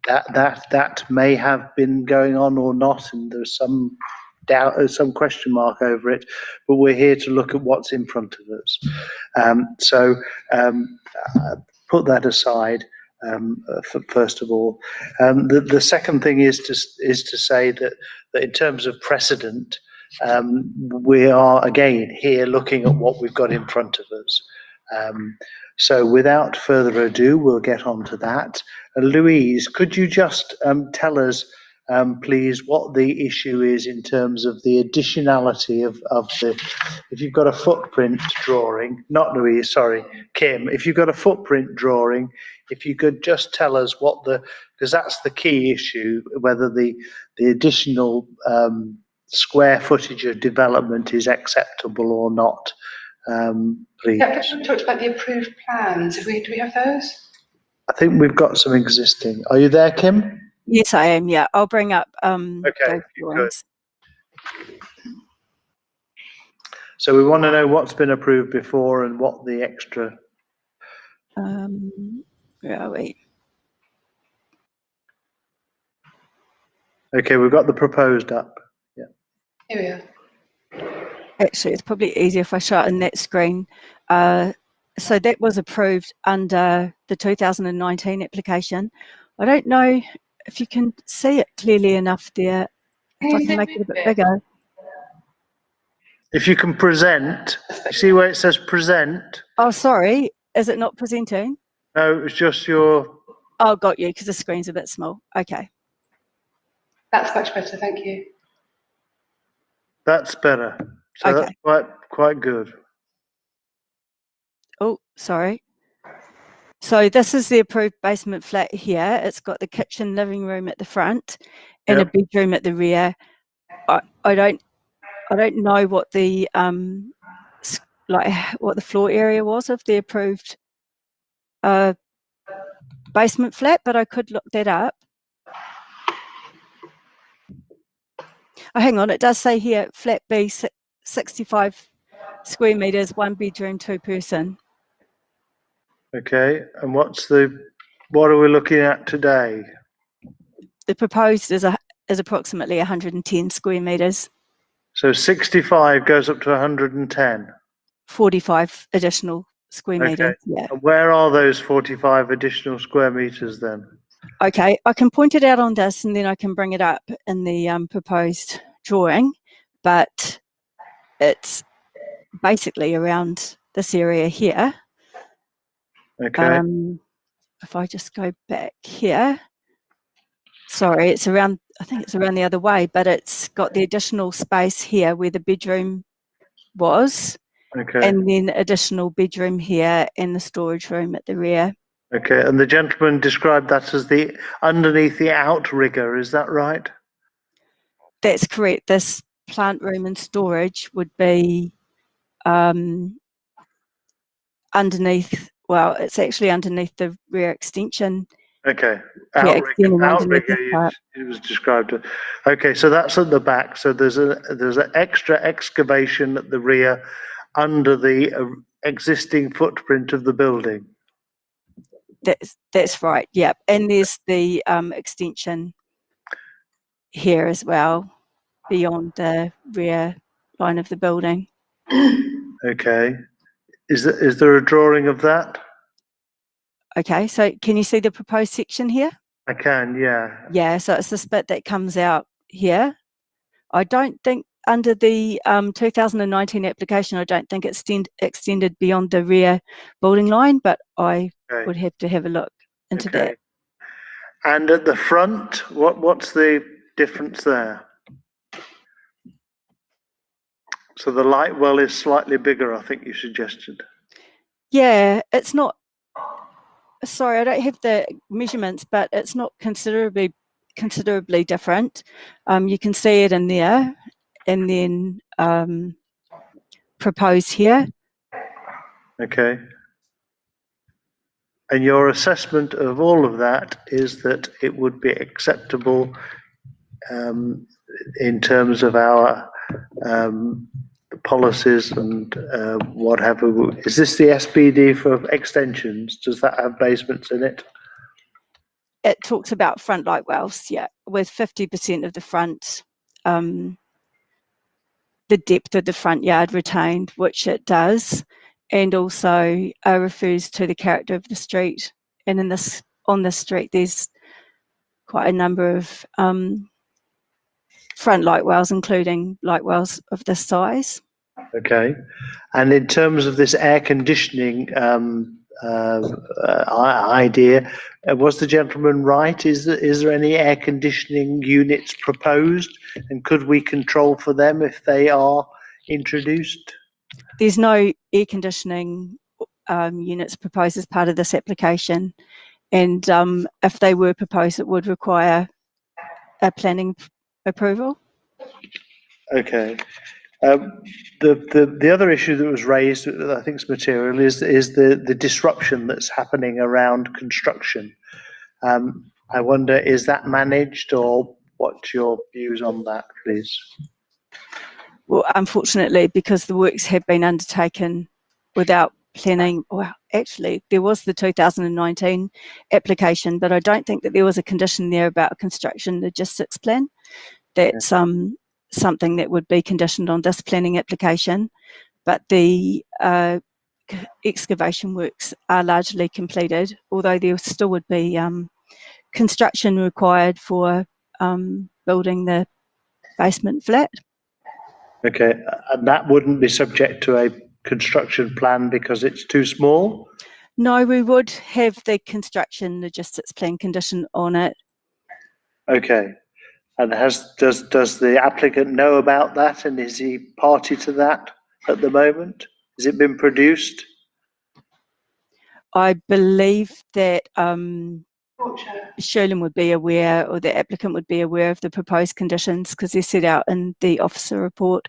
That may have been going on or not, and there's some doubt, some question mark over it, but we're here to look at what's in front of us. So put that aside. First of all, the second thing is to say that in terms of precedent, we are again here looking at what we've got in front of us. So without further ado, we'll get on to that. Louise, could you just tell us, please, what the issue is in terms of the additionality of the, if you've got a footprint drawing, not Louise, sorry, Kim, if you've got a footprint drawing, if you could just tell us what the, because that's the key issue, whether the additional square footage of development is acceptable or not, please. Yeah, we talked about the approved plans. Do we have those? I think we've got some existing. Are you there, Kim? Yes, I am. Yeah, I'll bring up. Okay, good. So we want to know what's been approved before and what the extra. Where are we? Okay, we've got the proposed up. Yeah. Here we are. Actually, it's probably easier if I show it in that screen. So that was approved under the 2019 application. I don't know if you can see it clearly enough there. If I can make it a bit bigger. If you can present, you see where it says present? Oh, sorry. Is it not presenting? No, it's just your. Oh, got you, because the screen's a bit small. Okay. That's much better, thank you. That's better. So okay. That's quite good. Oh, sorry. So this is the approved basement flat here. It's got the kitchen, living room at the front, and a bedroom at the rear. I don't know what the what the floor area was of the approved basement flat, but I could look that up. Oh, hang on, it does say here flat B, 65 square meters, 1 bedroom, 2 person. Okay, and what are we looking at today? The proposed is approximately 110 square meters. So 65 goes up to 110. 45 additional square meters. Yeah. And where are those 45 additional square meters then? Okay, I can point it out on this, and then I can bring it up in the proposed drawing, but it's basically around this area here. Okay. if I just go back here, sorry, it's around, I think it's around the other way, but it's got the additional space here where the bedroom was, Okay. and then additional bedroom here and the storage room at the rear. Okay, and the gentleman described that as the underneath the outrigger, is that right? That's correct. This plant room and storage would be underneath, well, it's actually underneath the rear extension. Okay, Yeah, extending underneath outrigger this part. it was described. Okay, so that's at the back. So there's an extra excavation at the rear under the existing footprint of the building. That's right. Yep, and there's the extension here as well, beyond the rear line of the building. Okay, is there a drawing of that? Okay, so can you see the proposed section here? I can, yeah. Yeah, so it's this bit that comes out here. I don't think under the 2019 application, I don't think it's extended beyond the rear building line, but I would have to have a look into that. And at the front, what's the difference there? So the light well is slightly bigger, I think you suggested. Yeah, it's not, sorry, I don't have the measurements, but it's not considerably different. You can see it in there, and then proposed here. Okay. And your assessment of all of that is that it would be acceptable in terms of our policies and what have you. Is this the SPD for extensions? Does that have basements in it? It talks about front light wells, yeah, with 50% of the front, the depth of the front yard retained, which it does, and also refers to the character of the street. And on this street, there's quite a number of front light wells, including light wells of this size. Okay. And in terms of this air conditioning idea, was the gentleman right? Is there any air conditioning units proposed, and could we control for them if they are introduced? There's no air conditioning units proposed as part of this application, and if they were proposed, it would require a planning approval. Okay. The other issue that was raised, that I think is material, is the disruption that's happening around construction. I wonder, is that managed, or what's your views on that, please? Well, unfortunately, because the works have been undertaken without planning, well, actually, there was the 2019 application, but I don't think that there was a condition there about a construction logistics plan. That's something that would be conditioned on this planning application, but the excavation works are largely completed, although there still would be construction required for building the basement flat. Okay, and that wouldn't be subject to a construction plan because it's too small? No, we would have the construction logistics plan condition on it. Okay. And does the applicant know about that, and is he party to that at the moment? Has it been produced? I believe that Sherlin would be aware, or the applicant would be aware of the proposed conditions because they're set out in the officer report.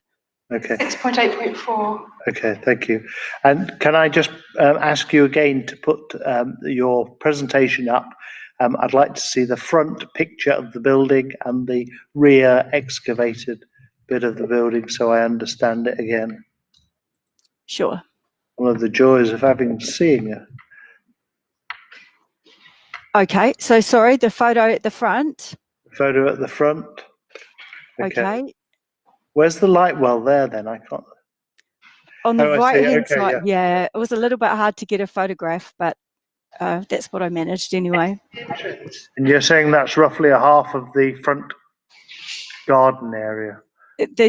Okay. 6.8.4. Okay, thank you. And can I just ask you again to put your presentation up? I'd like to see the front picture of the building and the rear excavated bit of the building so I understand it again. Sure. One of the joys of seeing it. Okay, so sorry, the photo at the front. Photo at the front. Okay. Where's the light well there then? I can't. On the right hand Okay, side, yeah, it was a little bit hard to get a photograph, but that's what I managed anyway. And you're saying that's roughly a half of the front garden area?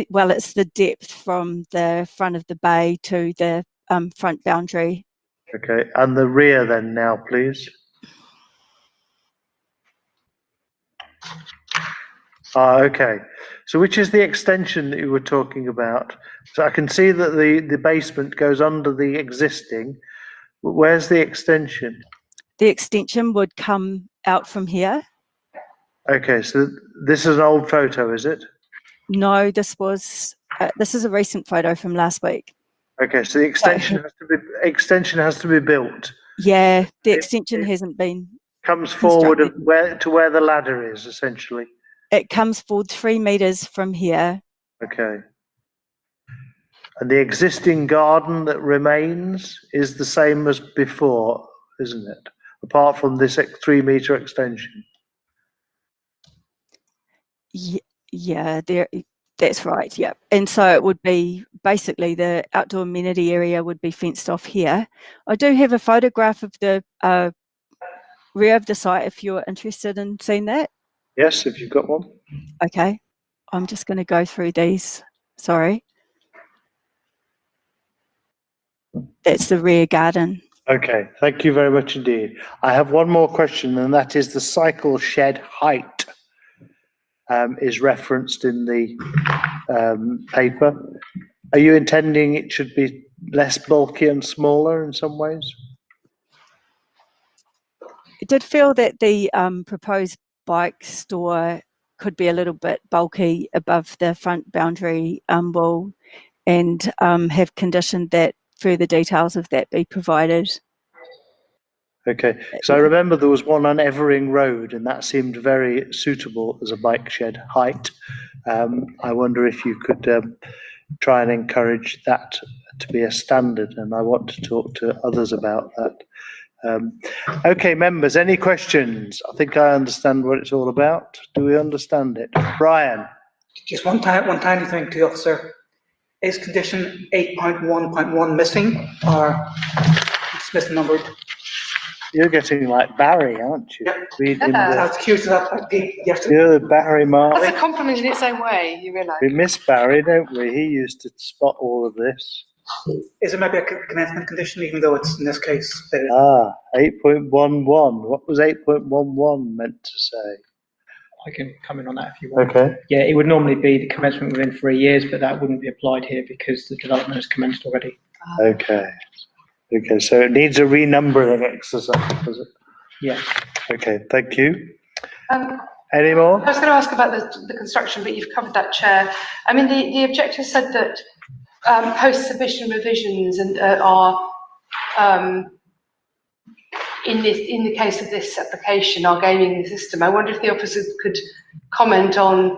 Well, it's the depth from the front of the bay to the front boundary. Okay, and the rear then now, please. Ah, okay. So which is the extension that you were talking about? So I can see that the basement goes under the existing. Where's the extension? The extension would come out from here. Okay, so this is an old photo, is it? No, this is a recent photo from last week. Okay, so the extension has to be built. Yeah, the extension hasn't been Comes forward of constructed. where the ladder is, essentially. It comes forward 3 meters from here. Okay. And the existing garden that remains is the same as before, isn't it? Apart from this 3 meter extension. Yeah, that's right. Yeah, and so it would be basically the outdoor amenity area would be fenced off here. I do have a photograph of the rear of the site if you're interested in seeing that. Yes, if you've got one. Okay, I'm just going to go through these. Sorry. That's the rear garden. Okay, thank you very much indeed. I have one more question, and that is the cycle shed height is referenced in the paper. Are you intending it should be less bulky and smaller in some ways? I did feel that the proposed bike store could be a little bit bulky above the front boundary wall, and have conditioned that further details of that be provided. Okay, so I remember there was one on Evering Road, and that seemed very suitable as a bike shed height. I wonder if you could try and encourage that to be a standard, and I want to talk to others about that. Okay, members, any questions? I think I understand what it's all about. Do we understand it? Brian? Just one tiny thing to the officer. Is condition 8.1.1 missing or it's misnumbered? You're getting like Barry, aren't you? Yep. I was curious about that yesterday. You're the Barry Mark. That's a compliment in its own way, you realise. We miss Barry, don't we? He used to spot all of this. Is it maybe a commencement condition, even though it's in this case? 8.11. What was 8.11 meant to say? I can comment on that if you want. Okay. Yeah, it would normally be the commencement within 3 years, but that wouldn't be applied here because the development has commenced already. Okay. Okay, so it needs a renumbering exercise, does it? Yeah. Okay, thank you. Any more? I was going to ask about the construction, but you've covered that, Chair. I mean, the objector said that post-submission revisions are in the case of this application are gaming the system. I wonder if the officer could comment on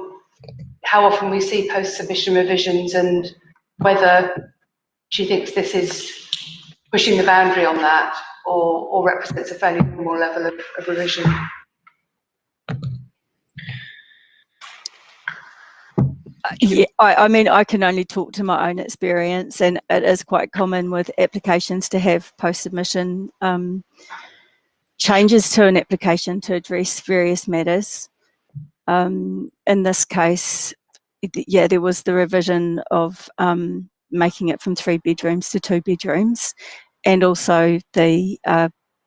how often we see post-submission revisions and whether she thinks this is pushing the boundary on that or represents a fairly normal level of revision. Yeah, I mean, I can only talk to my own experience, and it is quite common with applications to have post-submission changes to an application to address various matters. In this case, yeah, there was the revision of making it from 3 bedrooms to 2 bedrooms, and also the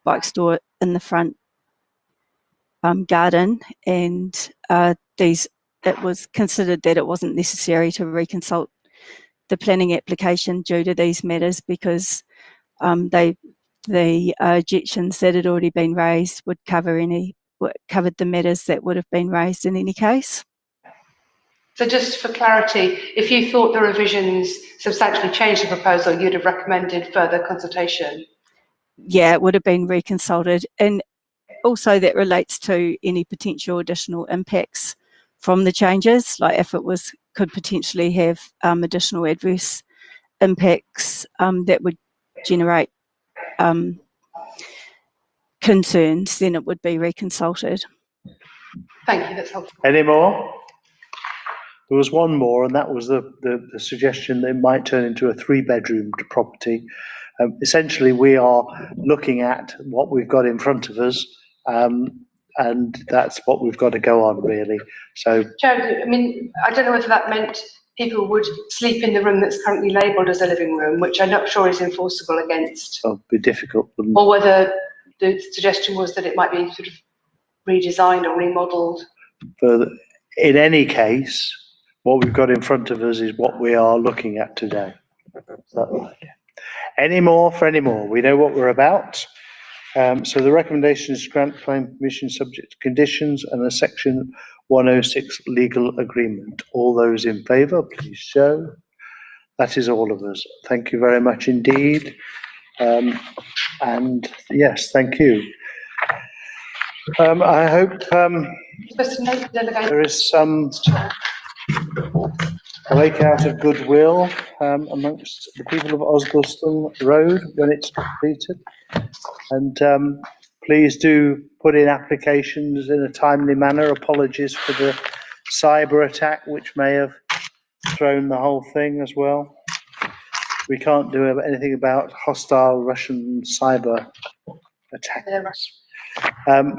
bike store in the front garden, and it was considered that it wasn't necessary to reconsult the planning application due to these matters because the objections that had already been raised would covered the matters that would have been raised in any case. So just for clarity, if you thought the revisions substantially changed the proposal, you'd have recommended further consultation? Yeah, it would have been reconsulted, and also that relates to any potential additional impacts from the changes, like if it could potentially have additional adverse impacts that would generate concerns, then it would be reconsulted. Thank you, that's helpful. Any more? There was one more, and that was the suggestion that it might turn into a 3-bedroom property. Essentially, we are looking at what we've got in front of us, and that's what we've got to go on, really. So, Chair, I mean, I don't know whether that meant people would sleep in the room that's currently labelled as a living room, which I'm not sure is enforceable against. It'll be difficult. Or whether the suggestion was that it might be sort of redesigned or remodelled. in any case, what we've got in front of us is what we are looking at today. Is that right? Any more for any more? We know what we're about. So the recommendation is to grant planning permission subject to conditions and a section 106 legal agreement. All those in favour, please show. That is all of us. Thank you very much indeed. And yes, thank you. I hope there is some break out of goodwill amongst the people of Osbaldeston Road when it's completed. And please do put in applications in a timely manner. Apologies for the cyber attack, which may have thrown the whole thing as well. We can't do anything about hostile Russian cyber attacks.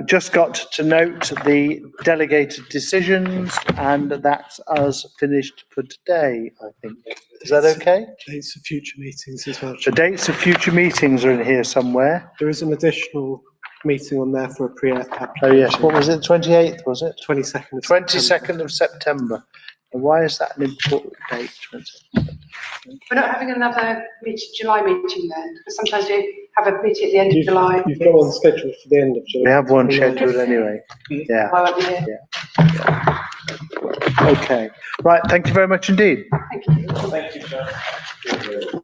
Just got to note the delegated decisions, and that's us finished for today, I think. Is that okay? Dates of future meetings as well. The dates of future meetings are in here somewhere. There is an additional meeting on there for a pre-application. Oh yes, what was it, 28th, was it? 22nd. 22nd of September. And why is that an important date? We're not having another July meeting then, because sometimes we have a meeting at the end of July. You've got one scheduled for the end of July. We have one scheduled anyway. Yeah. I won't be here. Yeah. Okay. Right. Thank you very much indeed. Thank you. Thank you, John.